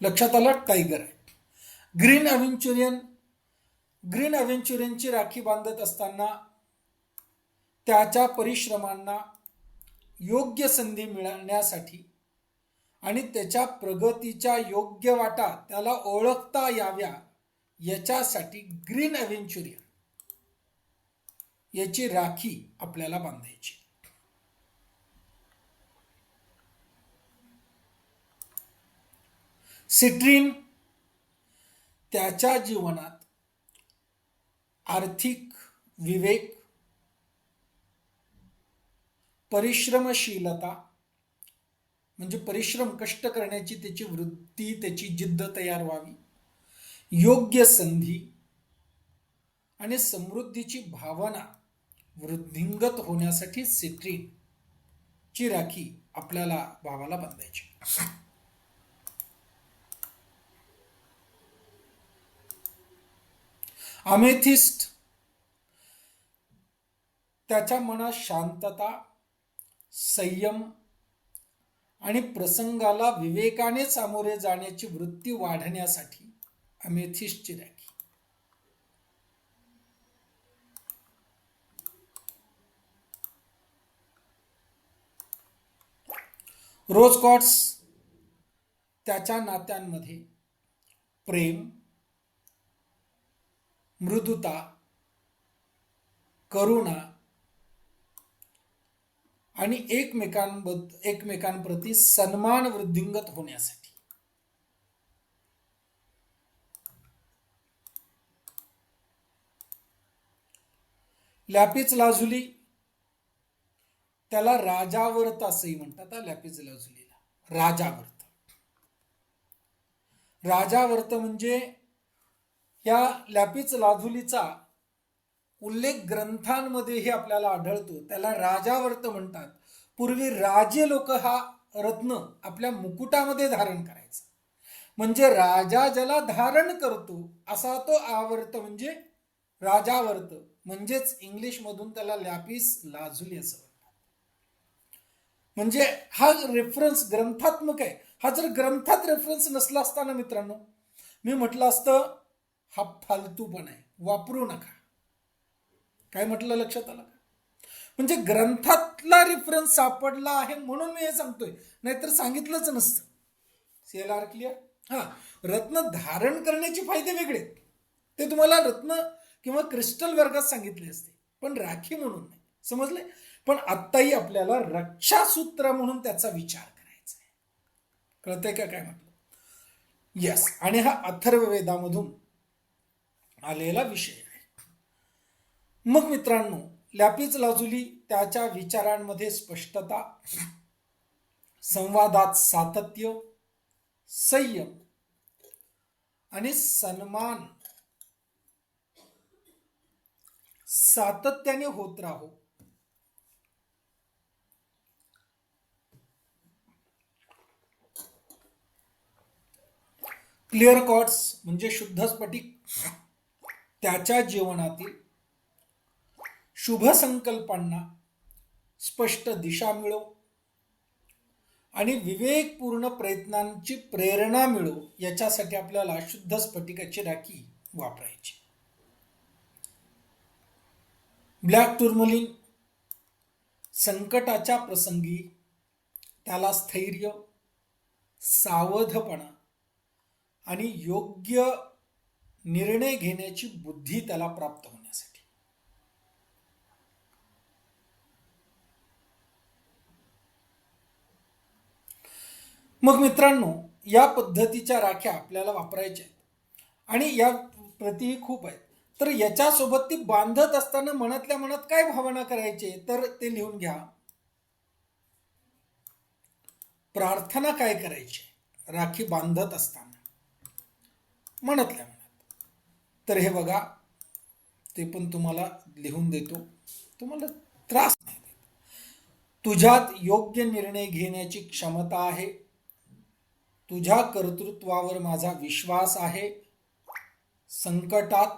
लक्षात आलं? टायगर आहे. ग्रीन अव्हेंचुरियनची राखी बांधत असताना त्याच्या परिश्रमांना योग्य संधी मिळण्यासाठी आणि त्याच्या प्रगतीच्या योग्य वाटा त्याला ओळखता याव्या याच्यासाठी ग्रीन अव्हेंचुरियन याची राखी आपल्याला बांधायची. सिट्रीन त्याच्या जीवनात आर्थिक विवेक, परिश्रमशीलता म्हणजे परिश्रम, कष्ट करण्याची त्याची वृत्ती, त्याची जिद्द तयार व्हावी, योग्य संधी आणि समृद्धीची भावना वृद्धिंगत होण्यासाठी सिट्रीन ची राखी आपल्याला भावाला बांधायची. अमेथिस्ट त्याच्या मनात शांतता, संयम आणि प्रसंगाला विवेकाने सामोरे जाण्याची वृत्ती वाढण्यासाठी अमेथिस्टची राखी. रोज क्वार्ट्स त्याच्या नात्यांमध्ये प्रेम, मृदुता, करुणा आणि एकमेकांप्रती सन्मान वृद्धिंगत होण्यासाठी. लॅपिस लाजुली त्याला राजावर्त असंही म्हणतात. लॅपिस लाजुलीला राजावर्त. राजावर्त म्हणजे या लॅपिस लाजुलीचा उल्लेख ग्रंथांमध्येही आपल्याला आढळतो. त्याला राजावर्त म्हणतात. पूर्वी राजे लोक हा रत्न आपल्या मुकुटामध्ये धारण करायचा. म्हणजे राजा ज्याला धारण करतो असा तो आवर्त म्हणजे राजावर्त. म्हणजेच इंग्लिश मधून त्याला लॅपिस लाजुली असं म्हणतात. म्हणजे हा रेफरन्स ग्रंथात्मक आहे. हा जर ग्रंथात रेफरन्स नसला असताना मित्रांनो, मी म्हटलं असतं हा फालतूपणा आहे, वापरू नका. काय म्हटलं लक्षात आलं का? म्हणजे ग्रंथातला रेफरन्स सापडला आहे म्हणून मी हे सांगतोय, नाहीतर सांगितलंच नसतं. CLR clear? हा, रत्न धारण करण्याचे फायदे वेगळे, ते तुम्हाला रत्न किंवा क्रिस्टल वर्गात सांगितले असते, पण राखी म्हणून नाही. समजले? पण आत्ताही आपल्याला रक्षासूत्र म्हणून त्याचा विचार करायचा आहे. कळतंय का काय म्हटलं? यस. आणि हा अथर्ववेदामधून आलेला विषय आहे. मग मित्रांनो, लॅपिस लाजुली त्याच्या विचारांमध्ये स्पष्टता, संवादात सातत्य, संयम आणि सन्मान सातत्याने होत राहो. क्लिअर क्वार्ट्स म्हणजे शुद्ध स्फटिक त्याच्या जीवनातील शुभ संकल्पांना स्पष्ट दिशा मिळो आणि विवेकपूर्ण प्रयत्नांची प्रेरणा मिळो याच्यासाठी आपल्याला शुद्ध स्फटिकाची राखी वापरायची. ब्लॅक टूरमलिन संकटाच्या प्रसंगी त्याला स्थैर्य, सावधपणा आणि योग्य निर्णय घेण्याची बुद्धी त्याला प्राप्त होण्यासाठी. मग मित्रांनो, या पद्धतीच्या राख्या आपल्याला वापरायच्या आहेत आणि या प्रतिही खूप आहेत. तर याच्यासोबत ती बांधत असताना मनातल्या मनात काय भावना करायचे तर ते लिहून घ्या. प्रार्थना काय करायची राखी बांधत असताना मनातल्या मनात, तर हे बघा, ते पण तुम्हाला लिहून देतो, तुम्हाला त्रास नाही देत. तुझ्यात योग्य निर्णय घेण्याची क्षमता आहे. तुझ्या कर्तृत्वावर माझा विश्वास आहे. संकटात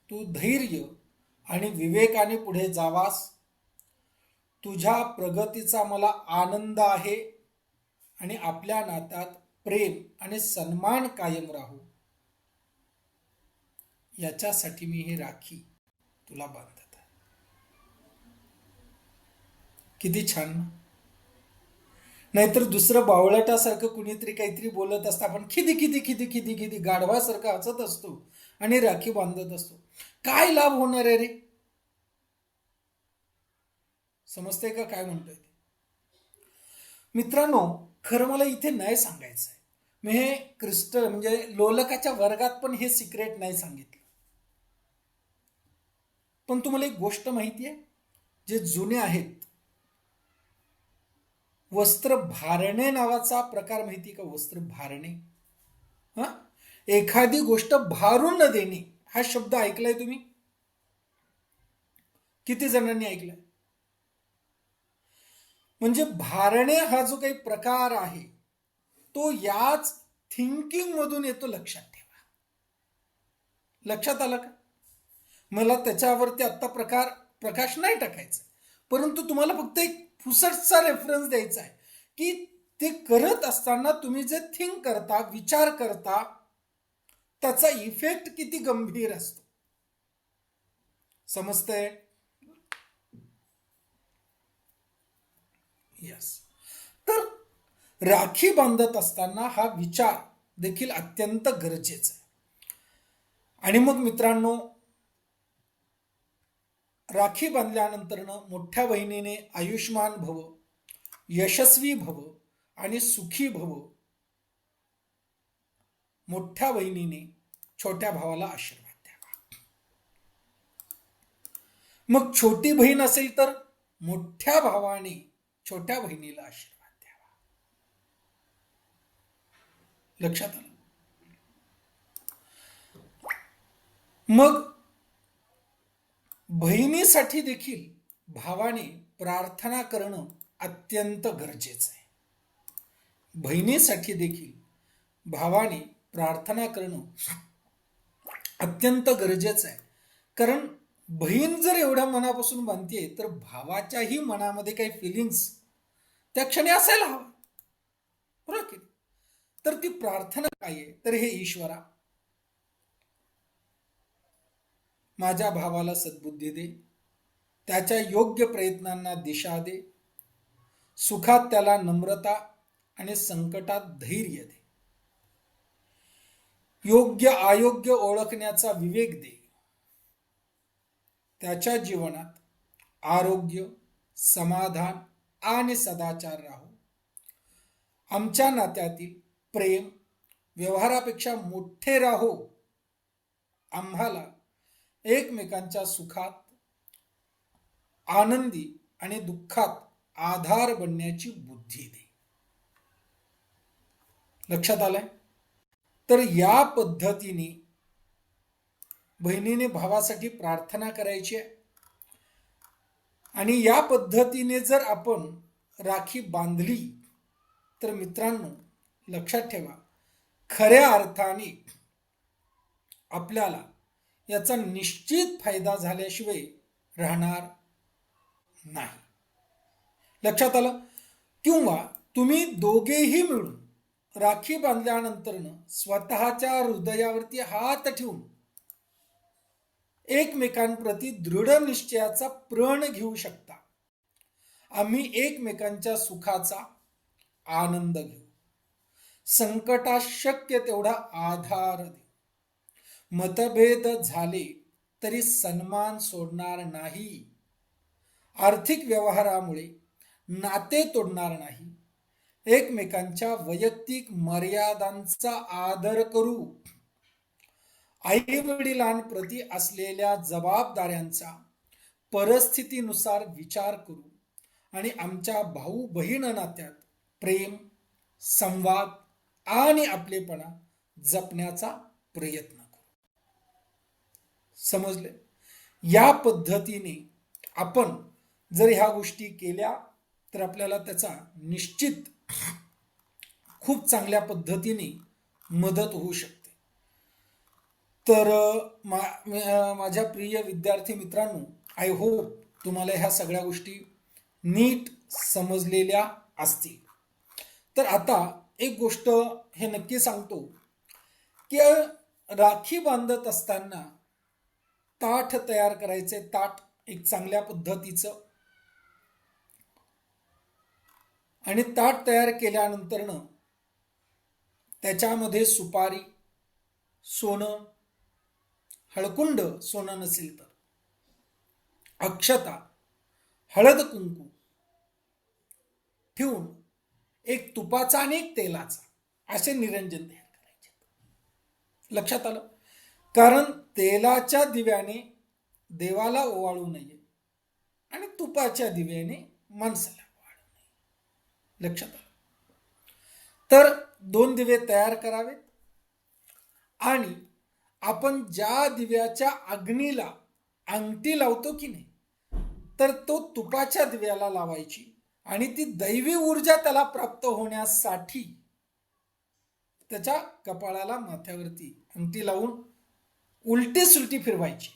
तू धैर्य आणि विवेकाने पुढे जावास. तुझ्या प्रगतीचा मला आनंद आहे आणि आपल्या नात्यात प्रेम आणि सन्मान कायम राहू, याच्यासाठी मी ही राखी तुला बांधत आहे. किती छान. नाहीतर दुसरं बावळटासारखं कुणीतरी काहीतरी बोलत असतं, आपण खिदी खिदी खिदी खिदी खिदी गाढवासारखं हसत असतो आणि राखी बांधत असतो. काय लाभ होणार आहे रे? समजते का काय म्हणतोय ते? मित्रांनो, खरं मला इथे नाही सांगायचं आहे. मी हे क्रिस्टल म्हणजे लोलकाच्या वर्गात पण हे सिक्रेट नाही सांगितलं. पण तुम्हाला एक गोष्ट माहिती आहे, जे जुने आहेत, वस्त्र भारणे नावाचा प्रकार माहिती का? वस्त्र भारणे. हा, एखादी गोष्ट भारून न देणे हा शब्द ऐकलाय तुम्ही? किती जणांनी ऐकलाय? म्हणजे भारणे हा जो काही प्रकार आहे तो याच थिंकिंग मधून येतो. लक्षात ठेवा. लक्षात आलं का? मला त्याच्यावरती आत्ता प्रकाश नाही टाकायचा, परंतु तुम्हाला फक्त एक फुसटचा रेफरन्स द्यायचा आहे की ते करत असताना तुम्ही जे थिंक करता, विचार करता, त्याचा इफेक्ट किती गंभीर असतो. समजतंय? यस. तर राखी बांधत असताना हा विचार देखील अत्यंत गरजेचा आहे. आणि मग मित्रांनो, राखी बांधल्यानंतरनं मोठ्या बहिणीने आयुष्मान भव, यशस्वी भव आणि सुखी भव, मोठ्या बहिणीने छोट्या भावाला आशीर्वाद द्यावा. मग छोटी बहीण असेल तर मोठ्या भावाने छोट्या बहिणीला आशीर्वाद द्यावा. लक्षात आलं? मग बहिणीसाठी देखील भावाने प्रार्थना करणं अत्यंत गरजेचं आहे. बहिणीसाठी देखील भावाने प्रार्थना करणं अत्यंत गरजेचं आहे. कारण बहीण जर एवढ्या मनापासून बांधते तर भावाच्याही मनामध्ये काही फिलिंग्स त्या क्षणी असायला हवं, बरोबर की? तर ती प्रार्थना काय आहे? तर हे ईश्वरा, माझ्या भावाला सद्बुद्धी दे, त्याच्या योग्य प्रयत्नांना दिशा दे, सुखात त्याला नम्रता आणि संकटात धैर्य दे, योग्य अयोग्य ओळखण्याचा विवेक दे, त्याच्या जीवनात आरोग्य, समाधान आणि सदाचार राहो, आमच्या नात्यातील प्रेम व्यवहारापेक्षा मोठे राहो, आम्हाला एकमेकांच्या सुखात, आनंदी आणि दुःखात आधार बनण्याची बुद्धी दे. लक्षात आलंय? तर या पद्धतीने बहिणीने भावासाठी प्रार्थना करायची आहे. आणि या पद्धतीने जर आपण राखी बांधली तर मित्रांनो, लक्षात ठेवा, खऱ्या अर्थाने आपल्याला याचा निश्चित फायदा झाल्याशिवाय राहणार नाही. लक्षात आलं? किंवा तुम्ही दोघेही मिळून राखी बांधल्यानंतरनं स्वतःच्या हृदयावरती हात ठेवून एकमेकांप्रती दृढ निश्चयाचा प्रण घेऊ शकता. आम्ही एकमेकांच्या सुखाचा आनंद घेऊ, संकटात शक्य तेवढा आधार देऊ, मतभेद झाले तरी सन्मान सोडणार नाही, आर्थिक व्यवहारामुळे नाते तोडणार नाही, एकमेकांच्या वैयक्तिक मर्यादांचा आदर करू, आई वडिलांप्रती असलेल्या जबाबदाऱ्यांचा परिस्थितीनुसार विचार करू आणि आमच्या भाऊ बहीण नात्यात प्रेम, संवाद आणि आपलेपणा जपण्याचा प्रयत्न करू. समजले? या पद्धतीने आपण जर ह्या गोष्टी केल्या तर आपल्याला त्याचा निश्चित खूप चांगल्या पद्धतीने मदत होऊ शकते. तर माझ्या प्रिय विद्यार्थी मित्रांनो, आय होप तुम्हाला ह्या सगळ्या गोष्टी नीट समजलेल्या असतील. तर आता एक गोष्ट हे नक्की सांगतो की राखी बांधत असताना ताठ तयार करायचे, ताट एक चांगल्या पद्धतीचं. आणि ताट तयार केल्यानंतरनं त्याच्यामध्ये सुपारी, सोनं, हळकुंड सोनं नसेल तर अक्षता, हळद कुंकू ठेवून एक तुपाचा आणि एक तेलाचा असे निरंजन तयार करायचे. लक्षात आलं? कारण तेलाच्या दिव्याने देवाला ओवाळू नये आणि तुपाच्या दिव्याने माणसाला ओवाळू नये. लक्षात आलं? तर 2 दिवे तयार करावेत आणि आपण ज्या दिव्याच्या अग्नीला अंगठी लावतो की नाही, तर तो तुपाच्या दिव्याला लावायची आणि ती दैवी ऊर्जा त्याला प्राप्त होण्यासाठी त्याच्या कपाळाला, माथ्यावरती अंगठी लावून उलटी सुलटी फिरवायची,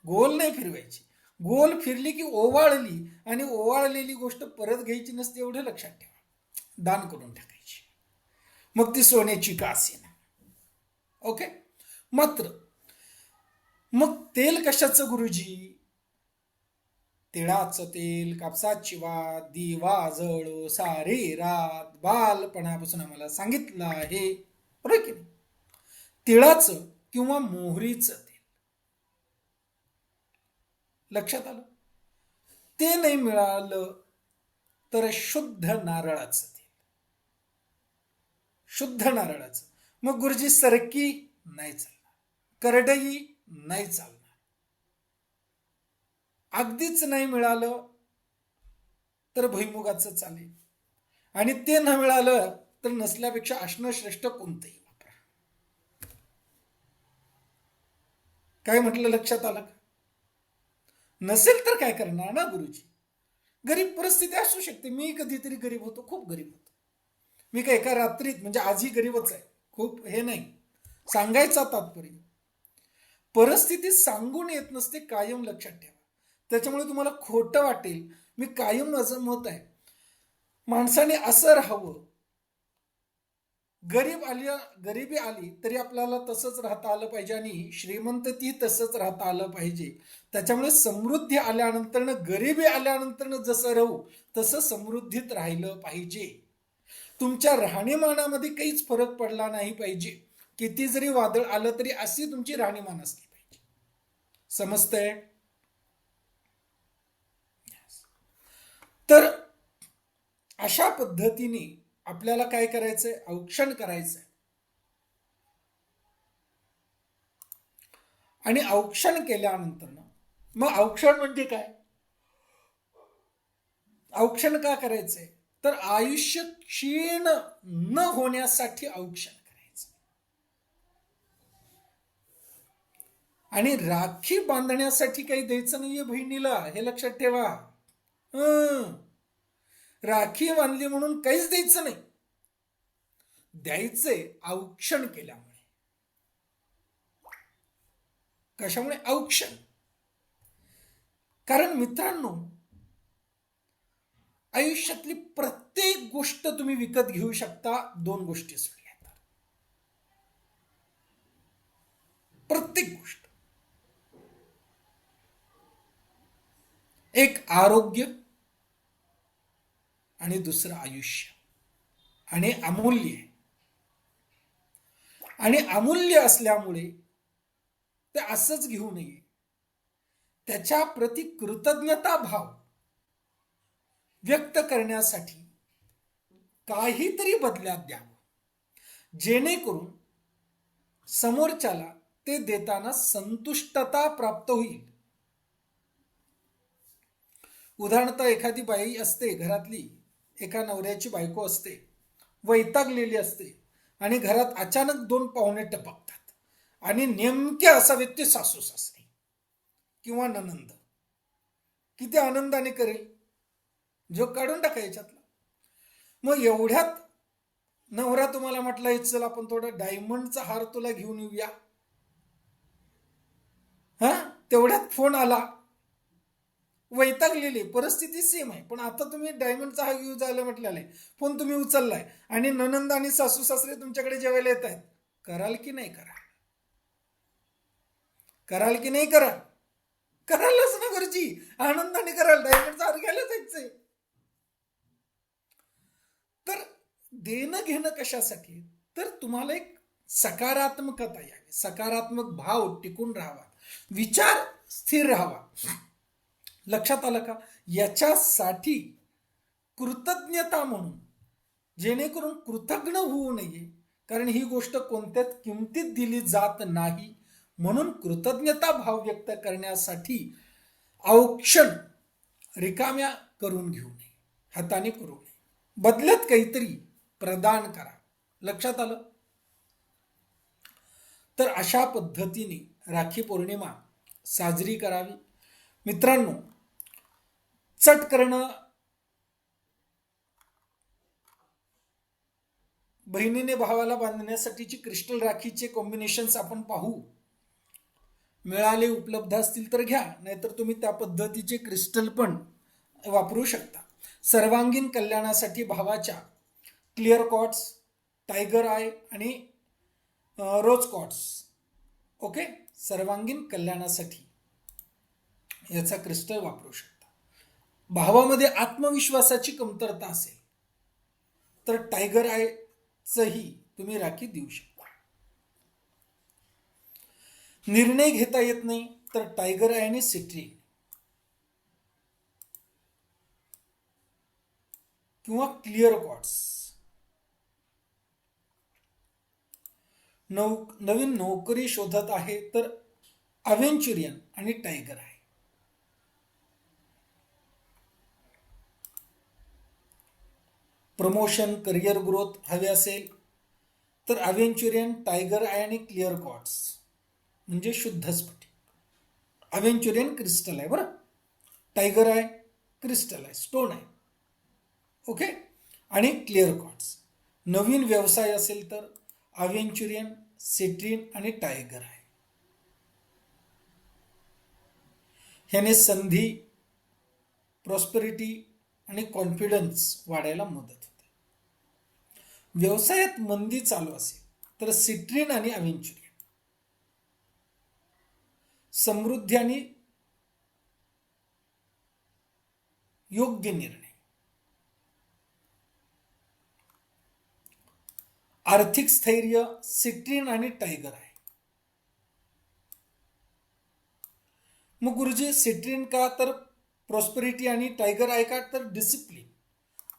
गोल नाही फिरवायची. गोल फिरली की ओवाळली आणि ओवाळलेली गोष्ट परत घ्यायची नसते, एवढं लक्षात ठेवा. दान करून टाकायची, मग ती सोन्याची का असेना. ओके. मात्र मग तेल कशाचं गुरुजी? तिळाचं तेल, कापसाची वात, दिवा जळो सारी रात, बालपणापासून आम्हाला सांगितलं आहे, बरोबर की नाही? तिळाचं किंवा मोहरीचं तेल, लक्षात आलं? ते नाही मिळालं तर शुद्ध नारळाचं तेल, शुद्ध नारळाचं. मग गुरुजी सरकी नाही चालणार, करडई नाही चालणार. अगदीच नाही मिळालं तर भुईमुगाचं चालेल, आणि ते न मिळालं तर नसल्यापेक्षा असणं श्रेष्ठ कोणतंही वापरा. काय म्हटलं, लक्षात आलं का? नसेल तर काय करणार ना गुरुजी? गरीब परिस्थिती असू शकते. मी कधीतरी गरीब होतो, खूप गरीब होतो. मी काय एका रात्रीत, म्हणजे आजही गरीबच आहे, खूप हे नाही. सांगायचा तात्पर्य, परिस्थिती सांगून येत नसते, कायम लक्षात ठेवा. त्याच्यामुळे तुम्हाला खोटं वाटेल, मी कायम माझं मत आहे, माणसाने असं राहावं. गरिबी आली तरी आपल्याला तसंच राहता आलं पाहिजे, आणि श्रीमंतती तसंच राहता आलं पाहिजे. त्याच्यामुळे समृद्धी आल्यानंतर, गरिबी आल्यानंतर जसं राहू तसं समृद्धीत राहिलं पाहिजे. तुमच्या राहणीमानामध्ये काहीच फरक पडला नाही पाहिजे. किती जरी वादळ आलं तरी अशी तुमची राहणीमान असली पाहिजे. समजतंय? तर अशा पद्धतीने आपल्याला काय करायचंय? औक्षण करायचंय. आणि औक्षण केल्यानंतर मग औक्षण म्हणजे काय? औक्षण का करायचंय? तर आयुष्य क्षीण न होण्यासाठी औक्षण करायचं. आणि राखी बांधण्यासाठी काही द्यायचं नाहीये बहिणीला, हे लक्षात ठेवा. राखी बांधली म्हणून काहीच द्यायचं नाही. द्यायचे औक्षण केल्यामुळे. कशामुळे? औक्षण. कारण मित्रांनो, आयुष्यातली प्रत्येक गोष्ट तुम्ही विकत घेऊ शकता, दोन गोष्टी सोडल्या तर. प्रत्येक गोष्ट. एक आरोग्य आणि दुसरं आयुष्य. आणि अमूल्य आहे. आणि अमूल्य असल्यामुळे ते असंच घेऊ नये. त्याच्या प्रति कृतज्ञता भाव व्यक्त करण्यासाठी काहीतरी बदल्यात द्यावं, जेणेकरून समोरच्याला ते देताना संतुष्टता प्राप्त होईल. उदाहरणार्थ, एखादी बाई असते घरातली, एका नवऱ्याची बायको असते, वैतागलेली असते, आणि घरात अचानक दोन पाहुणे टपकतात, आणि नेमके असा व्यक्ती सासू सासरे किंवा ननंद. किती आनंदाने करेल, जो काढून टाकायच्यातला. मग एवढ्यात नवरा तुम्हाला म्हटलं, चल आपण थोडा डायमंडचा हार तुला घेऊन येऊया. तेवढ्यात फोन आला. वैतागलेली परिस्थिती सेम आहे, पण आता तुम्ही डायमंडचा हार घेऊन जायला म्हटलेला आहे, फोन तुम्ही उचललाय, आणि ननंद आणि सासू सासरे तुमच्याकडे जेवायला येत आहेत. कराल की नाही? कराल की नाही? करालच ना गुरुजी, आनंदाने कराल. डायमंडचा हार घ्यायला जायचंय. तर देणं घेणं कशासाठी? तर तुम्हाला एक सकारात्मकता यावी, सकारात्मक भाव टिकून राहावा, विचार स्थिर राहावा. लक्षात आलं का? याच्यासाठी कृतज्ञता म्हणून, जेणेकरून कृतज्ञ होऊ नये, कारण ही गोष्ट कोणत्याच किमतीत दिली जात नाही. म्हणून कृतज्ञता भाव व्यक्त करण्यासाठी औक्षण रिकाम्या करून घेऊ नये, हाताने करू नये, बदल्यात काहीतरी प्रदान करा. लक्षात आलं? तर अशा पद्धतीने राखी पौर्णिमा साजरी करावी. मित्रांनो, चट करणं, बहिणीने भावाला बांधण्यासाठीची क्रिस्टल राखीचे कॉम्बिनेशन्स आपण पाहू. मिळाले, उपलब्ध असतील तर घ्या, नाहीतर तुम्ही त्या पद्धतीचे क्रिस्टल पण वापरू शकता. सर्वांगीण कल्याणासाठी भावाच्या क्लिअर क्वार्ट्स, टायगर आय आणि रोज क्वार्ट्स. ओके, सर्वांगीण कल्याणासाठी याचा क्रिस्टल वापरू शकता. भावामध्ये आत्मविश्वासाची कमतरता असेल तर टायगर आयचंही तुम्ही राखी देऊ शकता. निर्णय घेता येत नाही तर टायगर आय आणि सिट्रीन किंवा क्लिअर क्वार्ट्स. नवीन नोकरी शोधत आहे तर अव्हेंचुरियन आणि टायगर आहे. प्रमोशन, करिअर ग्रोथ हवे असेल तर अव्हेंचुरियन, टायगर आय आणि क्लिअर क्वार्ट्स म्हणजे शुद्ध स्फटिक. अव्हेंचुरियन क्रिस्टल आहे बरं, टायगर आय क्रिस्टल आहे, स्टोन आहे. ओके, आणि क्लिअर क्वार्ट्स. नवीन व्यवसाय असेल तर अव्हेंचुरियन, सिट्रीन आणि टायगर आहे. ह्याने संधी, प्रॉस्पेरिटी आणि कॉन्फिडन्स वाढायला मदत होते. व्यवसायात मंदी चालू असेल तर सिट्रीन आणि अव्हेंचुरियन. समृद्धी आणि योग्य निर्णय. आर्थिक स्थैर्य सिट्रीन आणि टायगर आहे. मग गुरुजी सिट्रीन का तर प्रॉस्पेरिटी आणि टायगर आहे का तर डिसिप्लिन.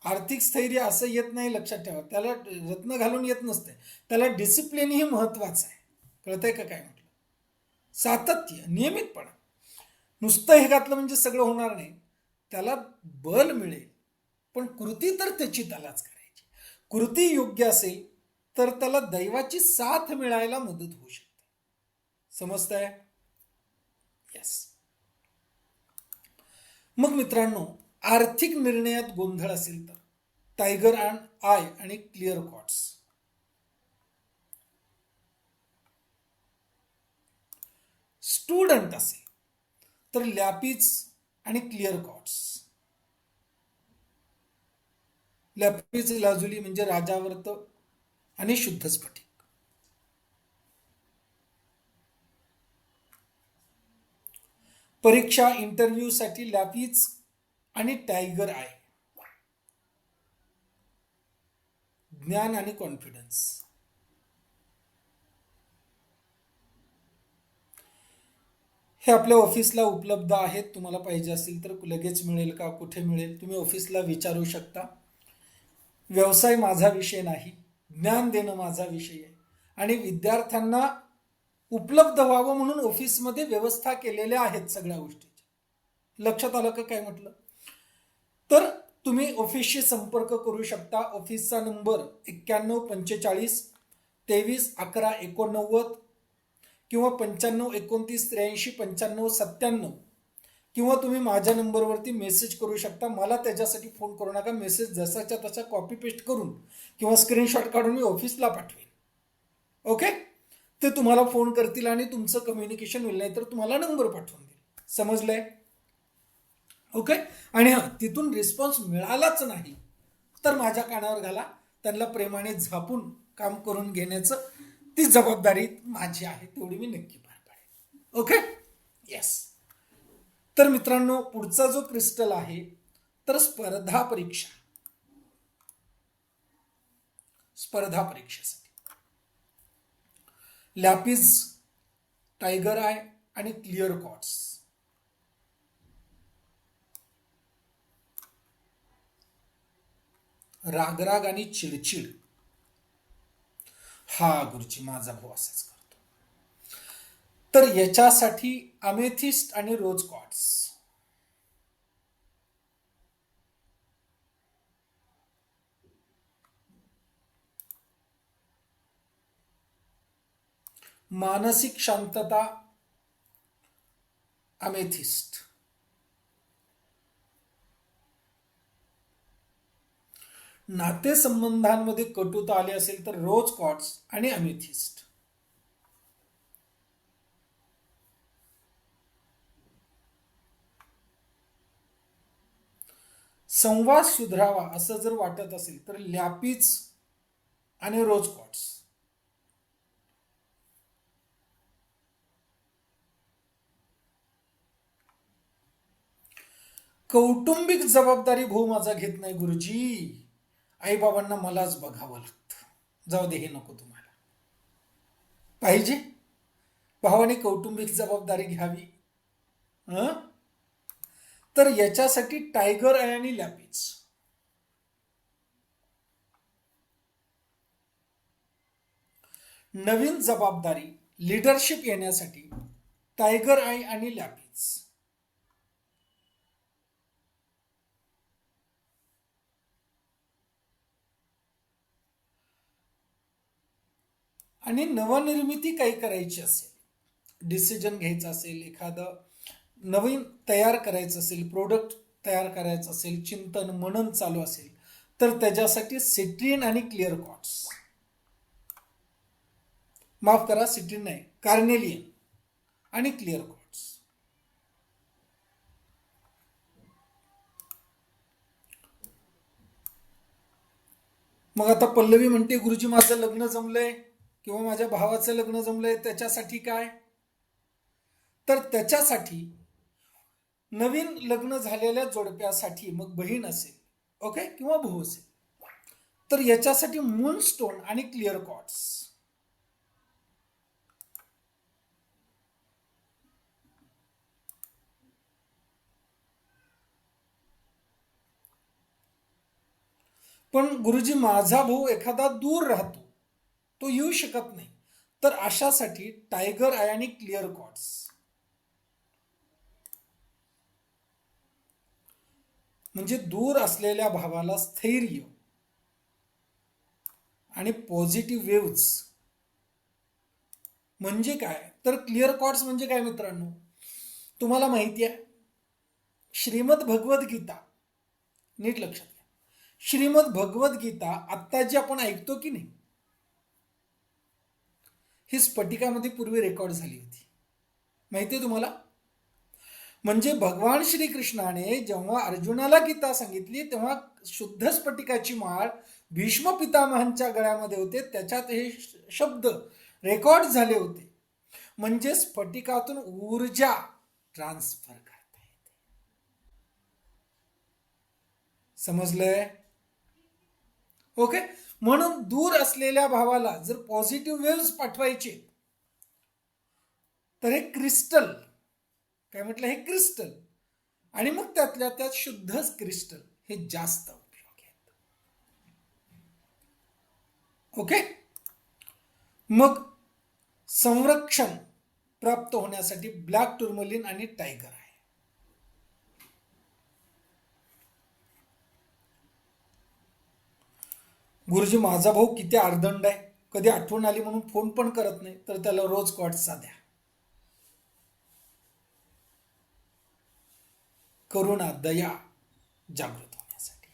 आर्थिक स्थैर्य असं येत नाही, लक्षात ठेवा, त्याला रत्न घालून येत नसते, त्याला डिसिप्लिन ही महत्वाचं आहे. कळतंय का काय म्हटलं? सातत्य, नियमितपणा. नुसतं हे घातलं म्हणजे सगळं होणार नाही, त्याला बल मिळेल पण कृती तर त्याची त्यालाच करायची. कृती योग्य असेल तर त्याला दैवाची साथ मिळायला मदत होऊ शकते. समजतंय? यस. मग मित्रांनो, आर्थिक निर्णयात गोंधळ असेल तर टायगर आय आणि क्लिअर क्वार्ट्स. स्टुडंट असेल तर लॅपिज आणि क्लिअर क्वार्ट्स. लॅपिज लाजुली म्हणजे राजावर्त आणि शुद्ध स्फटिक. परीक्षा, इंटरव्ह्यू साठी लॅपिज आणि टायगर आय. ज्ञान आणि कॉन्फिडन्स. हे आपल्या ऑफिसला उपलब्ध आहेत, तुम्हाला पाहिजे असेल तर लगेच मिळेल का, कुठे मिळेल, तुम्ही ऑफिसला विचारू शकता. व्यवसाय माझा विषय नाही, ज्ञान देणं माझा विषय आहे आणि विद्यार्थ्यांना उपलब्ध व्हावं म्हणून ऑफिसमध्ये व्यवस्था केलेल्या आहेत सगळ्या गोष्टीच्या. लक्षात आलं का काय म्हटलं? तर तुम्ही ऑफिसशी संपर्क करू शकता. ऑफिसचा नंबर 9145231189 किंवा 9529839597 किंवा तुम्ही माझ्या नंबरवरती मेसेज करू शकता. मला त्याच्यासाठी फोन करू नका, मेसेज जसाच्या तसा कॉपी पेस्ट करून किंवा स्क्रीनशॉट काढून मी ऑफिसला पाठवेन. ओके, ते तुम्हाला फोन करतील आणि तुमचं कम्युनिकेशन होईल, नाही तर तुम्हाला नंबर पाठवून देईल. समजलंय? ओके. आणि हा तिथून रिस्पॉन्स मिळालाच नाही तर माझ्या कानावर घाला, त्यांना प्रेमाने झापून काम करून घेण्याचं ती जबाबदारी माझी आहे, तेवढी मी नक्की पार पाडेल. Okay, yes. तर मित्रांनो, पुढचा जो क्रिस्टल आहे तर स्पर्धा परीक्षेसाठी लॅपिज, टायगर आय आणि क्लिअर क्वार्ट्स. रागराग आणि चिडचिड. हा गुरुजी, माझा भाऊ असाच करतो. तर याच्यासाठी अमेथिस्ट आणि रोज क्वार्ट्स. मानसिक शांतता अमेथिस्ट. नातेसंबंधांमध्ये कटुता आली असेल तर रोज क्वार्ट्स आणि अमेथिस्ट. संवाद सुधारावा असं जर वाटत असेल तर लॅपिज आणि रोज क्वार्ट्स. कौटुंबिक जबाबदारी भाऊ माझा घेत नाही गुरुजी, आई बाबांना मलाच बघावं लागतं. जाऊ दे, हे नको तुम्हाला. पाहिजे भावाने कौटुंबिक जबाबदारी घ्यावी, तर याच्यासाठी टायगर आय आणि लॅपिज. नवीन जबाबदारी लीडरशिप येण्यासाठी टायगर आय आणि लॅपिज. आणि नवनिर्मिती काही करायची असेल, डिसिजन घ्यायचा असेल, एखादं नवीन तयार करायचं असेल, प्रोडक्ट तयार करायचं असेल, चिंतन मनन चालू असेल, तर त्याच्यासाठी सिट्रीन आणि क्लिअर कॉर्ड्स. माफ करा, सिट्रीन नाही, कार्नेलियन आणि क्लिअर कॉर्ड्स. मग आता पल्लवी म्हणते गुरुजी माझं लग्न जमलंय किंवा माझ्या भावाचं लग्न जमलंय, त्याच्यासाठी काय? तर त्याच्यासाठी नवीन लग्न झालेल्या जोडप्यासाठी, मग बहीण असेल ओके किंवा भाऊ असेल, तर याच्यासाठी मून स्टोन आणि क्लिअर कॉर्ड्स. पण गुरुजी माझा भाऊ एखादा दूर राहतो, तो येऊ शकत नाही, तर अशासाठी टायगर आय आणि क्लिअर कॉर्ड्स. म्हणजे दूर असलेल्या भावाला स्थैर्य आणि पॉझिटिव्ह वेव्ज. म्हणजे काय, तर क्लिअर कॉर्ड्स म्हणजे काय मित्रांनो, तुम्हाला माहिती आहे श्रीमद भगवद गीता, नीट लक्षात घ्या, श्रीमद भगवद गीता आत्ता जी आपण ऐकतो की नाही, ही स्फटिकामध्ये पूर्वी रेकॉर्ड झाली होती, माहिती आहे तुम्हाला. म्हणजे भगवान श्रीकृष्णाने जेव्हा अर्जुनाला गीता सांगितली तेव्हा शुद्ध स्फटिकाची माळ भीष्म पितामहांच्या गळ्यामध्ये होते, त्याच्यात हे शब्द रेकॉर्ड झाले होते. म्हणजे स्फटिकातून ऊर्जा ट्रान्सफर करता येते. समजलंय? ओके. म्हणून दूर असलेल्या भावाला जर पॉझिटिव्ह वेव्स पाठवायचे तर हे क्रिस्टल, काय म्हटलं, हे क्रिस्टल, आणि मग त्यातल्या त्यात शुद्ध क्रिस्टल हे जास्त उपयोग आहेत. ओके. मग संरक्षण प्राप्त होण्यासाठी ब्लॅक टुर्मलिन आणि टायगर आहे. गुरुजी माझा भाऊ किती आर्दंड आहे, कधी आठवण आली म्हणून फोन पण करत नाही, तर त्याला रोज क्वार्ट्सचा द्या. करुणा, दया जागृत होण्यासाठी,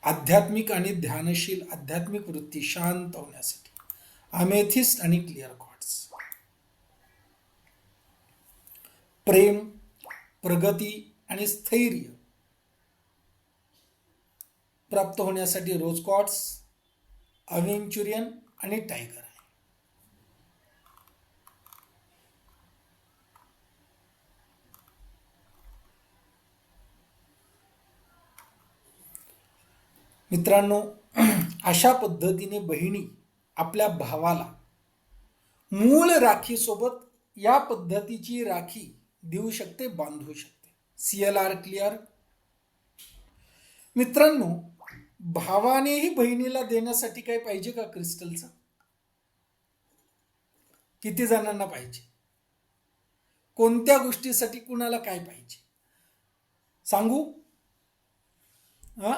आध्यात्मिक आणि ध्यानशील आध्यात्मिक वृत्ती शांत होण्यासाठी अमेथिस्ट आणि क्लिअर कॉर्ड्स. प्रेम, प्रगती आणि स्थैर्य प्राप्त होण्यासाठी रोज क्वार्ट्स, अव्हेंचुरियन आणि टायगर आहे. मित्रांनो, अशा पद्धतीने बहिणी आपल्या भावाला मूळ राखी सोबत या पद्धतीची राखी देऊ शकते, बांधू शकते. CLR clear? मित्रांनो, भावानेही बहिणीला देण्यासाठी काय पाहिजे का क्रिस्टलचं? किती जणांना पाहिजे? कोणत्या गोष्टीसाठी कुणाला काय पाहिजे सांगू? हा,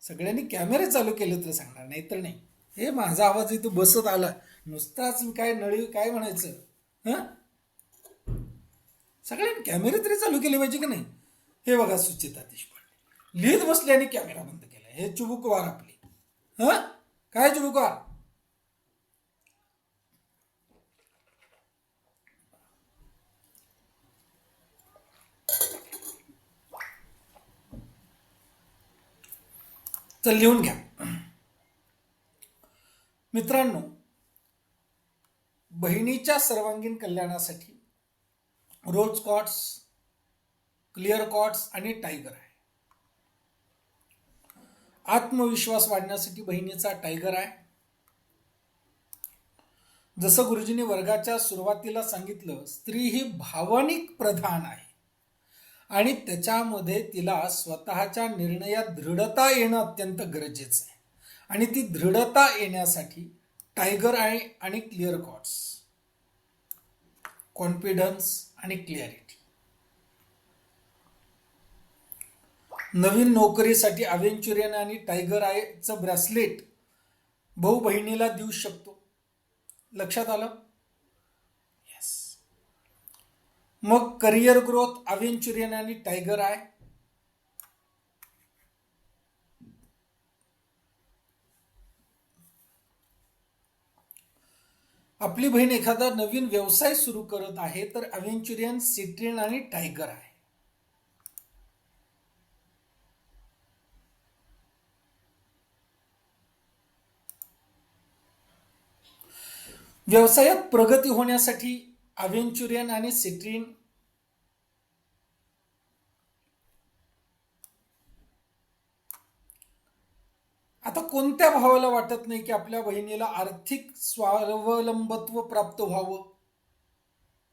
सगळ्यांनी कॅमेरे चालू केले तर सांगणार, नाही तर नाही. हे माझा आवाज इथं बसत आला नुसताच, काय नळी काय म्हणायचं, हा, सगळ्यांनी कॅमेरे तरी चालू केले पाहिजे की नाही. हे बघा, सुचिता देशपांडे लिहित बसले आणि कॅमेरा बंद केला. हे चुबुकवार आपली. हा, काय चुबुकवार? तर लिहून घ्या मित्रांनो. बहिणीच्या सर्वांगीण कल्याणासाठी रोज कॉट्स, क्लिअर कॉट्स आणि टायगर आहे. आत्मविश्वास वाढण्यासाठी बहिणीचा टायगर आहे. जसं गुरुजींनी वर्गाच्या सुरुवातीला सांगितलं, स्त्री ही भावनिक प्रधान आहे आणि त्याच्यामध्ये तिला स्वतःच्या निर्णयात दृढता येणं अत्यंत गरजेचं आहे. आणि ती दृढता येण्यासाठी टायगर आहे आणि क्लिअर कॉट्स, कॉन्फिडन्स आणि क्लिअरिटी. नवीन नोकरीसाठी अव्हेंचुरियन आणि टायगर आयचं ब्रेसलेट भाऊ बहिणीला देऊ शकतो. लक्षात आलं? येस. मग करिअर ग्रोथ अव्हेंचुरियन आणि टायगर आय. आपली बहीण एखादा नवीन व्यवसाय सुरू करत आहे तर अव्हेंचुरियन, सिट्रिन आणि टायगर आहे. व्यवसायात प्रगती होण्यासाठी अव्हेंचुरियन आणि सिट्रिन. आता कोणत्या भावाला वाटत नाही की आपल्या बहिणीला आर्थिक स्वावलंबत्व प्राप्त व्हावं?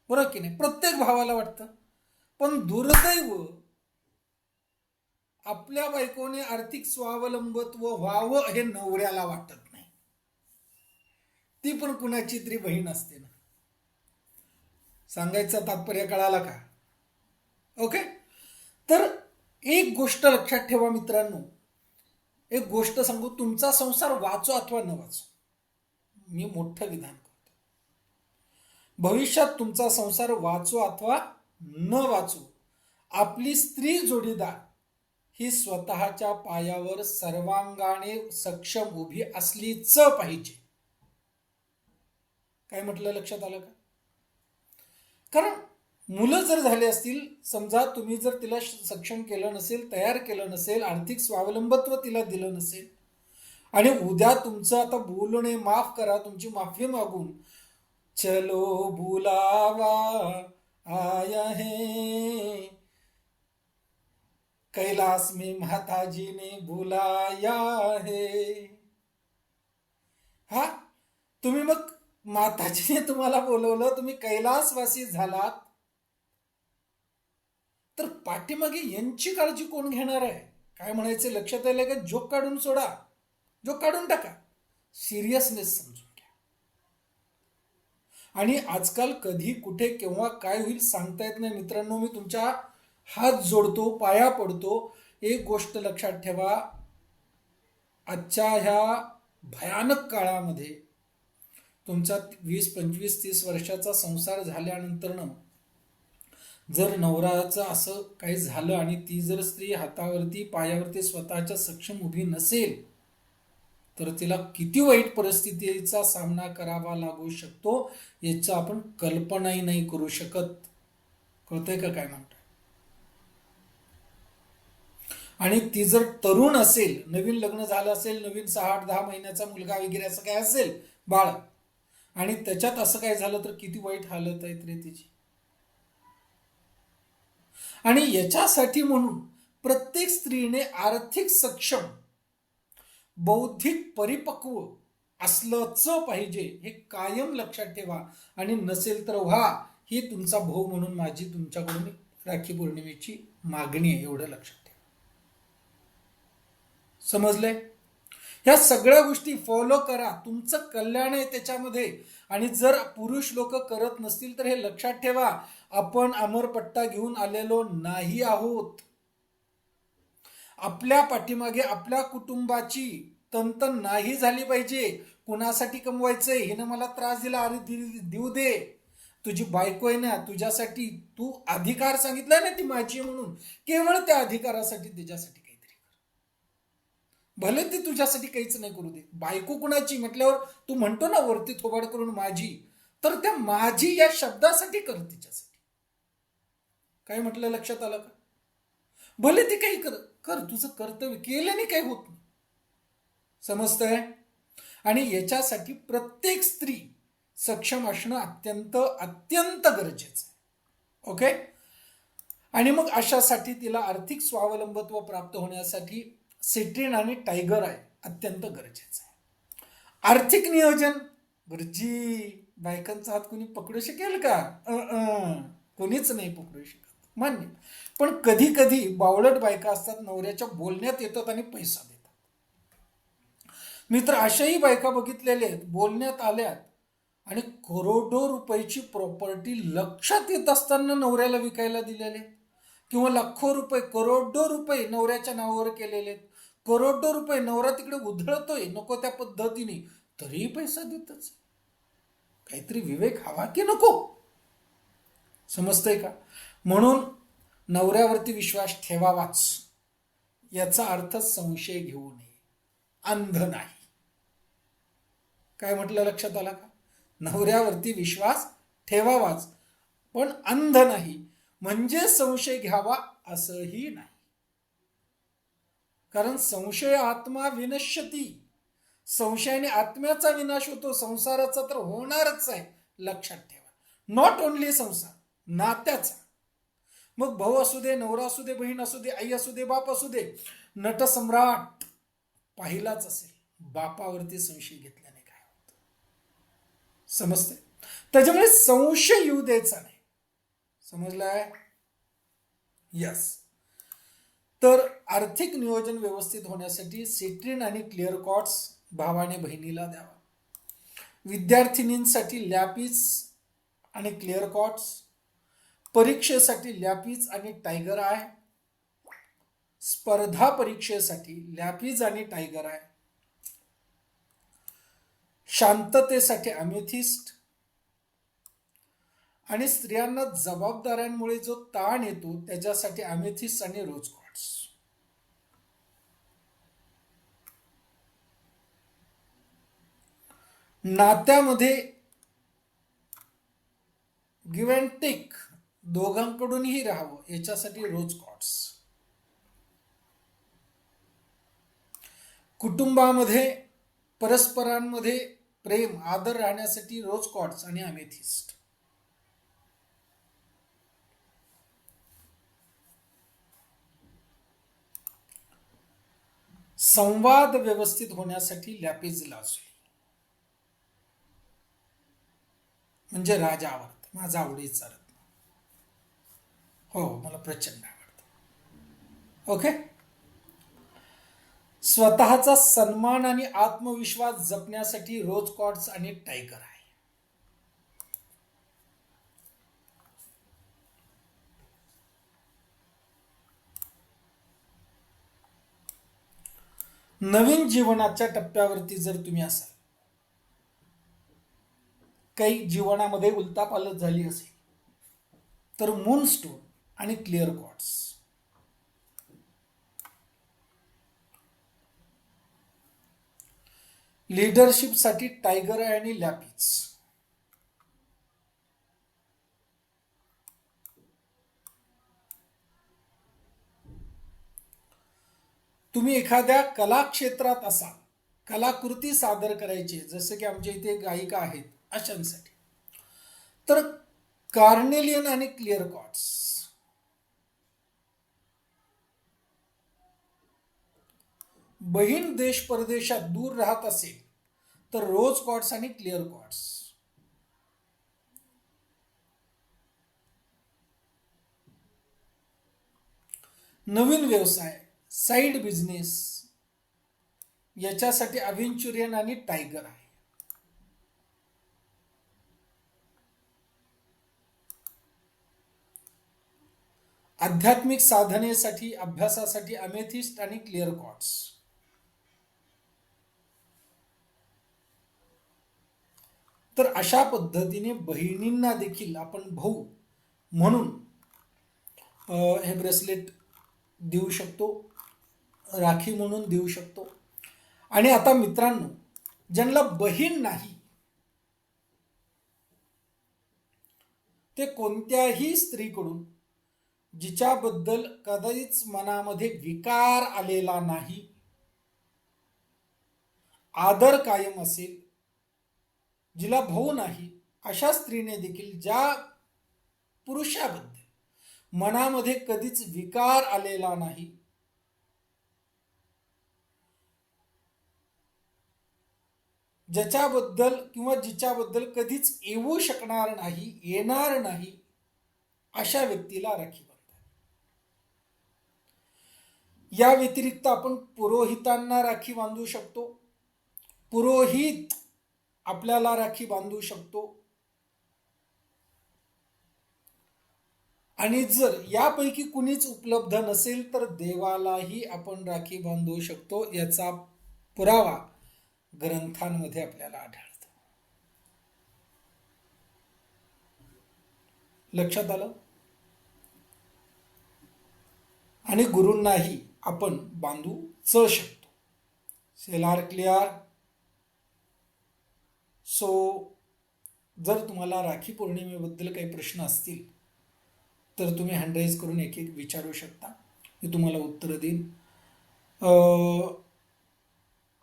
बरोबर की नाही? प्रत्येक भावाला वाटतं. पण दुर्दैव, आपल्या बायकोने आर्थिक स्वावलंबत्व व्हावं हे नवऱ्याला वाटत नाही. ती पण कुणाची तरी बहीण असते ना. सांगायचं तात्पर्य कळाला का? ओके. तर एक गोष्ट लक्षात ठेवा मित्रांनो, एक गोष्ट सांगू, तुमचा संसार वाचो अथवा न वाचो, मी मोठं विधान करतो, भविष्यात तुमचा संसार वाचो अथवा न वाचो, आपली स्त्री जोडीदार ही स्वतःच्या पायावर सर्वांगाने सक्षम उभी असलीच पाहिजे. काय म्हटलं? लक्षात आलं का? कारण मुलं जर झाले असतील, समजा तुम्ही जर तिला सक्षम केलं नसेल, तयार केलं नसेल, आर्थिक स्वावलंबत्व तिला दिलं नसेल, आणि उद्या तुमचं आता बोलणे, माफ करा, तुमची माफी मागून चलो बुलावा आया है, कैलास में माताजी ने बुलाया है, हा, तुम्ही मग माताजीने तुम्हाला बोलवलं, तुम्ही कैलासवासी झालात, तर पाठीमागे यांची काळजी कोण घेणार आहे? काय म्हणायचे लक्षात आलं का? जोक काढून सोडा, जोक काढून टाका, सिरियसनेस समजून घ्या. आणि आजकाल कधी कुठे केव्हा काय होईल सांगता येत नाही मित्रांनो. मी तुमच्या हात जोडतो, पाया पडतो, एक गोष्ट लक्षात ठेवा, आजच्या ह्या भयानक काळामध्ये तुमचा 20, 25, 30 वर्षाचा संसार झाल्यानंतर जर नवऱ्याचं असं काही झालं आणि ती जर स्त्री हातावरती पायावरती स्वतःच्या सक्षम उभी नसेल, तर तिला किती वाईट परिस्थितीचा सामना करावा लागू शकतो याचं आपण कल्पनाही नाही करू शकत. कळतंय का काय म्हणतोय? आणि ती जर तरुण असेल, नवीन लग्न झालं असेल, नवीन 6-10 महिन्याचा मुलगा वगैरे असं काय असेल बाळ, आणि त्याच्यात असं काय झालं तर किती वाईट हालत आहे रे तिची. आणि याच्यासाठी म्हणून प्रत्येक स्त्रीने आर्थिक सक्षम, बौद्धिक परिपक्व असलंच पाहिजे, हे कायम लक्षात ठेवा. आणि नसेल तर व्हा, ही तुमचा भाऊ म्हणून माझी तुमच्याकडून राखी पौर्णिमेची मागणी आहे, एवढं लक्षात ठेवा. समजलंय? ह्या सगळ्या गोष्टी फॉलो करा, तुमचं कल्याण आहे त्याच्यामध्ये. आणि जर पुरुष लोक करत नसतील तर हे लक्षात ठेवा, आपण अमरपट्टा घेऊन आलेलो नाही आहोत. आपल्या पाठीमागे आपल्या कुटुंबाची तंतन नाही झाली पाहिजे. कुणासाठी कमवायचंय, हिनं मला त्रास दिला, अरे देऊ दे, तुझी बायको आहे ना, तुझ्यासाठी तू अधिकार सांगितलाय ना ती माझी म्हणून, केवळ त्या अधिकारासाठी तिच्यासाठी काहीतरी कर. भले ती तुझ्यासाठी काहीच नाही करू दे. बायको कुणाची म्हटल्यावर तू म्हणतो ना वरती थोबाड करून माझी, तर त्या माझी या शब्दासाठी कर तिच्यासाठी. काय म्हटलं? लक्षात आलं का? भले ती काही कर, तुझं कर्तव्य केल्याने काही होत नाही. समजतंय? आणि याच्यासाठी प्रत्येक स्त्री सक्षम असणं अत्यंत अत्यंत गरजेचं आहे. ओके. आणि मग अशासाठी तिला आर्थिक स्वावलंबत्व प्राप्त होण्यासाठी सिट्रिन आणि टायगर आहे अत्यंत गरजेचं आहे. आर्थिक नियोजन गुरुजी बायकांचा हात कोणी पकडू शकेल का? कोणीच नाही पकडू शकत, मान्य. पण कधी कधी बावळट बायका असतात, नवऱ्याच्या बोलण्यात येतात आणि पैसा देतात. मी तर अशाही बायका बघितलेल्या आहेत, बोलण्यात आल्यात आणि करोडो रुपयाची प्रॉपर्टी लक्षात येत असताना नवऱ्याला विकायला दिलेले, किंवा लाखो रुपये करोडो रुपये नवऱ्याच्या नावावर केलेले, करोडो रुपये नवरा तिकडे उधळतोय नको त्या पद्धतीने, तरीही पैसा देतच. काहीतरी विवेक हवा की नको? समजतंय का? म्हणून नवऱ्यावरती विश्वास ठेवावाच, याचा अर्थ संशय घेऊ नये, अंध नाही. काय म्हटलं, लक्षात आला का? नवऱ्यावरती विश्वास ठेवावाच पण अंध नाही, म्हणजे संशय घ्यावा असंही नाही. कारण संशय आत्मा विनश्यती, संशयाने आत्म्याचा विनाश होतो, संसाराचा तर होणारच आहे, लक्षात ठेवा. नॉट ओनली संसार, नात्याचा. मग भाऊ असू दे, नवरा असू दे, बहीण असू दे, आई असू दे, बाप असू दे. नटसम्राट पाहिलाच असेल, बापावरती संशय घेतल्याने काय होतं, समजते? त्याच्यामुळे संशय येऊ द्यायचा नाही. समजलाय? यस. तर आर्थिक नियोजन व्यवस्थित होण्यासाठी सिट्रिन आणि क्लिअर कॉट्स भावाने बहिणीला द्यावा. विद्यार्थिनींसाठी लॅपिस आणि क्लिअर कॉट्स, परीक्षेसाठी लॅपिस आणि टायगर आय, स्पर्धा परीक्षेसाठी लॅपिस आणि टायगर आय, शांततेसाठी अमेथिस्ट, आणि स्त्रियांना जबाबदाऱ्यांमुळे जो ताण येतो त्याच्यासाठी अमेथिस्ट आणि रोज क्वार्ट्स. नात्यामध्ये गिव्ह अँड टेक दोघांकडूनही राहावं याच्यासाठी रोज क्वार्ट्स. कुटुंबामध्ये परस्परांमध्ये प्रेम आदर राहण्यासाठी रोज क्वार्ट्स आणि अमेथिस्ट. संवाद व्यवस्थित होण्यासाठी लॅपिस लाजुली, म्हणजे राजा आवडत, माझा आवडीचा रत्न. हो, मला प्रचंड आवडतं. ओके. स्वतःचा सन्मान आणि आत्मविश्वास जपण्यासाठी रोज क्वार्ट्स आणि टायगर आहे. नवीन जीवनाच्या टप्प्यावरती जर तुम्ही असाल, काही जीवनामध्ये उलतापालट झाली असेल, तर मूनस्टोन आणि क्लिअर क्वार्ट्स. लीडरशिपसाठी टायगर आणि लॅपिस. तुम्ही एखाद्या कला क्षेत्रात असाल, कलाकृती सादर करायची, जसे की आमच्या इथे गायिका आहेत अशांसाठी, तर कार्नेलियन आणि क्लिअर कॉर्ड्स. बहीण देश परदेशात दूर राहत असेल तर रोज कॉर्ड्स आणि क्लिअर कॉर्ड्स. नवीन व्यवसाय, साइड बिझनेस याच्यासाठी अव्हेंचुरियन आणि टायगर आहे. आध्यात्मिक साधनेसाठी अभ्यासासाठी अमेथिस्ट आणि क्लिअर कॉर्ड्स. तर अशा पद्धतीने बहिणींना देखील आपण भाऊ म्हणून हे ब्रेसलेट देऊ शकतो, राखी म्हणून देऊ शकतो. आणि आता मित्रांनो, ज्यांना बहीण नाही ते कोणत्याही स्त्रीकडून जिच्याबद्दल कधीच मनामध्ये विकार आलेला नाही, आदर कायम असेल, जिला भाऊ नाही अशा स्त्रीने देखील ज्या पुरुषाबद्दल मनामध्ये कधीच विकार आलेला नाही, ज्याच्याबद्दल किंवा जिच्याबद्दल कधीच येऊ शकणार नाही, येणार नाही, अशा व्यक्तीला राखी बांधा. या व्यतिरिक्त आपण पुरोहितांना राखी बांधू शकतो. पुरोहित आपल्याला राखी बांधू शकतो. आणि जर यापैकी कुणीच उपलब्ध नसेल तर देवालाही आपण राखी बांधू शकतो. याचा पुरावा ग्रंथांमध्ये आपल्याला आढळतो. लक्षात आलं? आणि गुरूंनाही आपण बांधूच शकतो. Seller clear? सो जर तुम्हाला राखी पौर्णिमेबद्दल काही प्रश्न असतील तर तुम्ही हँड राईज करून एक एक विचारू शकता, मी तुम्हाला उत्तर देईन.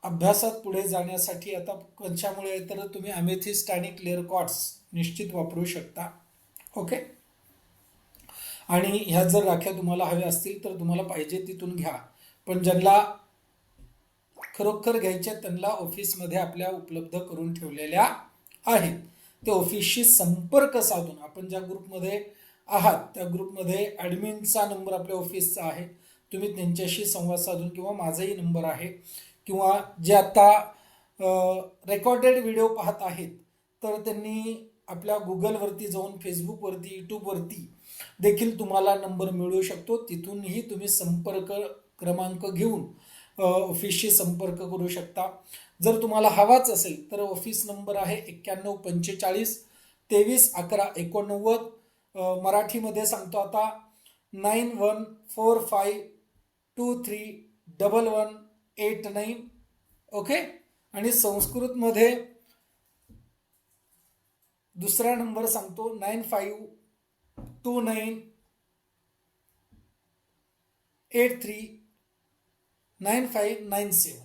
अभ्यासात पुढे जाण्यासाठी आता कशामुळे तर तुम्ही अमेथिस्ट आणि क्लिअर क्वार्ट्स निश्चित वापरू शकता. ओके. आणि ह्या जर राख्या तुम्हाला हव्या असतील तर तुम्हाला पाहिजे तिथून घ्या, पण ज्यांना खरोखर घ्यायच्या त्यांना ऑफिसमध्ये आपल्या उपलब्ध करून ठेवलेल्या आहेत. ते ऑफिसशी संपर्क साधून, आपण ज्या ग्रुपमध्ये आहात त्या ग्रुपमध्ये ॲडमिनचा नंबर आपल्या ऑफिसचा आहे, तुम्ही त्यांच्याशी संवाद साधून, किंवा माझाही नंबर आहे, किंवा जे आता रेकॉर्डेड व्हिडिओ पाहत आहेत तर त्यांनी आपल्या गुगलवरती जाऊन, फेसबुकवरती, यूट्यूबवरती देखील तुम्हाला नंबर मिळू शकतो. तिथूनही तुम्ही संपर्क क्रमांक घेऊन ऑफिसशी संपर्क करू शकता. जर तुम्हाला हवाच असेल तर ऑफिस नंबर आहे 9145 231189. मराठीमध्ये सांगतो आता, 9145231189. ओके. आणि संस्कृतमध्ये दुसरा नंबर सांगतो, 9529839597.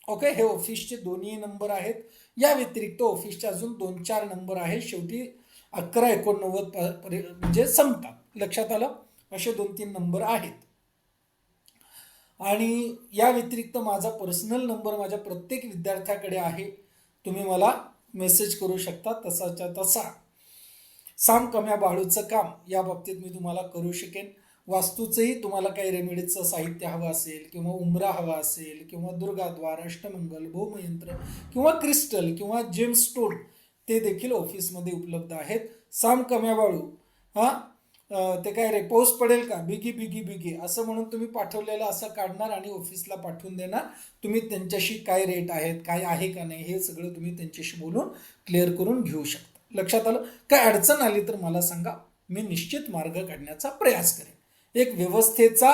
ओके. हे ऑफिसचे दोन्ही नंबर आहेत. या व्यतिरिक्त ऑफिसचे अजून 2-4 नंबर आहेत, शेवटी 1189 म्हणजे संपतात. लक्षात आलं? असे 2-3 नंबर आहेत. आणि या व्यतिरिक्त माझा पर्सनल नंबर माझ्या प्रत्येक विद्यार्थ्याकडे आहे, तुम्ही मला मेसेज करू शकता. तसाच्या तसा साम कम्या बाळूचं काम या बाबतीत मी तुम्हाला करू शकेन. वास्तूचंही तुम्हाला काही रेमेडीचं साहित्य हवं असेल, किंवा उंबरा हवा असेल, किंवा दुर्गाद्वार, अष्टमंगल, भौमयंत्र, किंवा क्रिस्टल, किंवा जेमस्टोन, ते देखील ऑफिसमध्ये उपलब्ध आहेत. साम कम्या बाळू, ते काय रे, पाऊस पडेल का, बिगी बिगी बिगी असं म्हणून तुम्ही पाठवलेलं असं काढणार आणि ऑफिसला पाठवून देणार. तुम्ही त्यांच्याशी काय रेट आहेत, काय आहे का नाही, हे सगळं तुम्ही त्यांच्याशी बोलून क्लिअर करून घेऊ शकता. लक्षात आलं? काय अडचण आली तर मला सांगा, मी निश्चित मार्ग काढण्याचा प्रयास करेन. एक व्यवस्थेचा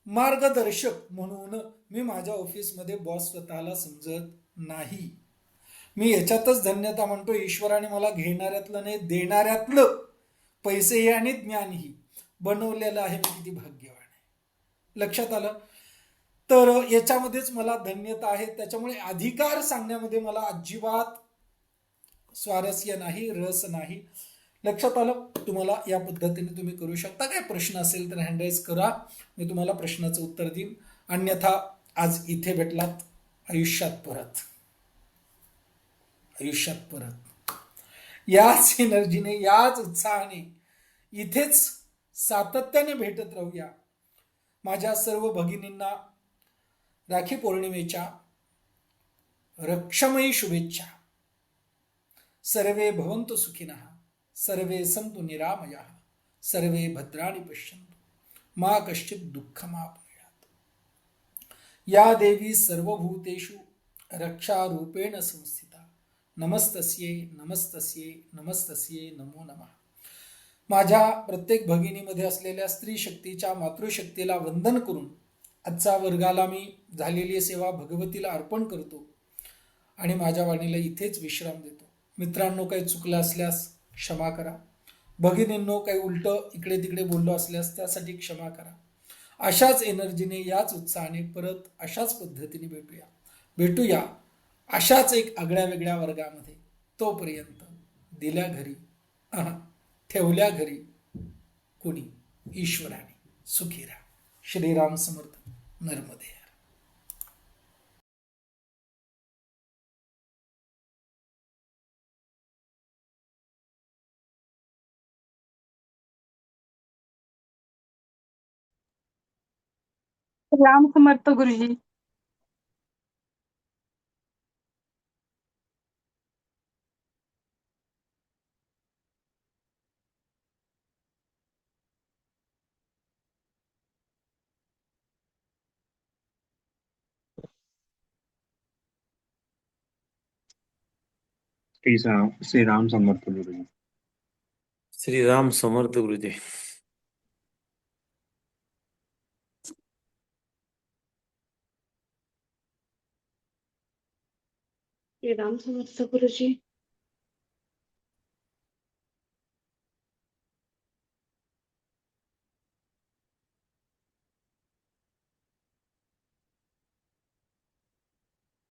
मार्गदर्शक म्हणून मी माझ्या ऑफिसमध्ये बॉस स्वतःला समजत नाही. मी याच्यातच धन्यता म्हणतो, ईश्वराने मला घेणाऱ्यातलं नाही, देणाऱ्यातलं पैसेही आणि ज्ञानही बनवलेलं आहे. मी किती भाग्यवान आहे. लक्षात आलं? तर याच्यामध्येच मला धन्यता आहे. त्याच्यामुळे अधिकार सांगण्यामध्ये मला अजिबात स्वारस्य नाही, रस नाही. लक्षात आलं? तुम्हाला या पद्धतीने तुम्ही करू शकता. काय प्रश्न असेल तर हँड राईज करा, मी तुम्हाला प्रश्नाचं उत्तर देईन. अन्यथा आज इथे भेटलात, आयुष्यात परत, आयुष्यात परत याच एनर्जीने, याच उत्साहाने इथेच सातत्याने भेटत राहूया. माझ्या सर्व भगिनींना राखी पौर्णिमेच्या रक्षमयी शुभेच्छा. सर्वे भवन्तु सुखिनः, सर्वे सन्तु निरामयाः, सर्वे भद्राणि पश्यन्तु, मा कश्चित् दुःखमाप्नुयात्. या देवी सर्वभूतेषु रक्षारूपेण संस्थिता. नमस्तस्ये नमस्तस्ये नमस्तस्ये नमो नमः. माझ्या प्रत्येक भगिनीमध्ये असलेल्या स्त्री शक्तीच्या मातृशक्तीला वंदन करून आजच्या वर्गाला मी झालेली सेवा भगवतीला अर्पण करतो आणि माझ्या वाणीला इथेच विश्राम देतो. मित्रांनो, काही चुकलं असल्यास क्षमा करा. भगिनींनो, काही उलटं इकडे तिकडे बोललो असल्यास त्यासाठी क्षमा करा. अशाच एनर्जीने, याच उत्साहाने परत अशाच पद्धतीने भेटूया. भेटूया अशाच एक आगळ्या वेगळ्या वर्गामध्ये. तोपर्यंत दिल्या घरी ठेवल्या घरी कुणी ईश्वराने. सुखी राहा. श्रीराम समर्थ. नर्मदे. राम समर्थ गुरुजी. श्री राम समर्थ गुरुजी. श्री राम समर्थ गुरुजी. श्रीराम समर्थ गुरुजी.